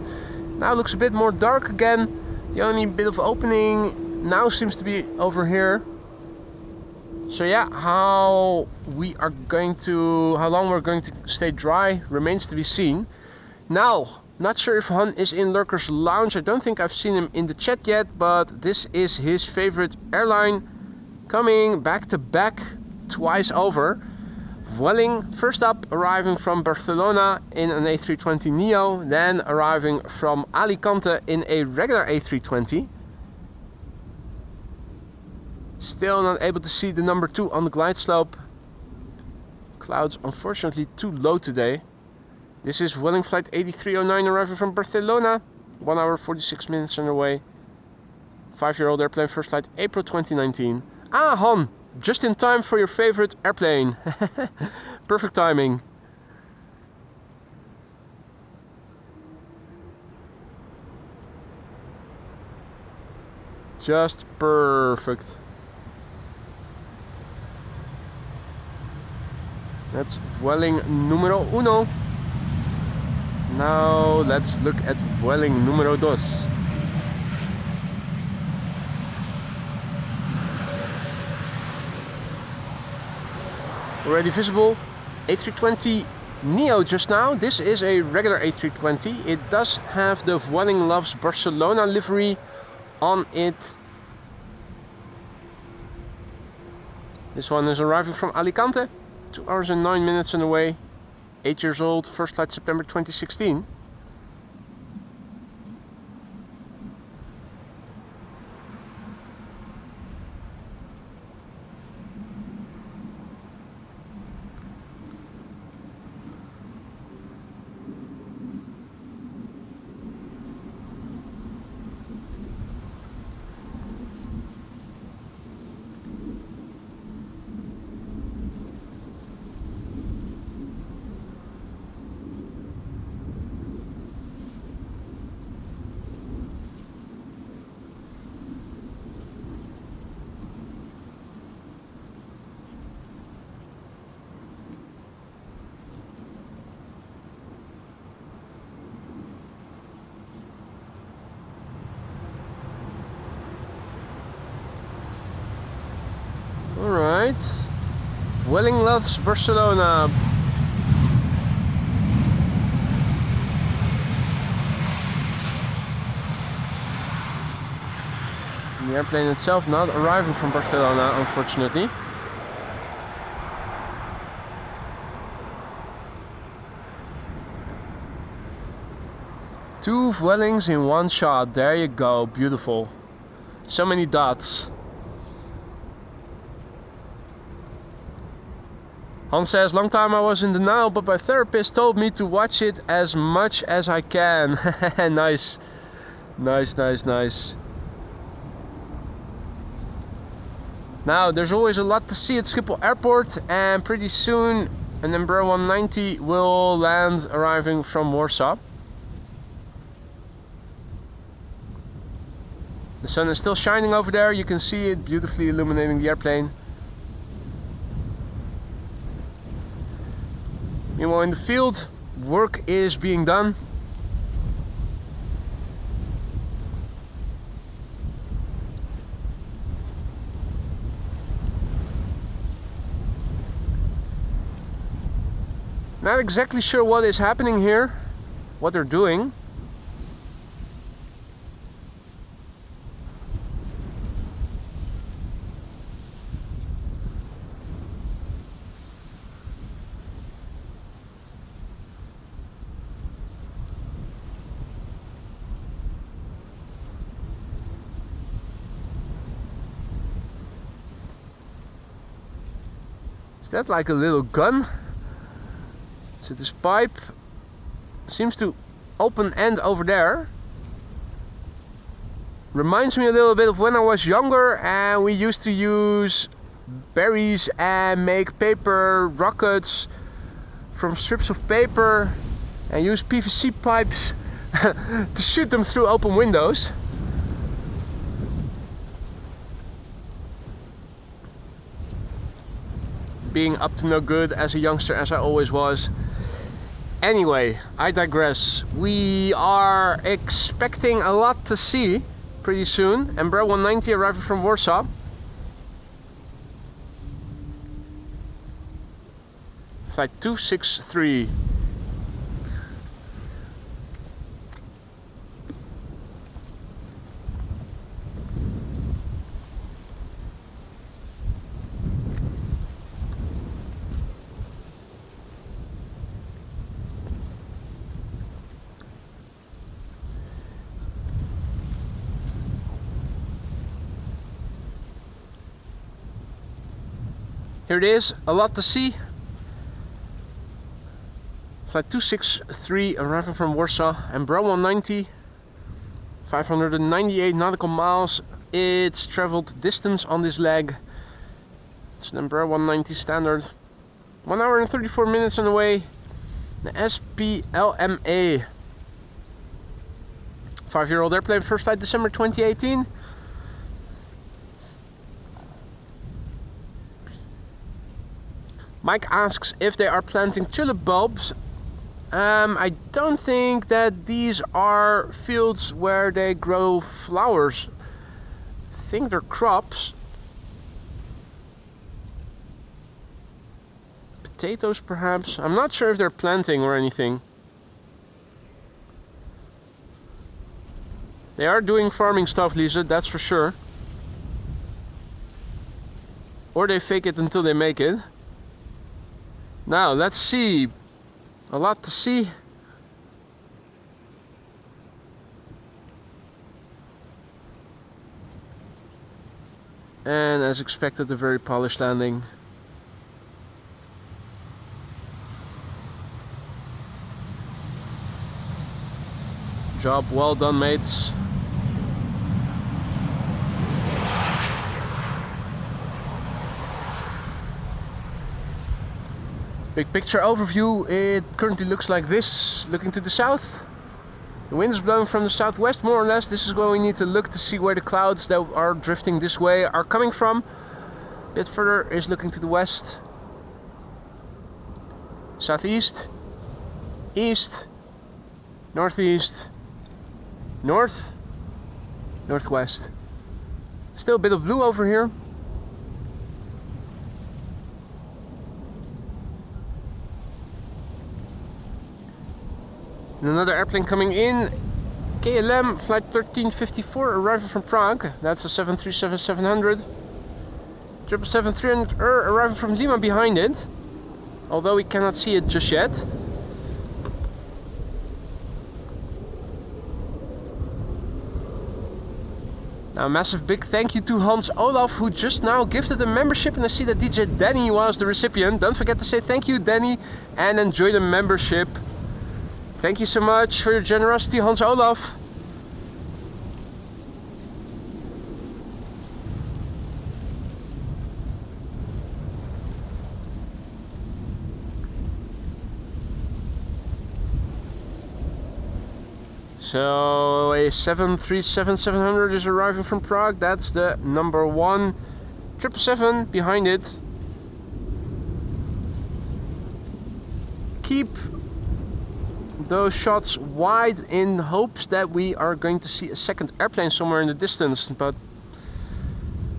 Now it looks a bit more dark again. The only bit of opening now seems to be over here. So yeah, how long we're going to stay dry remains to be seen. Now, not sure if Han is in Lurker's Lounge. I don't think I've seen him in the chat yet, but this is his favorite airline, coming back to back twice over. Vueling, first up, arriving from Barcelona in an A320neo, then arriving from Alicante in a regular A320. Still not able to see the number 2 on the glide slope. Clouds unfortunately too low today. This is Vueling flight 8309 arriving from Barcelona. 1 hour 46 minutes underway. 5-year-old airplane, first flight April 2019. Ah, Han! Just in time for your favorite airplane. Perfect timing. Just perfect. That's Vueling numero 1. Now let's look at Vueling numero 2. Already visible. A320 Neo just now. This is a regular A320. It does have the Vueling Loves Barcelona livery on it. This one is arriving from Alicante. 2 hours and 9 minutes on the way. 8 years old, first flight September 2016. Alright, Vueling Loves Barcelona. The airplane itself not arriving from Barcelona, unfortunately. Two Vuelings in one shot, there you go, beautiful. So many dots. Hans says, long time I was in denial, but my therapist told me to watch it as much as I can. Nice. Nice, nice, nice. Now, there's always a lot to see at Schiphol Airport, and pretty soon an Embraer 190 will land arriving from Warsaw. The sun is still shining over there, you can see it beautifully illuminating the airplane. Meanwhile, in the field, work is being done. Not exactly sure what is happening here, what they're doing. Is that like a little gun? So this pipe seems to open end over there. Reminds me a little bit of when I was younger and we used to use berries and make paper rockets from strips of paper and use PVC pipes to shoot them through open windows. Being up to no good as a youngster, as I always was. Anyway, I digress. We are expecting a lot to see pretty soon. Embraer 190 arriving from Warsaw. Flight 263. Here it is, a lot to see. Flight 263 arriving from Warsaw, Embraer 190, 598 nautical miles. It's traveled distance on this leg. It's an Embraer 190 standard. 1 hour and 34 minutes on the way. The SPLMA. 5-year-old airplane, first flight December 2018. Mike asks if they are planting tulip bulbs. I don't think that these are fields where they grow flowers. I think they're crops. Potatoes perhaps. I'm not sure if they're planting or anything. They are doing farming stuff, Lisa, that's for sure. Or they fake it until they make it. Now, let's see. A lot to see. And as expected, a very polished landing. Job well done, mates. Big picture overview, it currently looks like this, looking to the south. The wind is blowing from the southwest, more or less. This is where we need to look to see where the clouds that are drifting this way are coming from. A bit further is looking to the west. Southeast, east, northeast, north, northwest. Still a bit of blue over here. And another airplane coming in, KLM flight 1354 arriving from Prague. That's a 737-700. 777-300 arriving from Lima behind it, although we cannot see it just yet. Now a massive big thank you to Hans Olaf, who just now gifted a membership, and I see that DJ Danny was the recipient. Don't forget to say thank you, Danny, and enjoy the membership. Thank you so much for your generosity, Hans Olaf. So a 737-700 is arriving from Prague. That's the number 1. 777 behind it. Keep those shots wide in hopes that we are going to see a second airplane somewhere in the distance, but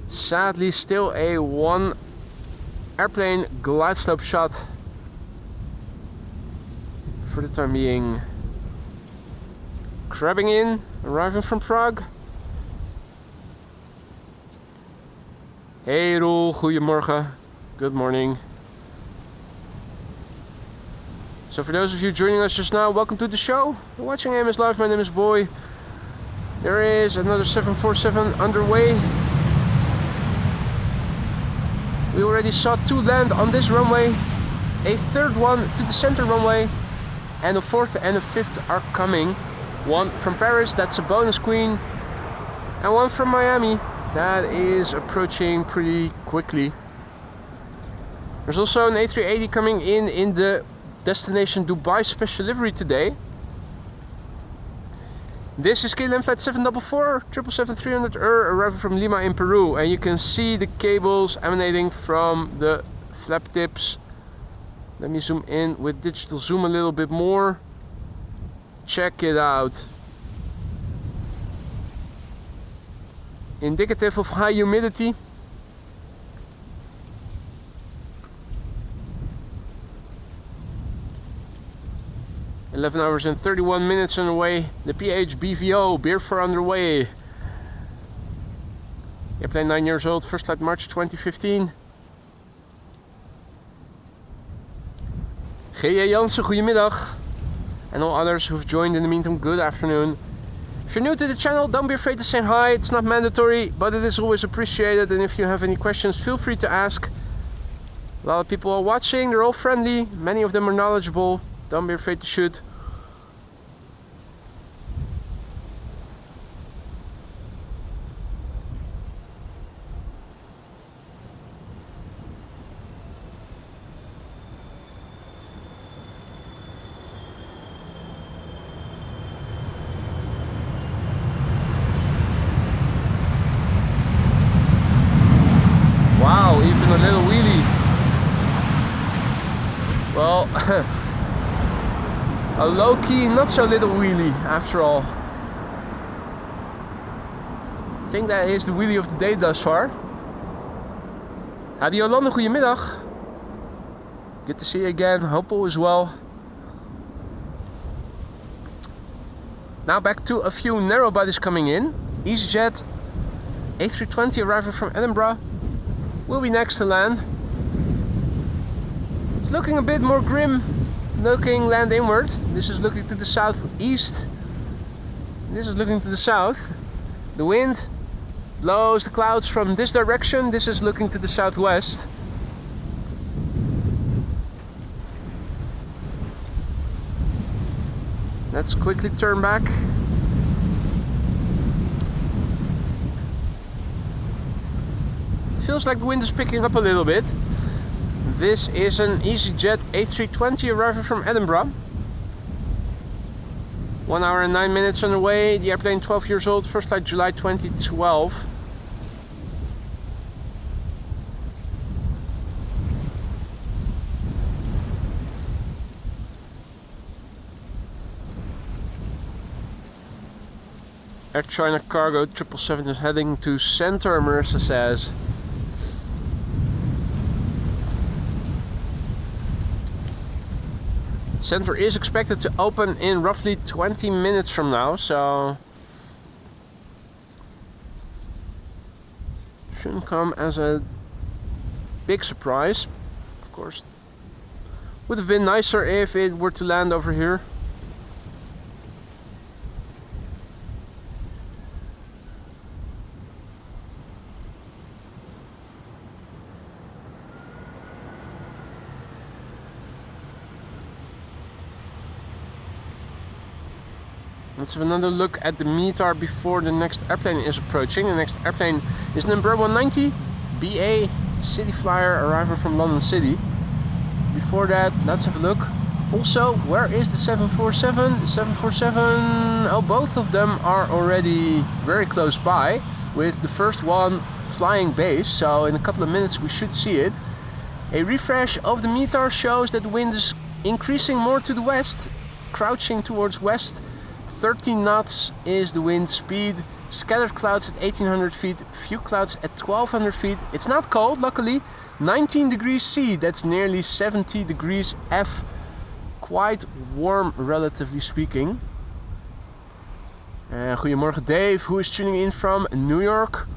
sadly still a 1 airplane glide slope shot for the time being. Crabbing in, arriving from Prague. Hey Roel, goedemorgen. Good morning. So for those of you joining us just now, welcome to the show. You're watching AMS Live, my name is Boy. There is another 747 underway. We already saw 2 land on this runway. A 3rd one to the center runway. And a 4th and a 5th are coming. 1 from Paris, that's a bonus queen. And 1 from Miami, that is approaching pretty quickly. There's also an A380 coming in the destination Dubai special livery today. This is KLM flight 744 777-300 arriving from Lima in Peru, and you can see the cables emanating from the flap tips. Let me zoom in with digital zoom a little bit more. Check it out. Indicative of high humidity. "11 hours and 31 minutes on the way. The PHBVO, beer for underway." Airplane 9 years old, first flight March 2015. G.J. Jansen, goedemiddag. And all others who've joined in the meantime, good afternoon. If you're new to the channel, don't be afraid to say hi. It's not mandatory, but it is always appreciated. And if you have any questions, feel free to ask. A lot of people are watching, they're all friendly. Many of them are knowledgeable. Don't be afraid to shoot. Wow, even a little wheelie. Well, a low-key, not so little wheelie after all. I think that is the wheelie of the day thus far. Hadi Jolande, goedemiddag. Good to see you again, hope all is well. Now back to a few narrow bodies coming in. EasyJet A320 arriving from Edinburgh will be next to land. It's looking a bit more grim, looking land inward. This is looking to the southeast. This is looking to the south. The wind blows the clouds from this direction. This is looking to the southwest. Let's quickly turn back. Feels like the wind is picking up a little bit. This is an EasyJet A320 arriving from Edinburgh. 1 hour and 9 minutes on the way. The airplane 12 years old, first flight July 2012. Air China Cargo 777 is heading to center, Marissa says. Center is expected to open in roughly 20 minutes from now, so shouldn't come as a big surprise. Of course, would have been nicer if it were to land over here. Let's have another look at the METAR before the next airplane is approaching. The next airplane is number 190, BA City Flyer arriving from London City. Before that, let's have a look. Also, where is the 747? The 747, oh, both of them are already very close by, with the first one flying base, so in a couple of minutes we should see it. A refresh of the METAR shows that the wind is increasing more to the west, crouching towards west. 13 knots is the wind speed. Scattered clouds at 1800 feet, few clouds at 1200 feet. It's not cold, luckily. 19 degrees C, that's nearly 70 degrees F. Quite warm, relatively speaking. Goedemorgen Dave, who is tuning in from New York.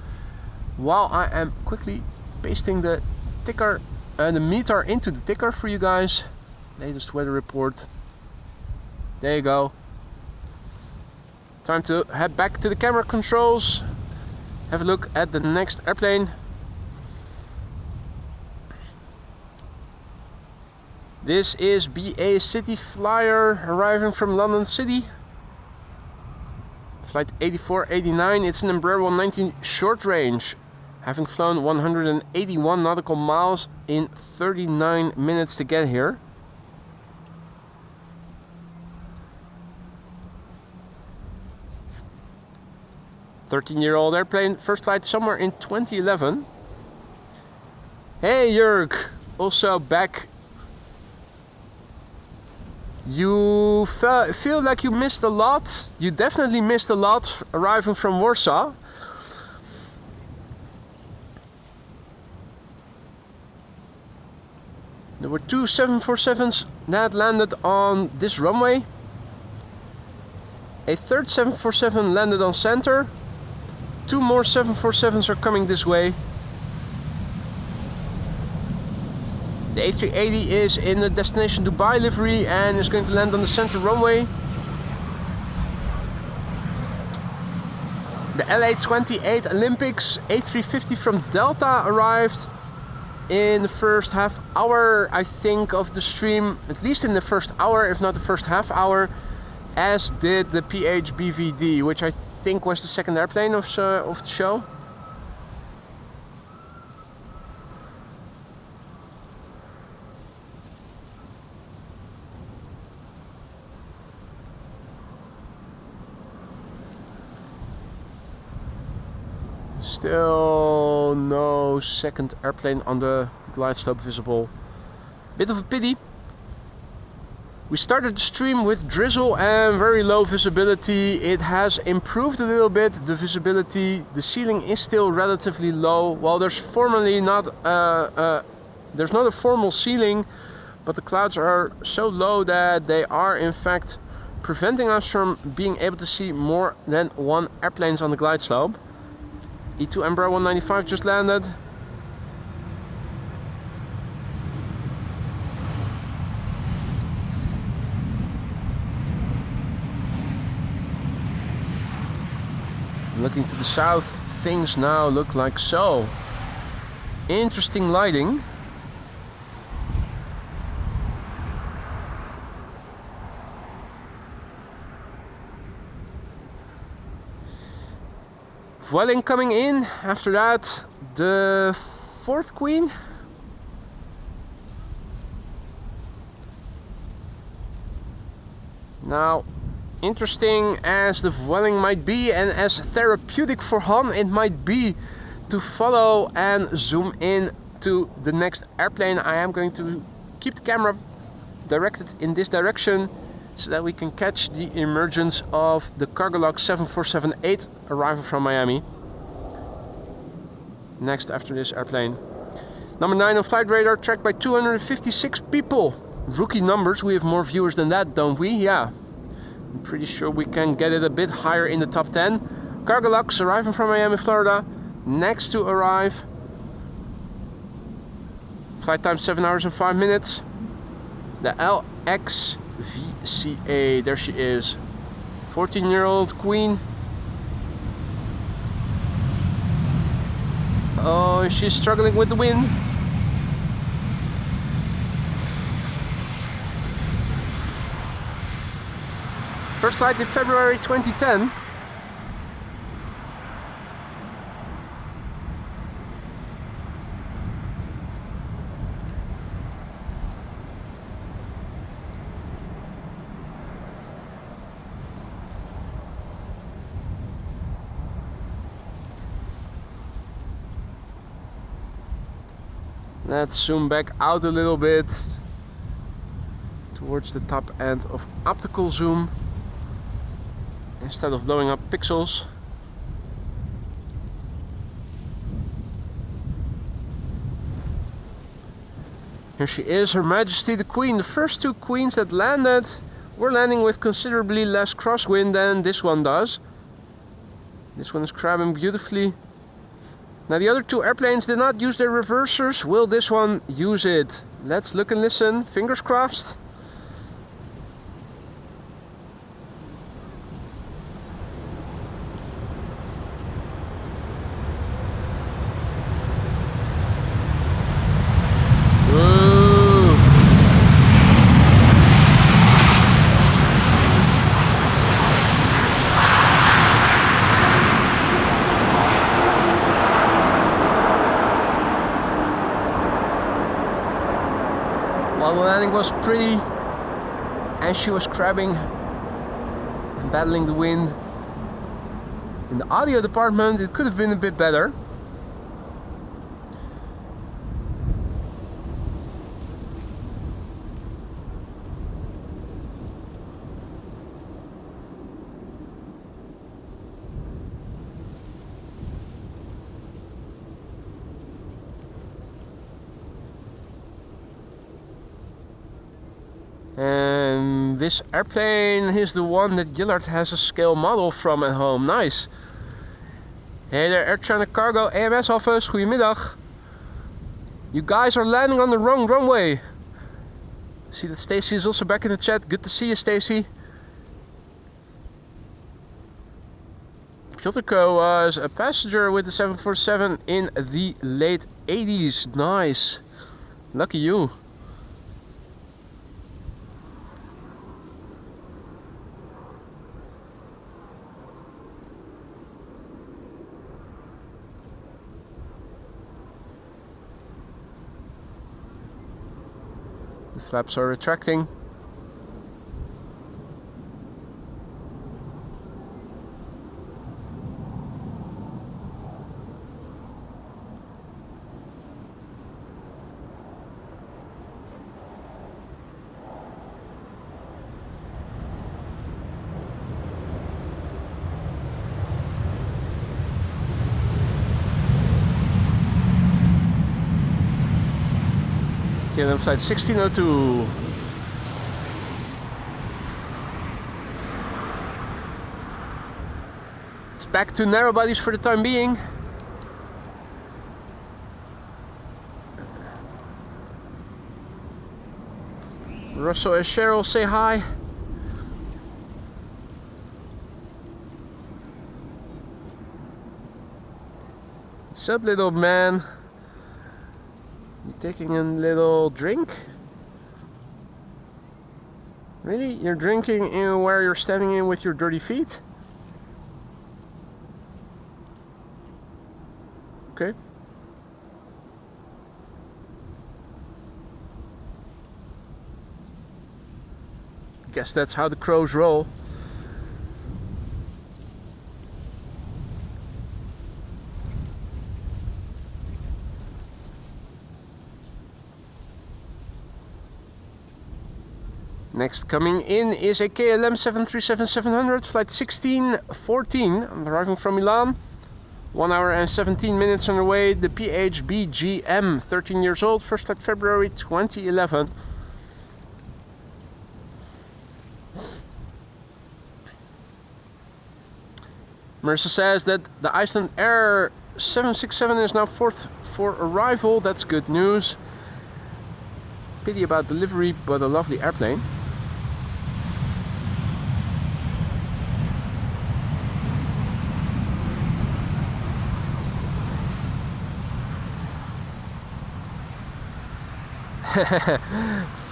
While I am quickly pasting the ticker, the METAR into the ticker for you guys. Latest weather report. There you go. Time to head back to the camera controls. Have a look at the next airplane. This is BA City Flyer arriving from London City. Flight 8489, it's an Embraer 119 short range. having flown 181 nautical miles in 39 minutes to get here. Thirteen-year-old airplane, first flight somewhere in 2011. Hey Jörg, also back. You feel like you missed a lot. You definitely missed a lot arriving from Warsaw. There were two 747s that landed on this runway. A third 747 landed on center. Two more 747s are coming this way. The A380 is in the destination Dubai livery and is going to land on the center runway. The LA28 Olympics A350 from Delta arrived in the first half hour, I think, of the stream, at least in the first hour, if not the first half hour, as did the PHBVD, which I think was the second airplane of the show. Still no second airplane on the glide slope visible. Bit of a pity. We started the stream with drizzle and very low visibility. It has improved a little bit, the visibility. The ceiling is still relatively low. Well, there's not a formal ceiling, but the clouds are so low that they are in fact preventing us from being able to see more than one airplanes on the glide slope. E2 Embraer 195 just landed. Looking to the south, things now look like so. Interesting lighting. Vueling coming in. After that, the fourth queen. Now, interesting as the Vueling might be, and as therapeutic for Han it might be to follow and zoom in to the next airplane, I am going to keep the camera directed in this direction so that we can catch the emergence of the Cargolux 747-8 arriving from Miami. Next after this airplane. Number 9 on flight radar, tracked by 256 people. Rookie numbers, we have more viewers than that, don't we? Yeah. I'm pretty sure we can get it a bit higher in the top 10. Cargolux arriving from Miami, Florida. Next to arrive. Flight time 7 hours and 5 minutes. The LXVCA, there she is. 14-year-old queen. Oh, she's struggling with the wind. First flight in February 2010. Let's zoom back out a little bit towards the top end of optical zoom instead of blowing up pixels. Here she is, Her Majesty the Queen. The first two queens that landed were landing with considerably less crosswind than this one does. This one is crabbing beautifully. Now the other two airplanes did not use their reversers. Will this one use it? Let's look and listen. Fingers crossed. Well, the landing was pretty, and she was crabbing and battling the wind. In the audio department, it could have been a bit better. And this airplane is the one that Gillard has a scale model from at home. Nice. Hey there, Air China Cargo AMS office. Goedemiddag. You guys are landing on the wrong runway. See that Stacy is also back in the chat. Good to see you, Stacy. Piotrko was a passenger with the 747 in the late 80s. Nice. Lucky you. The flaps are retracting. Okay, then flight 1602. It's back to narrow bodies for the time being. Russell and Cheryl, say hi. What's up, little man? You taking a little drink? Really? You're drinking in where you're standing in with your dirty feet? Okay. Guess that's how the crows roll. Next coming in is a KLM 737-700, flight 1614. I'm arriving from Milan. 1 hour and 17 minutes on the way. The PHBGM, 13 years old, first flight February 2011. Marissa says that the Iceland Air 767 is now fourth for arrival. That's good news. Pity about delivery, but a lovely airplane.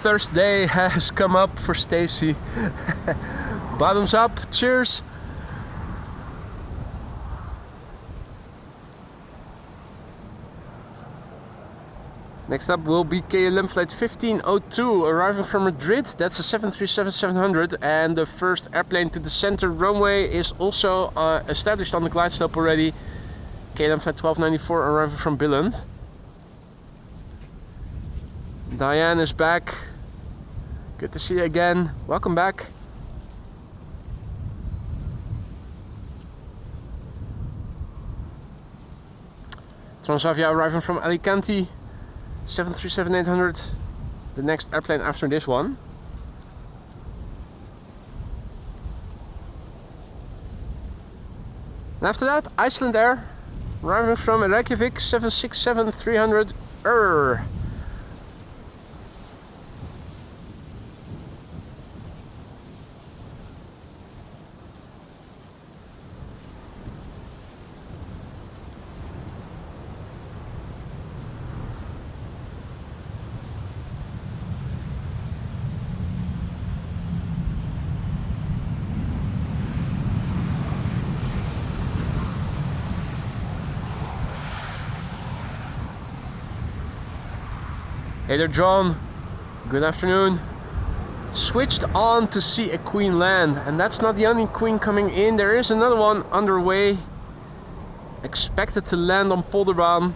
Thursday has come up for Stacy. Bottoms up, cheers. Next up will be KLM flight 1502, arriving from Madrid. That's a 737-700, and the first airplane to the center runway is also established on the glide slope already. KLM flight 1294, arriving from Billund. Diane is back. Good to see you again. Welcome back. Transavia arriving from Alicante. 737-800, the next airplane after this one. And after that, Iceland Air, arriving from Reykjavik, 767-300. Hey there, John. Good afternoon. Switched on to see a queen land, and that's not the only queen coming in. There is another one underway, expected to land on Polderbaan.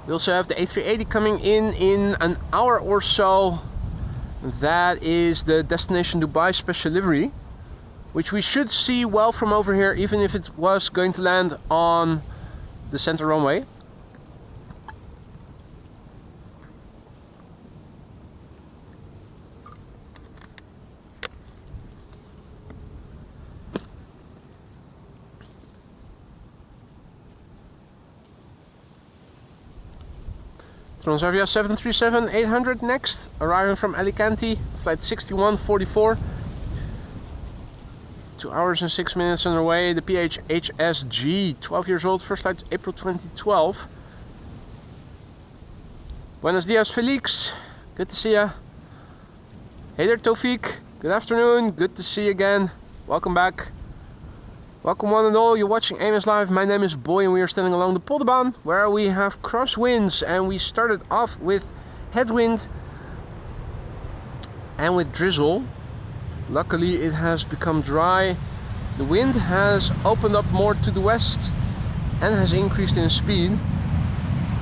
We also have the A380 coming in an hour or so. That is the Destination Dubai special livery, which we should see well from over here, even if it was going to land on the center runway. Transavia 737-800 next, arriving from Alicante, flight 6144. 2 hours and 6 minutes underway. The PHHSG, 12 years old, first flight April 2012. Buenos dias, Felix. Good to see ya. Hey there, Tofik. Good afternoon. Good to see you again. Welcome back. Welcome one and all, you're watching AMS Live. My name is Boy and we are standing along the Polderbaan where we have crosswinds, and we started off with headwind and with drizzle. Luckily it has become dry. The wind has opened up more to the west and has increased in speed.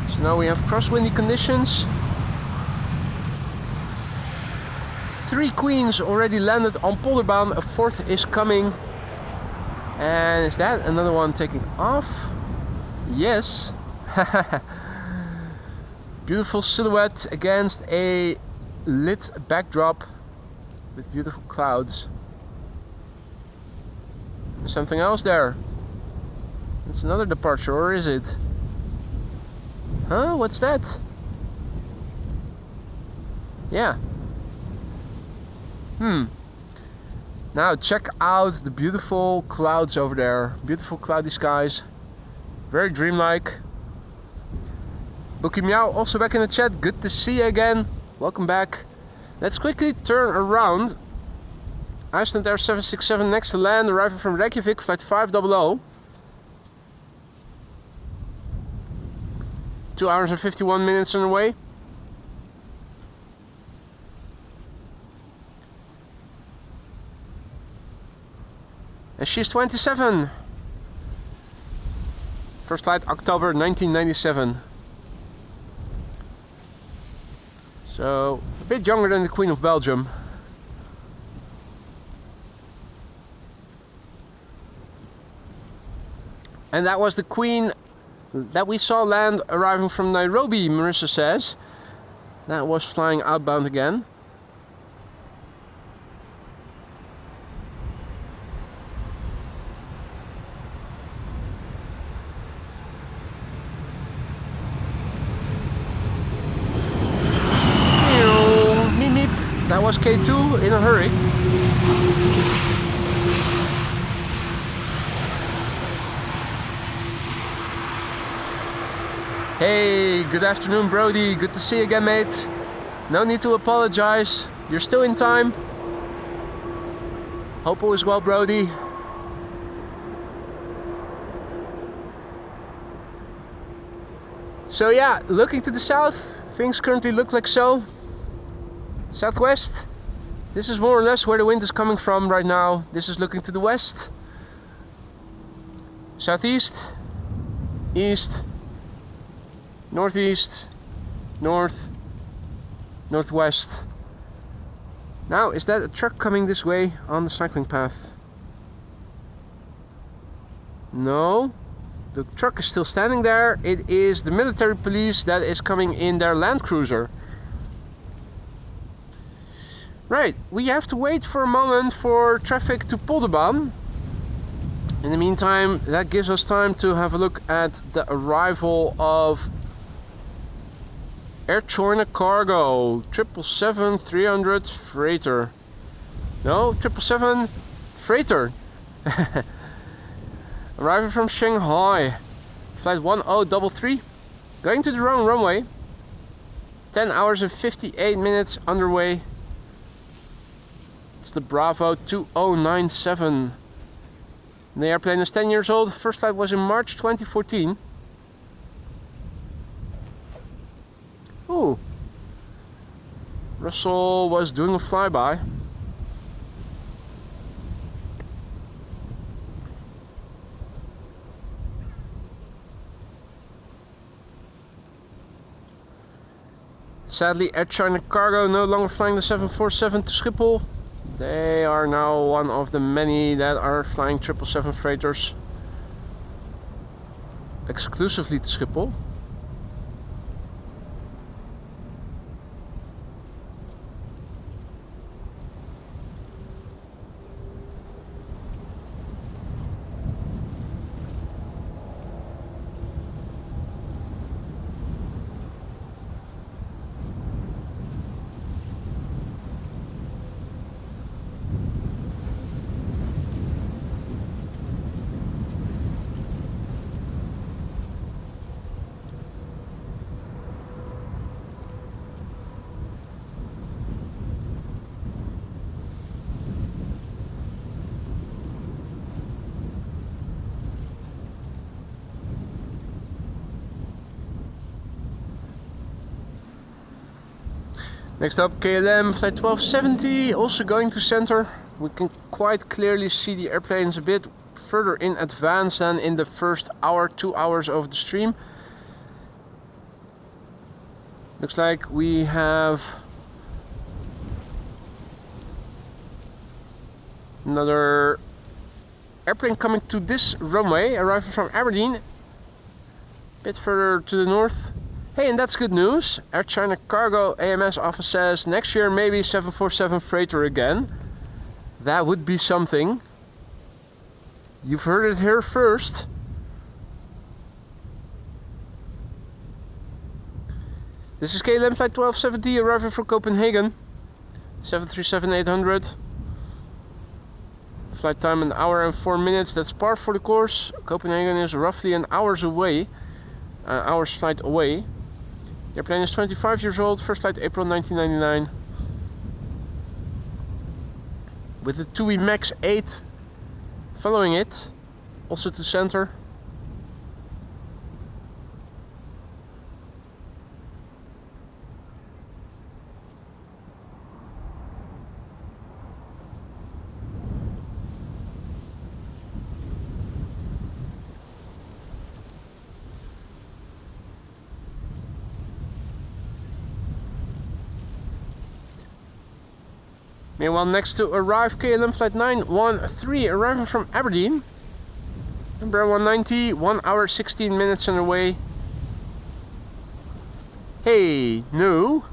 So now we have crosswindy conditions. 3 queens already landed on Polderbaan, a 4th is coming. And is that another one taking off? Yes. Beautiful silhouette against a lit backdrop with beautiful clouds. There's something else there. It's another departure, or is it? Huh? What's that? Yeah. Now check out the beautiful clouds over there. Beautiful cloudy skies. Very dreamlike. Bookie Meow also back in the chat. Good to see you again. Welcome back. Let's quickly turn around. Iceland Air 767 next to land, arriving from Reykjavik, flight 500. 2 hours and 51 minutes on the way. And she's 27. First flight October 1997. So a bit younger than the Queen of Belgium. And that was the Queen that we saw land arriving from Nairobi, Marissa says. That was flying outbound again. That was K2 in a hurry. Hey, good afternoon, Brody. Good to see you again, mate. No need to apologize. You're still in time. Hope all is well, Brody. So yeah, looking to the south, things currently look like so. Southwest, this is more or less where the wind is coming from right now. This is looking to the west. Southeast, east, northeast, north, northwest. Now, is that a truck coming this way on the cycling path? No, the truck is still standing there. It is the military police that is coming in their Land Cruiser. Right, we have to wait for a moment for traffic to Polderbaan. In the meantime, that gives us time to have a look at the arrival of Air China Cargo 777-300 freighter. No, 777 freighter. Arriving from Shanghai, flight 1033, going to the wrong runway. 10 hours and 58 minutes underway. It's the Bravo 2097. The airplane is 10 years old. First flight was in March 2014. Russell was doing a flyby. Sadly, Air China Cargo no longer flying the 747 to Schiphol. They are now one of the many that are flying 777 freighters exclusively to Schiphol. Next up, KLM flight 1270, also going to center. We can quite clearly see the airplanes a bit further in advance than in the first hour, 2 hours of the stream. Looks like we have another airplane coming to this runway, arriving from Aberdeen, a bit further to the north. Hey, and that's good news. Air China Cargo AMS office says next year maybe 747 freighter again. That would be something. You've heard it here first. This is KLM flight 1270 arriving from Copenhagen. 737-800. Flight time 1 hour and 4 minutes. That's par for the course. Copenhagen is roughly an hour's flight away. The airplane is 25 years old, first flight April 1999. With the TUI Max 8 following it, also to center. Meanwhile, next to arrive, KLM flight 913 arriving from Aberdeen. Number 190, 1 hour 16 minutes on the way. Hey, new.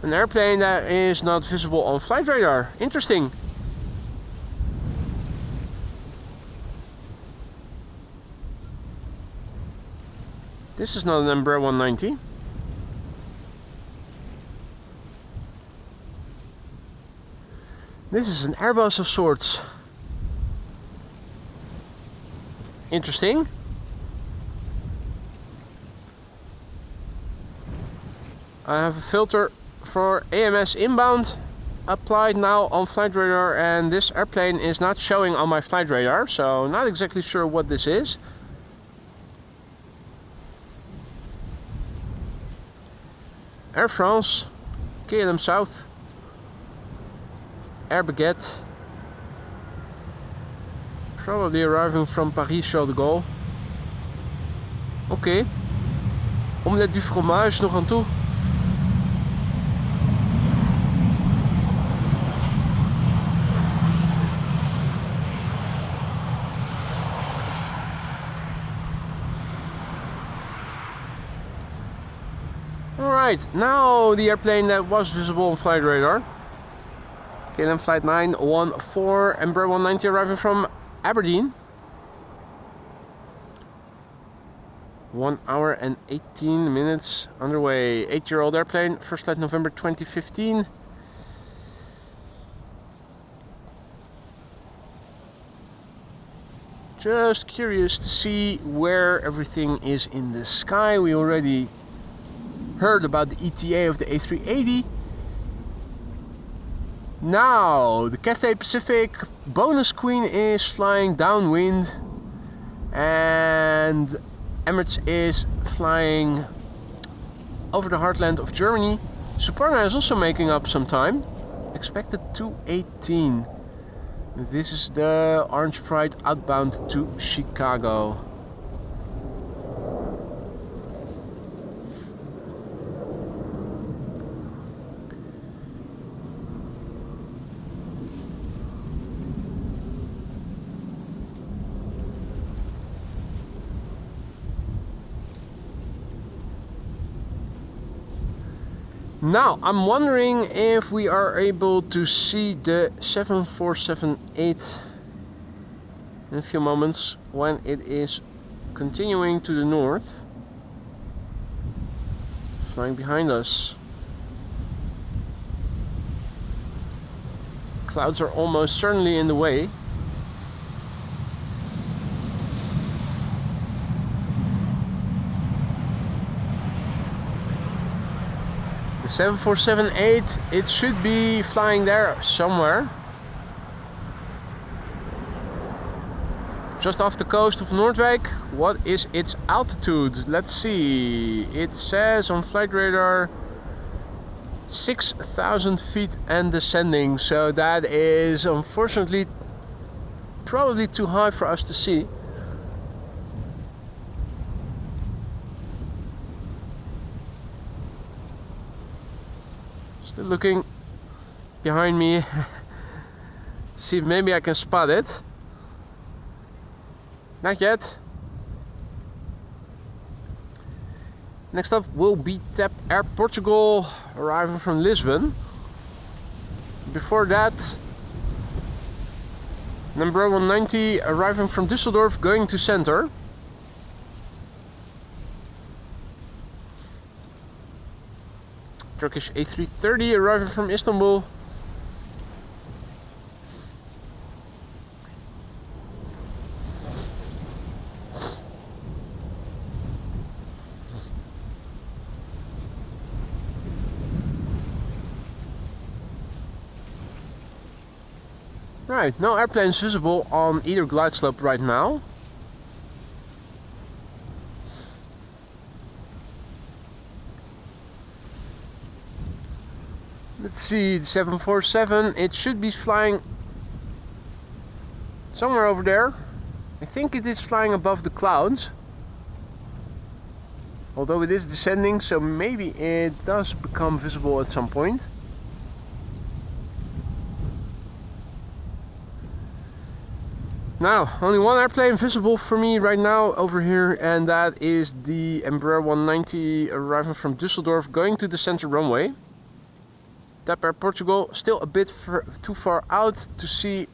An airplane that is not visible on flight radar. Interesting. This is not an Embraer 190. This is an Airbus of sorts. Interesting. I have a filter for AMS inbound applied now on flight radar, and this airplane is not showing on my flight radar, so not exactly sure what this is. Air France, KLM South. Air Baguette, probably arriving from Paris Charles de Gaulle. Oké, omelette du fromage nog aan toe. Alright, now the airplane that was visible on flight radar. KLM flight 914, Embraer 190 arriving from Aberdeen. 1 hour and 18 minutes underway. 8-year-old airplane, first flight November 2015. Just curious to see where everything is in the sky. We already heard about the ETA of the A380. Now, the Cathay Pacific bonus queen is flying downwind, and Emirates is flying over the heartland of Germany. Suparna is also making up some time. Expected 2:18. This is the Orange Pride outbound to Chicago. Now, I'm wondering if we are able to see the 7478 in a few moments when it is continuing to the north, flying behind us. Clouds are almost certainly in the way. The 7478, it should be flying there somewhere. Just off the coast of Noordwijk. What is its altitude? Let's see. It says on flight radar 6,000 feet and descending. So that is unfortunately probably too high for us to see. Still looking behind me. See if maybe I can spot it. Not yet. Next up will be TAP Air Portugal, arriving from Lisbon. Before that, number 190 arriving from Düsseldorf, going to center. Turkish A380 arriving from Istanbul. Right, no airplanes visible on either glide slope right now. Let's see, the 747, it should be flying somewhere over there. I think it is flying above the clouds. Although it is descending, so maybe it does become visible at some point. Now, only one airplane visible for me right now over here, and that is the Embraer 190 arriving from Düsseldorf, going to the center runway. TAP Air Portugal, still a bit too far out to see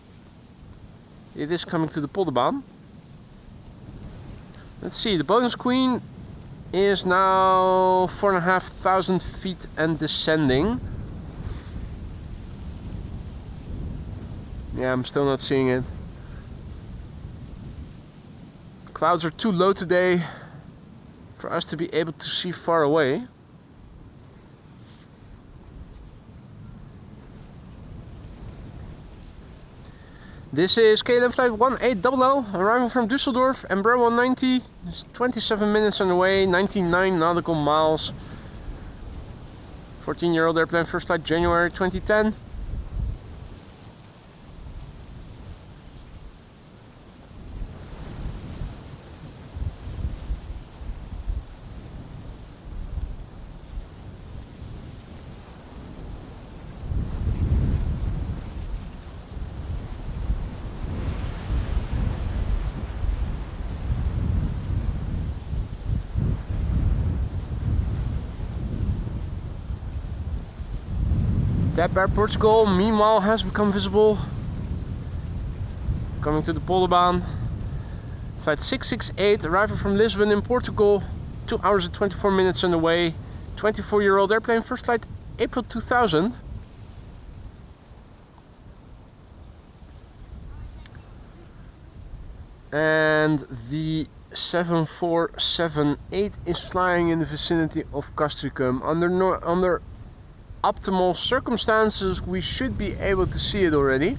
it is coming to the Polderbaan. Let's see, the bonus queen is now 4,500 feet and descending. Yeah, I'm still not seeing it. Clouds are too low today for us to be able to see far away. This is KLM flight 1800 arriving from Düsseldorf, Embraer 190. It's 27 minutes on the way, 99 nautical miles. 14-year-old airplane, first flight January 2010. TAP Air Portugal, meanwhile, has become visible. Coming to the Polderbaan. Flight 668, arriving from Lisbon in Portugal. 2 hours and 24 minutes on the way. 24-year-old airplane, first flight April 2000. And the 7478 is flying in the vicinity of Castricum. Under optimal circumstances, we should be able to see it already.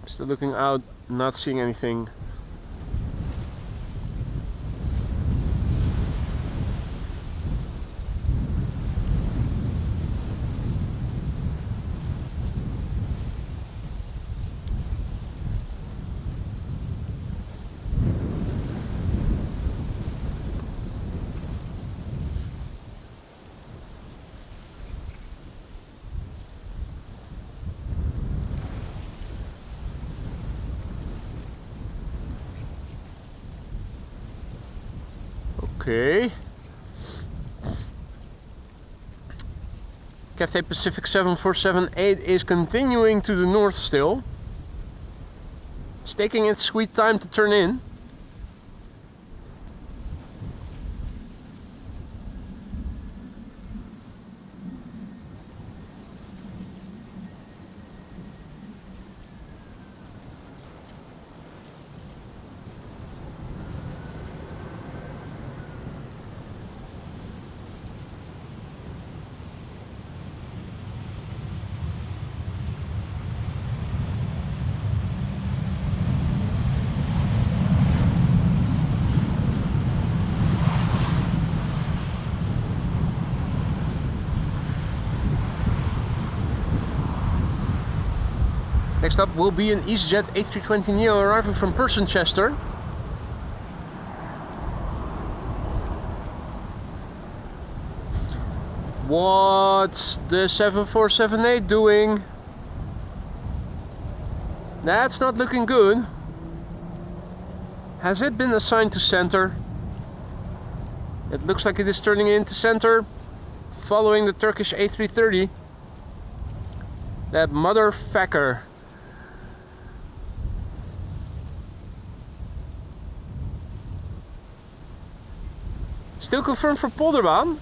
Still looking out, not seeing anything. Okay. Cathay Pacific 7478 is continuing to the north still. It's taking its sweet time to turn in. Next up will be an EasyJet A320neo arriving from Chester. What's the 7478 doing? That's not looking good. Has it been assigned to center? It looks like it is turning into center, following the Turkish A330. That motherfucker. Still confirmed for Polderbaan.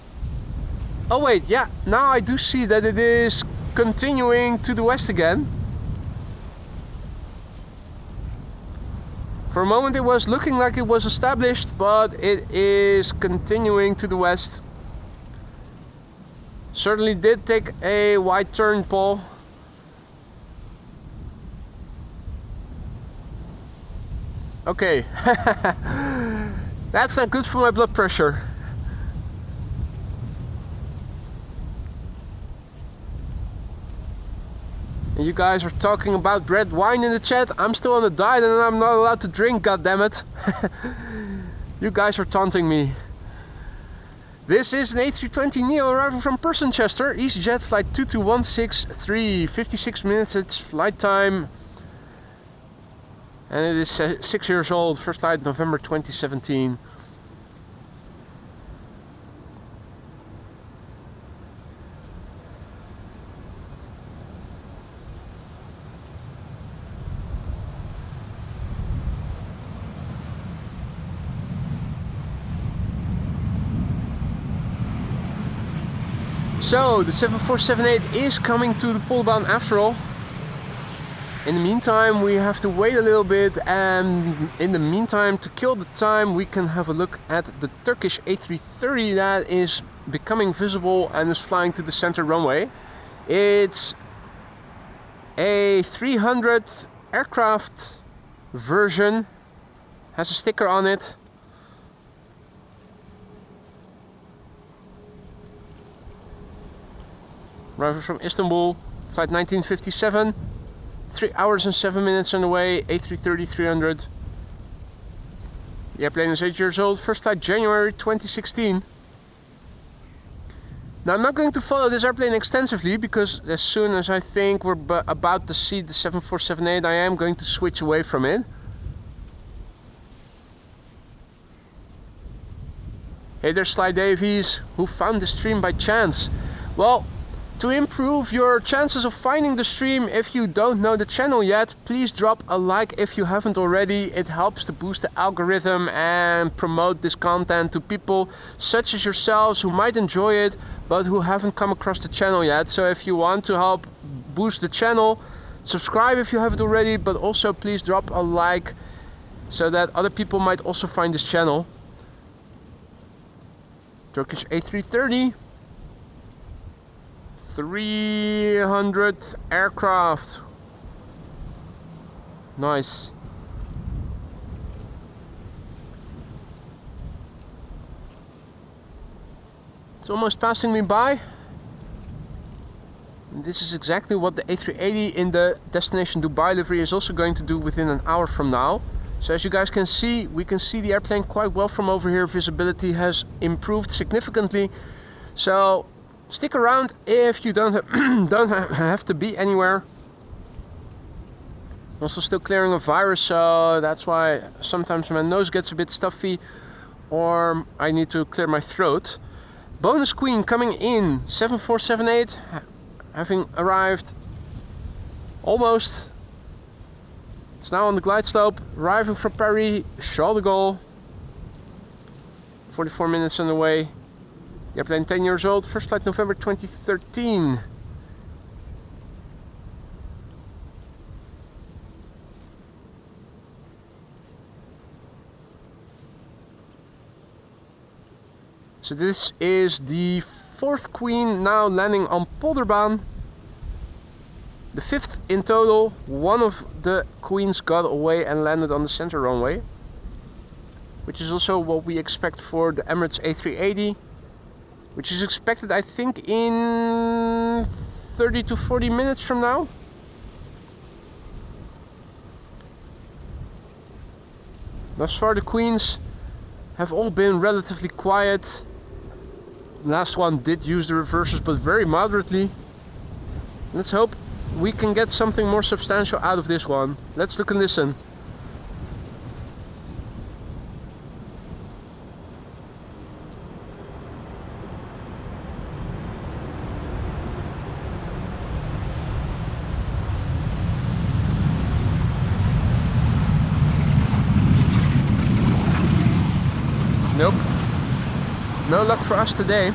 Oh wait, yeah, now I do see that it is continuing to the west again. For a moment it was looking like it was established, but it is continuing to the west. Certainly did take a wide turn, Paul. Okay. That's not good for my blood pressure. And you guys are talking about red wine in the chat. I'm still on a diet and I'm not allowed to drink, goddammit. You guys are taunting me. This is an A320neo arriving from Chester. EasyJet flight 22163. 56 minutes its flight time. And it is 6 years old. First flight November 2017. So the 7478 is coming to the Polderbaan after all. In the meantime, we have to wait a little bit, and in the meantime, to kill the time, we can have a look at the Turkish A330 that is becoming visible and is flying to the center runway. It's a 300th aircraft version, has a sticker on it. Arriving from Istanbul, flight 1957. 3 hours and 7 minutes on the way, A330-300. The airplane is 8 years old, first flight January 2016. Now I'm not going to follow this airplane extensively because as soon as I think we're about to see the 7478, I am going to switch away from it. Hey there, Sly Davies, who found the stream by chance. Well, to improve your chances of finding the stream, if you don't know the channel yet, please drop a like if you haven't already. It helps to boost the algorithm and promote this content to people such as yourselves who might enjoy it but who haven't come across the channel yet. So if you want to help boost the channel, subscribe if you haven't already, but also please drop a like so that other people might also find this channel. Turkish A330. 300th aircraft. Nice. It's almost passing me by. And this is exactly what the A380 in the destination Dubai livery is also going to do within an hour from now. So as you guys can see, we can see the airplane quite well from over here. Visibility has improved significantly. So stick around if you don't have to be anywhere. Also still clearing a virus, so that's why sometimes my nose gets a bit stuffy. or I need to clear my throat. Bonus Queen coming in, 7478, having arrived almost. It's now on the glide slope, arriving from Paris, Charles de Gaulle. 44 minutes on the way. The airplane 10 years old, first flight November 2013. So this is the fourth Queen now landing on Polderbaan. The fifth in total. One of the Queens got away and landed on the center runway, which is also what we expect for the Emirates A380, which is expected, I think, in 30 to 40 minutes from now. Thus far the Queens have all been relatively quiet. Last one did use the reversers, but very moderately. Let's hope we can get something more substantial out of this one. Let's look and listen. Nope. No luck for us today.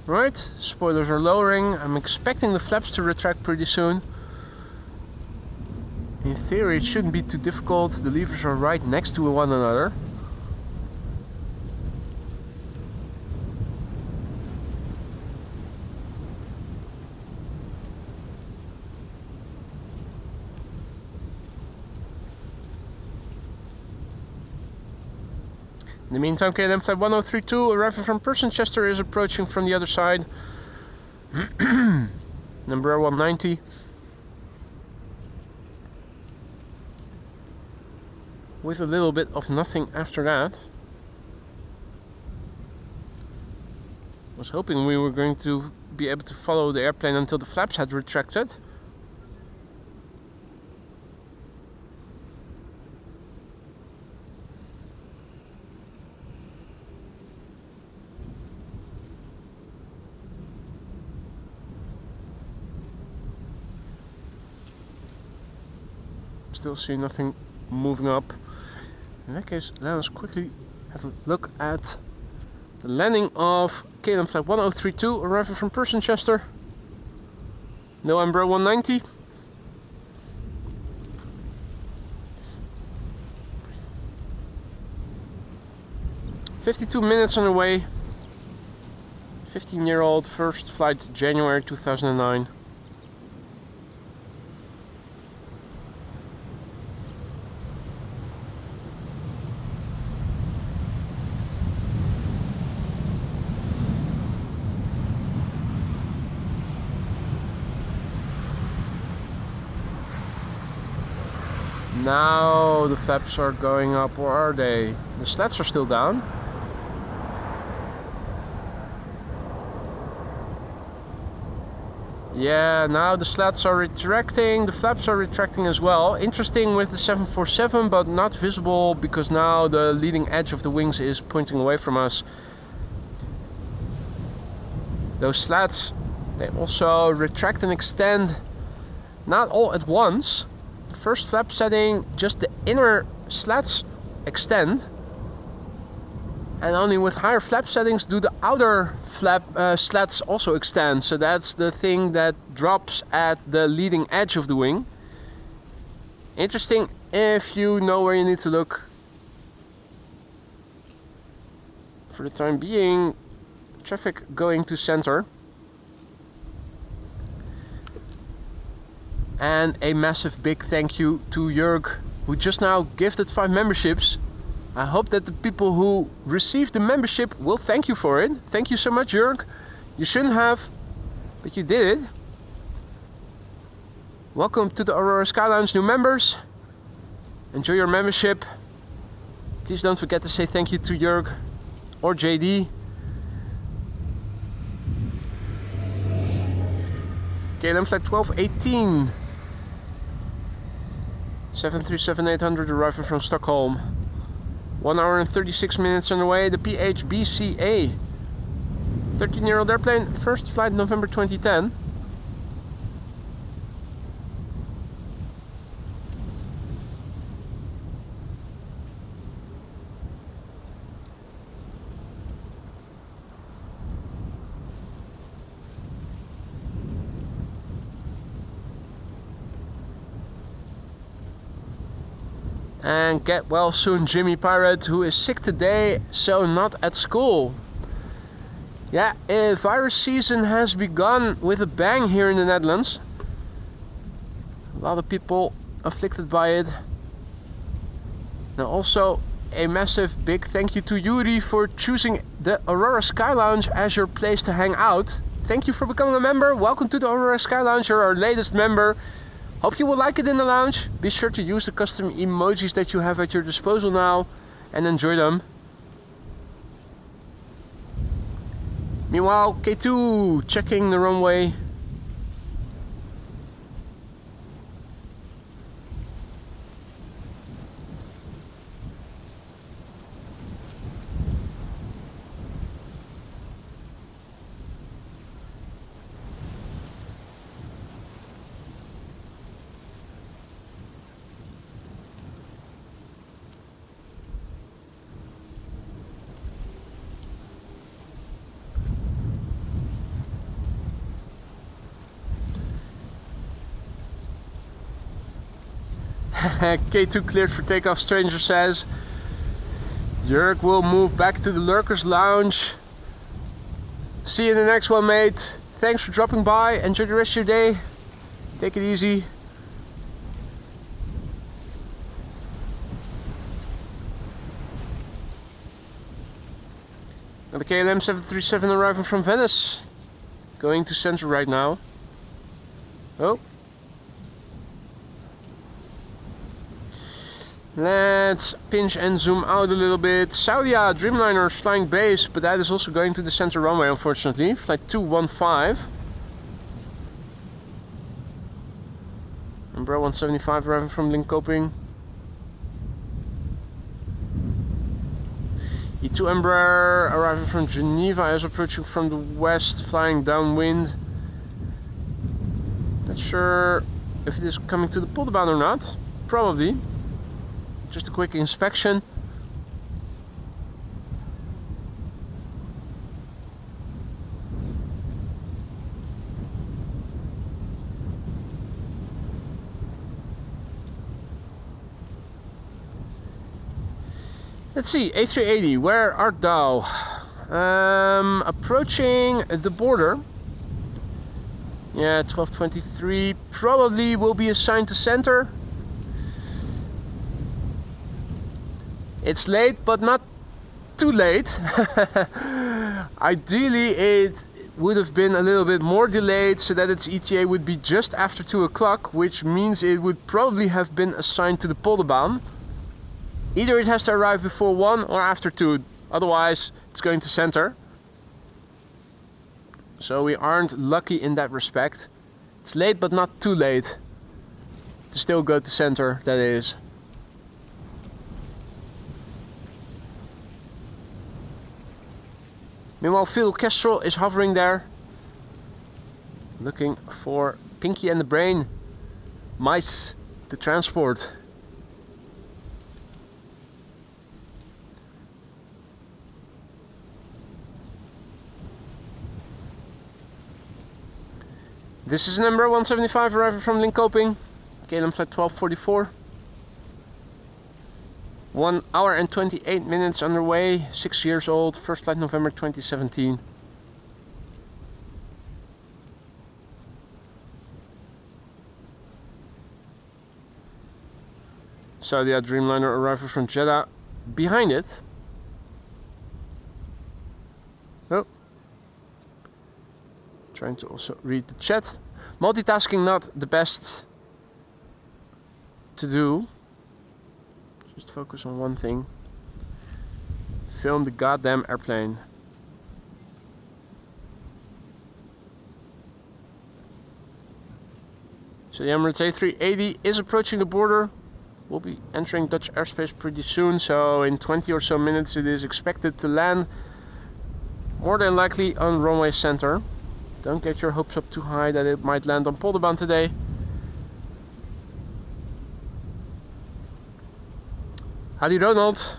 Right, spoilers are lowering. I'm expecting the flaps to retract pretty soon. In theory it shouldn't be too difficult. The levers are right next to one another. In the meantime, KLM flight 1032 arriving from Chester is approaching from the other side. Number 190. With a little bit of nothing after that. I was hoping we were going to be able to follow the airplane until the flaps had retracted. Still see nothing moving up. In that case, let us quickly have a look at the landing of KLM flight 1032 arriving from Chester. November 190. $52 on the way. 15-year-old, first flight January 2009. Now the flaps are going up, or are they? The slats are still down. Yeah, now the slats are retracting, the flaps are retracting as well. Interesting with the 747, but not visible because now the leading edge of the wings is pointing away from us. Those slats, they also retract and extend, not all at once. First flap setting, just the inner slats extend, and only with higher flap settings do the outer flap slats also extend. So that's the thing that drops at the leading edge of the wing. Interesting if you know where you need to look. for the time being, traffic going to center. And a massive big thank you to Jörg, who just now gifted 5 memberships. I hope that the people who received the membership will thank you for it. Thank you so much, Jörg. You shouldn't have, but you did it. Welcome to the Aurora Sky Lounge, new members. Enjoy your membership. Please don't forget to say thank you to Jörg or JD. KLM flight 1218. 737-800 arriving from Stockholm. 1 hour and 36 minutes on the way. The PHBCA 13-year-old airplane. First flight November 2010. And get well soon, Jimmy Pirate, who is sick today, so not at school. Yeah, virus season has begun with a bang here in the Netherlands. A lot of people afflicted by it. Now also a massive big thank you to Yuri for choosing the Aurora Sky Lounge as your place to hang out. Thank you for becoming a member. Welcome to the Aurora Sky Lounge. You're our latest member. Hope you will like it in the lounge. Be sure to use the custom emojis that you have at your disposal now and enjoy them. Meanwhile, K2 checking the runway. K2 cleared for takeoff, stranger says. Jörg will move back to the Lurkers Lounge. See you in the next one, mate. Thanks for dropping by. Enjoy the rest of your day. Take it easy. Now the KLM 737 arriving from Venice. Going to center right now. Oh. Let's pinch and zoom out a little bit. Saudia Dreamliner is flying base, but that is also going to the center runway, unfortunately. Flight 215. Embraer 175 arriving from Linköping. E2 Embraer arriving from Geneva is approaching from the west, flying downwind. Not sure if it is coming to the Polderbaan or not. Probably. Just a quick inspection. Let's see, A380, where art thou? Approaching the border. Yeah, 1223 probably will be assigned to center. It's late, but not too late. Ideally, it would have been a little bit more delayed so that its ETA would be just after 2 o'clock, which means it would probably have been assigned to the Polderbaan. Either it has to arrive before 1 or after 2, otherwise it's going to center. So we aren't lucky in that respect. It's late, but not too late to still go to center, that is. Meanwhile, Phil Kestrel is hovering there, looking for Pinky and the Brain mice to transport. This is number 175 arriving from Linköping, KLM flight 1244. 1 hour and 28 minutes underway, 6 years old, first flight November 2017. Saudi Dreamliner arrival from Jeddah. Behind it. Oh. Trying to also read the chat. Multitasking not the best to do. Just focus on one thing. Film the goddamn airplane. So the Emirates A380 is approaching the border. We'll be entering Dutch airspace pretty soon, so in 20 or so minutes it is expected to land, more than likely on runway center. Don't get your hopes up too high that it might land on Polderbaan today. Howdy Ronald.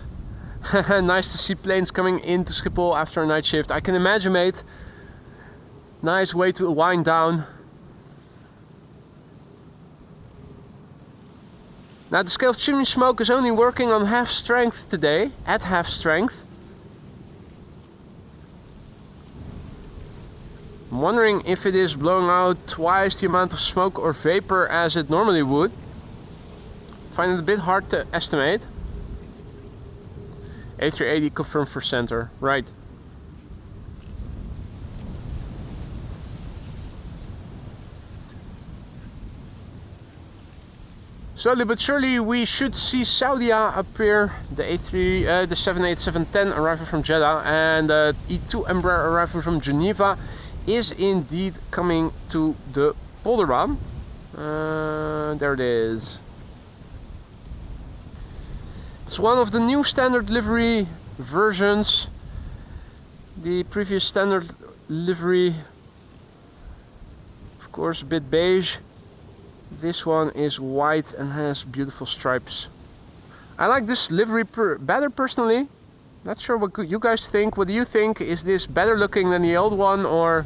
Nice to see planes coming into Schiphol after a night shift. I can imagine, mate. Nice way to wind down. Now the scale of chimney smoke is only working on half strength today, at half strength. I'm wondering if it is blowing out twice the amount of smoke or vapor as it normally would. Find it a bit hard to estimate. A380 confirmed for center, right. Slowly but surely we should see Saudia appear. The 787-10 arrival from Jeddah and the E2 Embraer arrival from Geneva is indeed coming to the Polderbaan. There it is. It's one of the new standard livery versions. The previous standard livery, of course, a bit beige. This one is white and has beautiful stripes. I like this livery better personally. Not sure what you guys think. What do you think? Is this better looking than the old one, or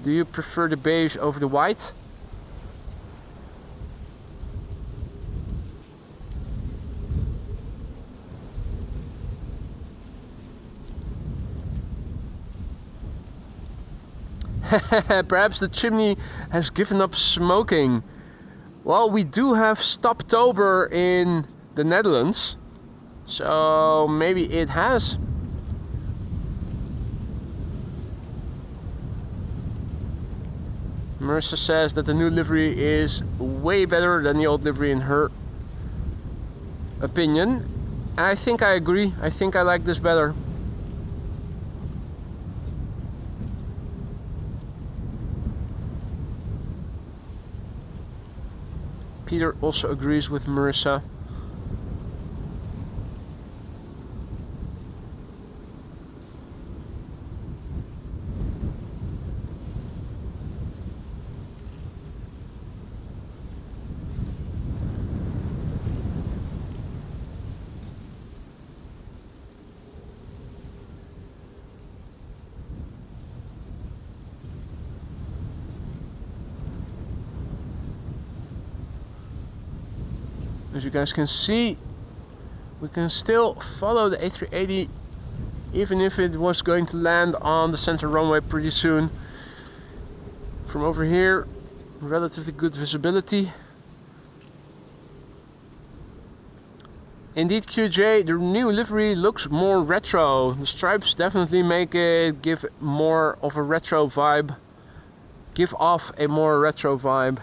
do you prefer the beige over the white? Perhaps the chimney has given up smoking. Well, we do have Stoptober in the Netherlands, so maybe it has. Marissa says that the new livery is way better than the old livery in her opinion. I think I agree. I think I like this better. Peter also agrees with Marissa. As you guys can see, we can still follow the A380 even if it was going to land on the center runway pretty soon. From over here, relatively good visibility. Indeed, QJ, the new livery looks more retro. The stripes definitely make it give more of a retro vibe. Give off a more retro vibe.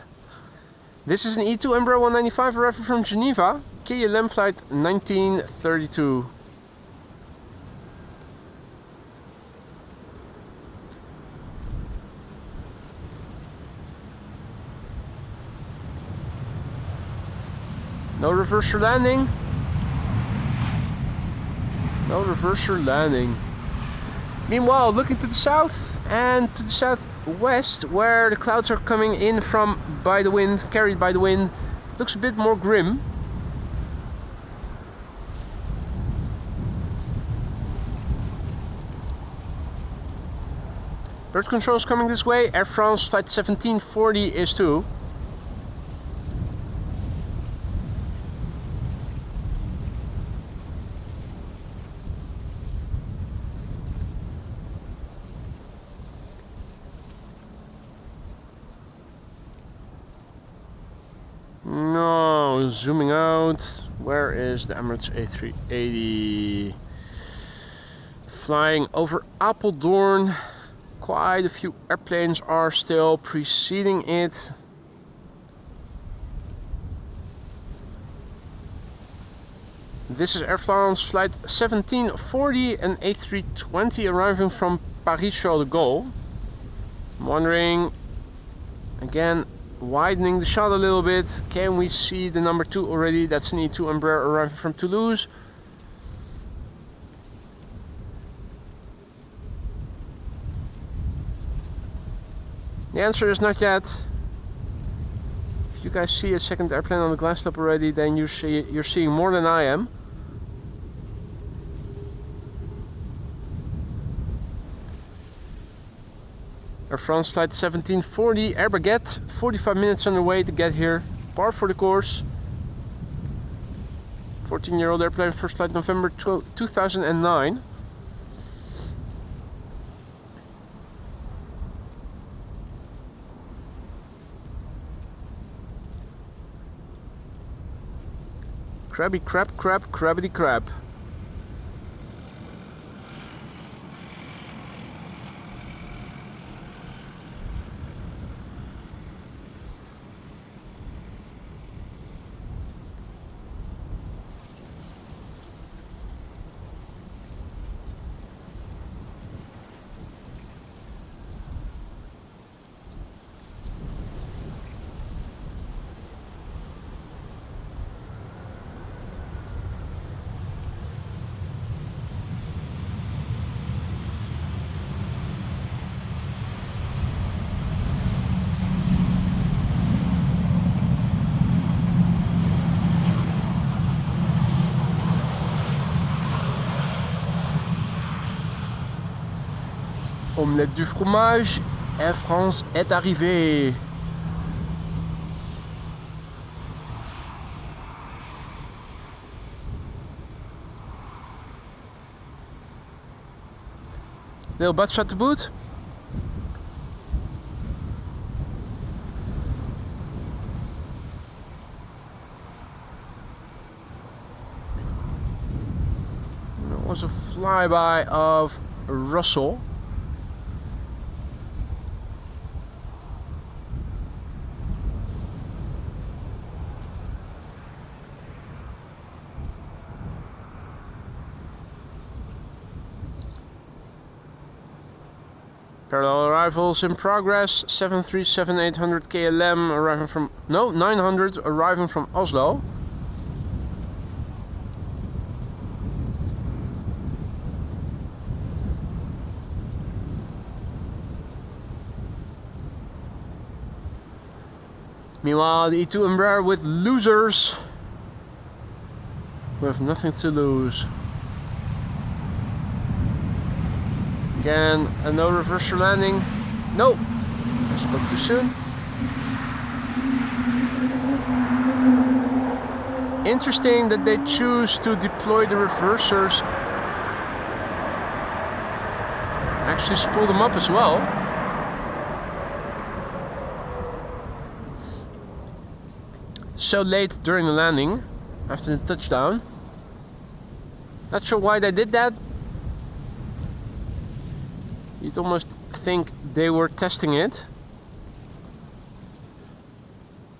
This is an E2 Embraer 195 arrival from Geneva, KLM flight 1932. No reverser landing. No reverser landing. Meanwhile, looking to the south and to the southwest, where the clouds are coming in from by the wind, carried by the wind, looks a bit more grim. Bird control is coming this way. Air France flight 1740 is too. zooming out. Where is the Emirates A380? Flying over Apeldoorn. Quite a few airplanes are still preceding it. This is Air France flight 1740, an A320 arriving from Paris-Charles de Gaulle. I'm wondering, again, widening the shot a little bit, can we see the number 2 already? That's an E2 Embraer arriving from Toulouse. The answer is not yet. If you guys see a second airplane on the glass top already, then you're seeing more than I am. Air France flight 1740, Air Baguette, 45 minutes on the way to get here. Par for the course. 14-year-old airplane, first flight November 2009. Crabby crab, crabbity crab. Omelette du fromage, Air France est arrivée. Little butt shot to boot. There was a flyby of Russell. Parallel arrivals in progress. 737-800 KLM arriving from 900 arriving from Oslo. Meanwhile, the E2 Embraer with losers. We have nothing to lose. Again, no reversal landing. No! I spoke too soon. Interesting that they choose to deploy the reversers. Actually spool them up as well. So late during the landing, after the touchdown. Not sure why they did that. You'd almost think they were testing it.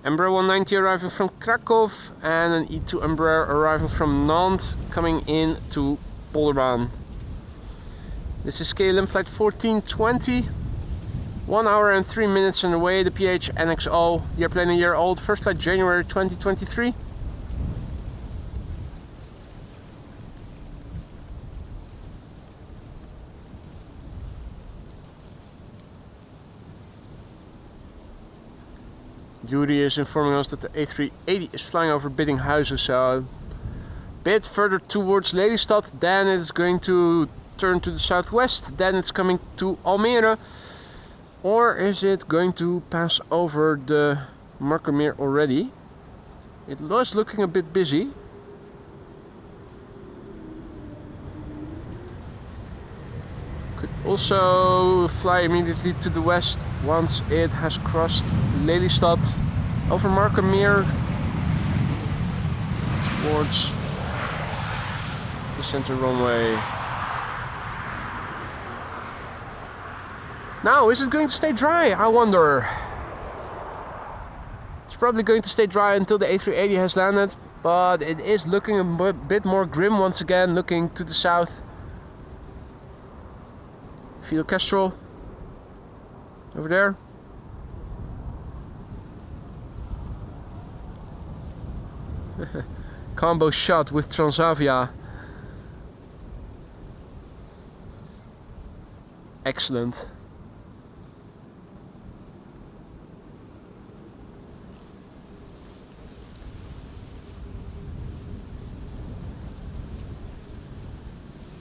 Embraer 190 arriving from Krakow and an E2 Embraer arriving from Nantes coming in to Polderbaan. This is KLM flight 1420. 1 hour and 3 minutes on the way. The PH NXO, the airplane a year old, first flight January 2023. Yuri is informing us that the A380 is flying over Biddinghuizen, so a bit further towards Lelystad, then it's going to turn to the southwest, then it's coming to Almere, or is it going to pass over the Markermeer already? It was looking a bit busy. Could also fly immediately to the west once it has crossed Lelystad over Markermeer. towards the center runway. Now, is it going to stay dry? I wonder. It's probably going to stay dry until the A380 has landed, but it is looking a bit more grim once again, looking to the south. Fidel Castro over there. Combo shot with Transavia. Excellent.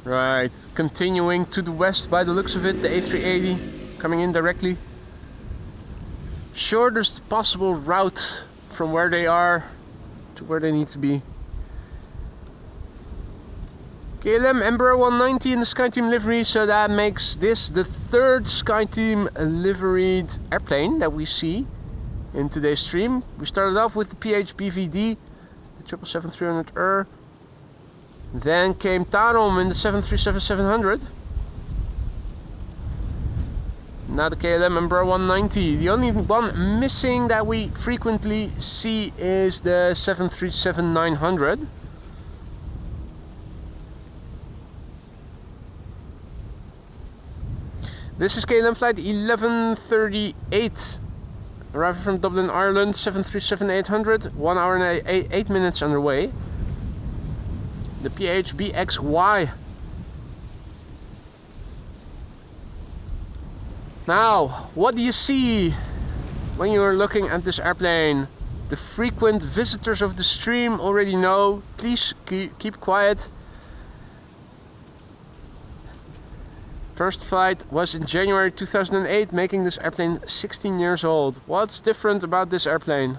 Right, continuing to the west by the looks of it, the A380 coming in directly. Shortest possible route from where they are to where they need to be. KLM Embraer 190 in the SkyTeam livery, so that makes this the third SkyTeam liveried airplane that we see in today's stream. We started off with the PHBVD, the 777-300ER. Then came Tarom in the 737-700. Now the KLM Embraer 190. The only one missing that we frequently see is the 737-900. This is KLM flight 1138, arriving from Dublin, Ireland, 737-800, 1 hour and 8 minutes underway. The PHBXY. Now, what do you see when you are looking at this airplane? The frequent visitors of the stream already know. Please keep quiet. First flight was in January 2008, making this airplane 16 years old. What's different about this airplane?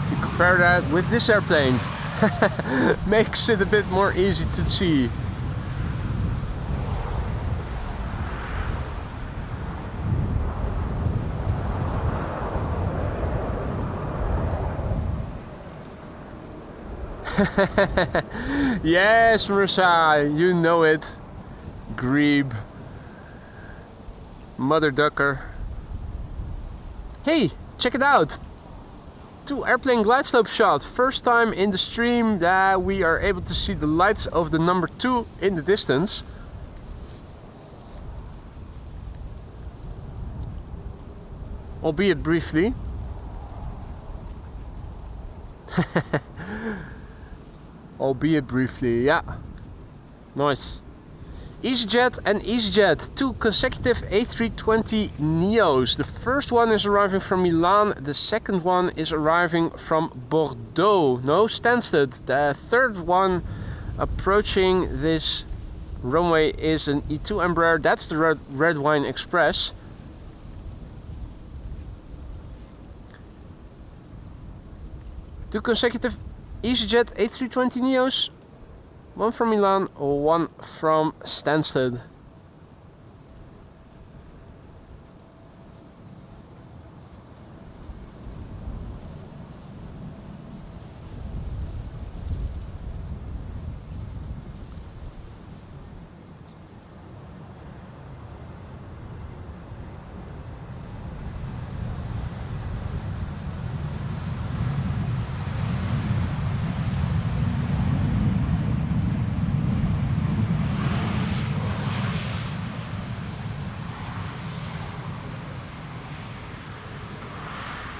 If you compare that with this airplane, makes it a bit more easy to see. Yes, Marissa, you know it. Grebe. Mother Ducker. Hey, check it out. 2 airplane glide slope shot. First time in the stream that we are able to see the lights of the number 2 in the distance. Albeit briefly. Albeit briefly, yeah. Nice. EasyJet and EasyJet, 2 consecutive A320 Neos. The first one is arriving from Milan, the second one is arriving from Bordeaux. No, Stansted. The third one approaching this runway is an E2 Embraer. That's the Red Wine Express. Two consecutive EasyJet A320 Neos, one from Milan, one from Stansted.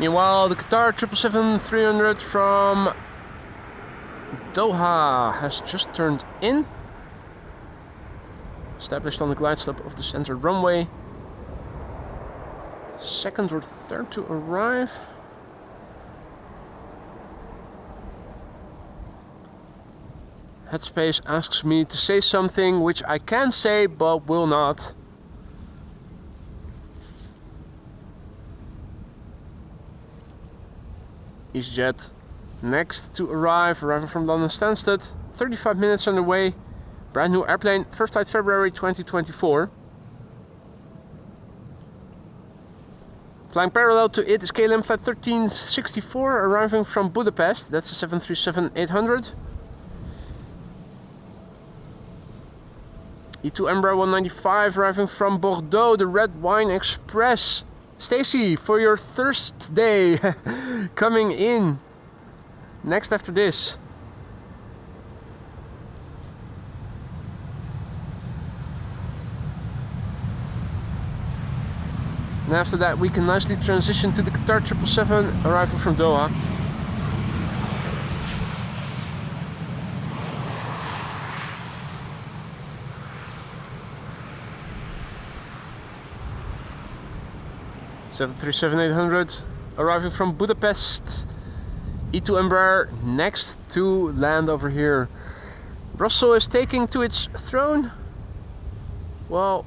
Meanwhile, the Qatar 777-300 from Doha has just turned in. Established on the glide slope of the center runway. Second or third to arrive. Headspace asks me to say something which I can say but will not. EasyJet next to arrive, arriving from London Stansted. 35 minutes on the way. Brand new airplane, first flight February 2024. Flying parallel to it is KLM flight 1364, arriving from Budapest. That's a 737-800. E2 Embraer 195, arriving from Bordeaux, the Red Wine Express. Stacy, for your Thursday, coming in next after this. And after that we can nicely transition to the Qatar 777 arriving from Doha. (737-800) arriving from Budapest. E2 Embraer next to land over here. Brussels is taking to its throne. Well,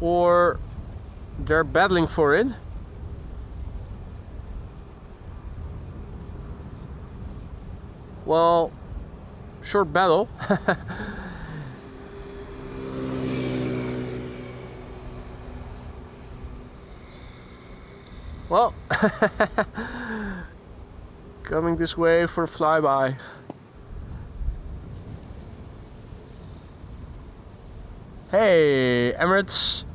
or they're battling for it. Well, short battle. Well, coming this way for a flyby. Hey, Emirates.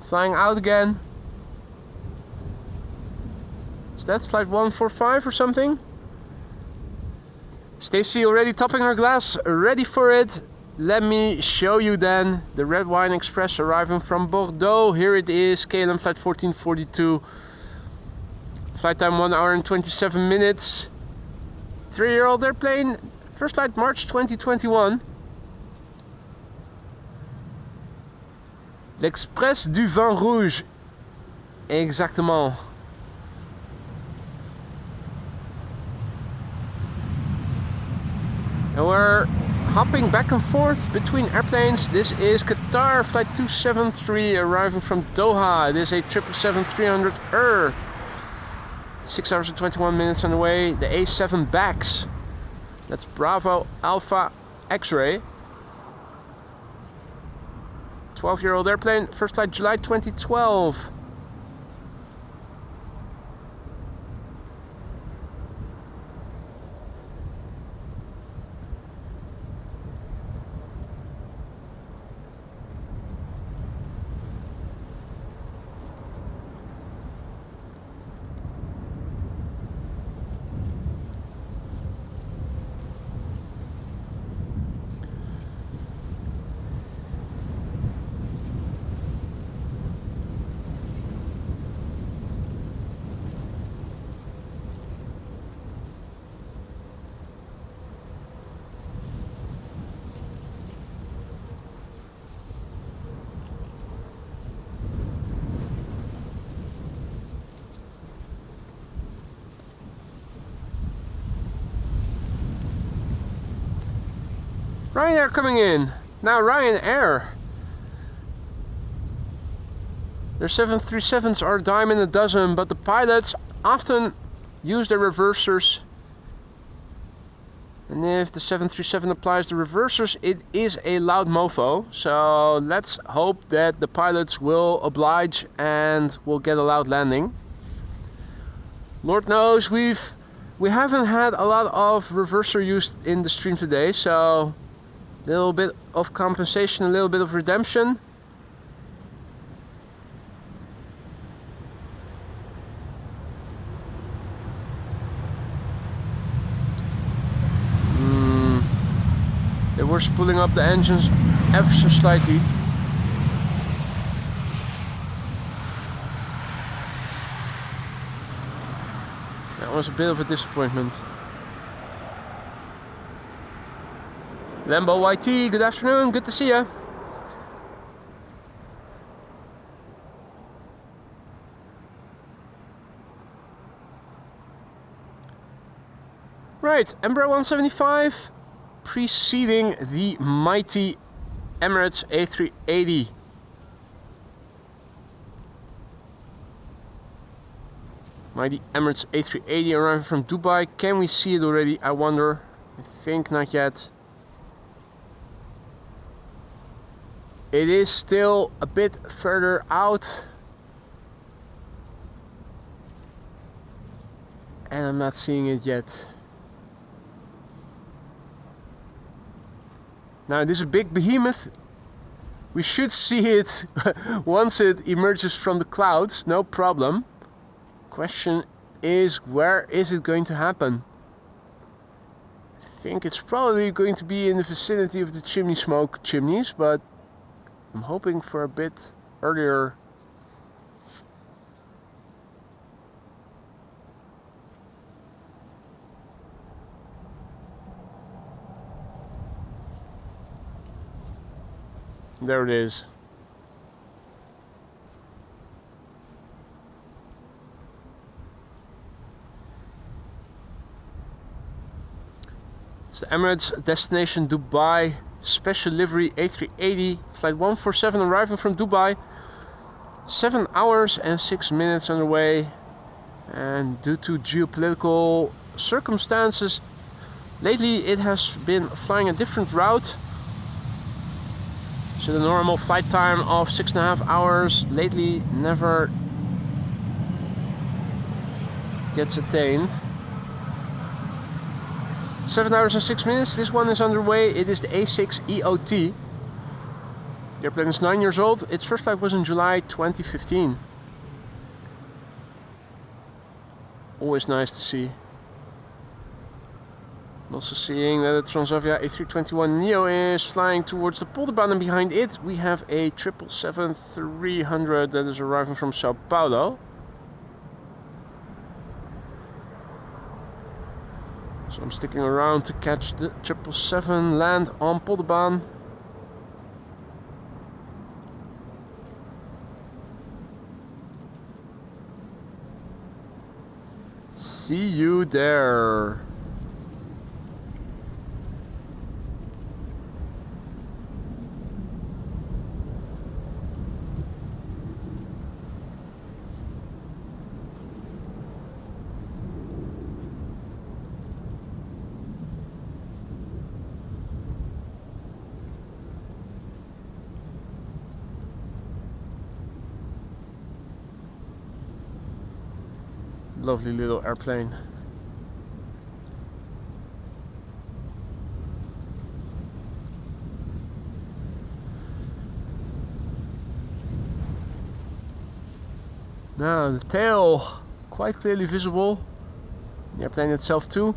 Flying out again. Is that flight 145 or something? Stacy already topping her glass, ready for it. Let me show you then the Red Wine Express arriving from Bordeaux. Here it is, KLM flight 1442. Flight time 1 hour and 27 minutes. 3-year-old airplane. First flight March 2021. L'Express du Vin Rouge. Exactement. And we're hopping back and forth between airplanes. This is Qatar flight 273 arriving from Doha. It is a 777-300 6 hours and 21 minutes on the way. The A7 backs. That's Bravo Alpha X-ray. 12-year-old airplane, first flight July 2012. Ryanair coming in. Now Ryanair. Their 737s are a dime in a dozen, but the pilots often use their reversers. And if the 737 applies the reversers, it is a loud mofo. So let's hope that the pilots will oblige and will get a loud landing. Lord knows we haven't had a lot of reverser used in the stream today, so a little bit of compensation, a little bit of redemption. They were spooling up the engines ever so slightly. That was a bit of a disappointment. Lambo YT, good afternoon, good to see you. Right, Embraer 175 preceding the mighty Emirates A380. Mighty Emirates A380 arriving from Dubai. Can we see it already? I wonder. I think not yet. It is still a bit further out. And I'm not seeing it yet. Now this is a big behemoth. We should see it once it emerges from the clouds, no problem. Question is, where is it going to happen? I think it's probably going to be in the vicinity of the chimney smoke chimneys, but I'm hoping for a bit earlier. There it is. It's the Emirates destination Dubai special livery A380 flight 147 arriving from Dubai. 7 hours and 6 minutes underway, and due to geopolitical circumstances lately it has been flying a different route. So the normal flight time of 6.5 hours lately never gets attained. 7 hours and 6 minutes, this one is underway. It is the A6EOT. The airplane is 9 years old. Its first flight was in July 2015. Always nice to see. I'm also seeing that the Transavia A321neo is flying towards the Polderbaan, and behind it we have a 777-300 that is arriving from Sao Paulo. So I'm sticking around to catch the 777 land on Polderbaan. See you there. Lovely little airplane. Now the tail quite clearly visible. The airplane itself too.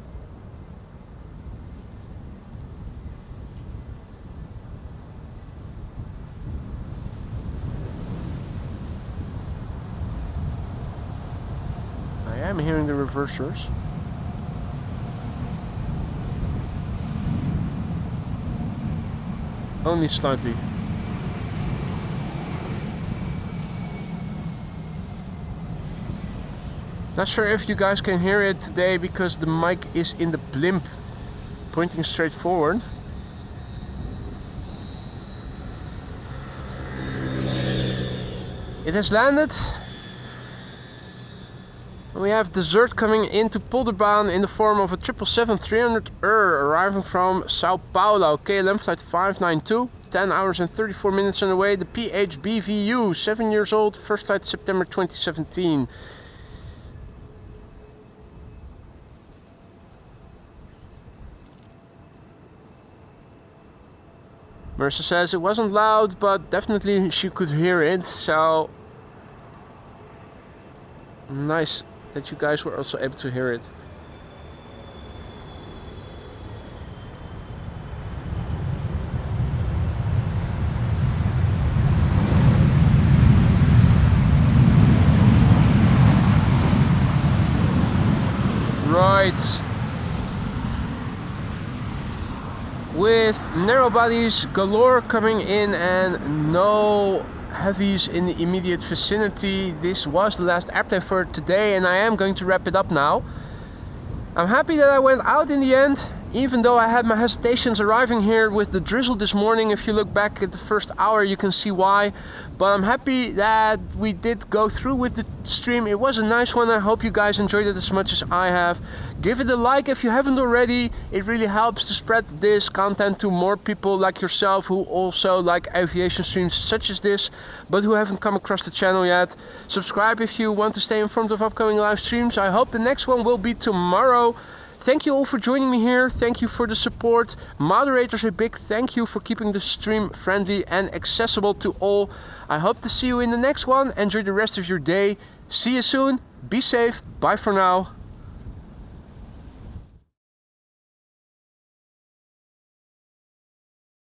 I'm hearing the reversers. Only slightly. Not sure if you guys can hear it today because the mic is in the blimp, pointing straight forward. It has landed. We have dessert coming into Polderbaan in the form of a 777-300 arriving from Sao Paulo. KLM flight 592, 10 hours and 34 minutes on the way. The PHBVU, 7 years old, first flight September 2017. Marissa says it wasn't loud, but definitely she could hear it, so nice that you guys were also able to hear it. Right. With narrow bodies galore coming in and no heavies in the immediate vicinity, this was the last airplane for today, and I am going to wrap it up now. I'm happy that I went out in the end. even though I had my hesitations arriving here with the drizzle this morning. If you look back at the first hour, you can see why. But I'm happy that we did go through with the stream. It was a nice one. I hope you guys enjoyed it as much as I have. Give it a like if you haven't already. It really helps to spread this content to more people like yourself who also like aviation streams such as this, but who haven't come across the channel yet. Subscribe if you want to stay informed of upcoming live streams. I hope the next one will be tomorrow. Thank you all for joining me here. Thank you for the support. Moderators, a big thank you for keeping the stream friendly and accessible to all. I hope to see you in the next one. Enjoy the rest of your day. See you soon. Be safe. Bye for now.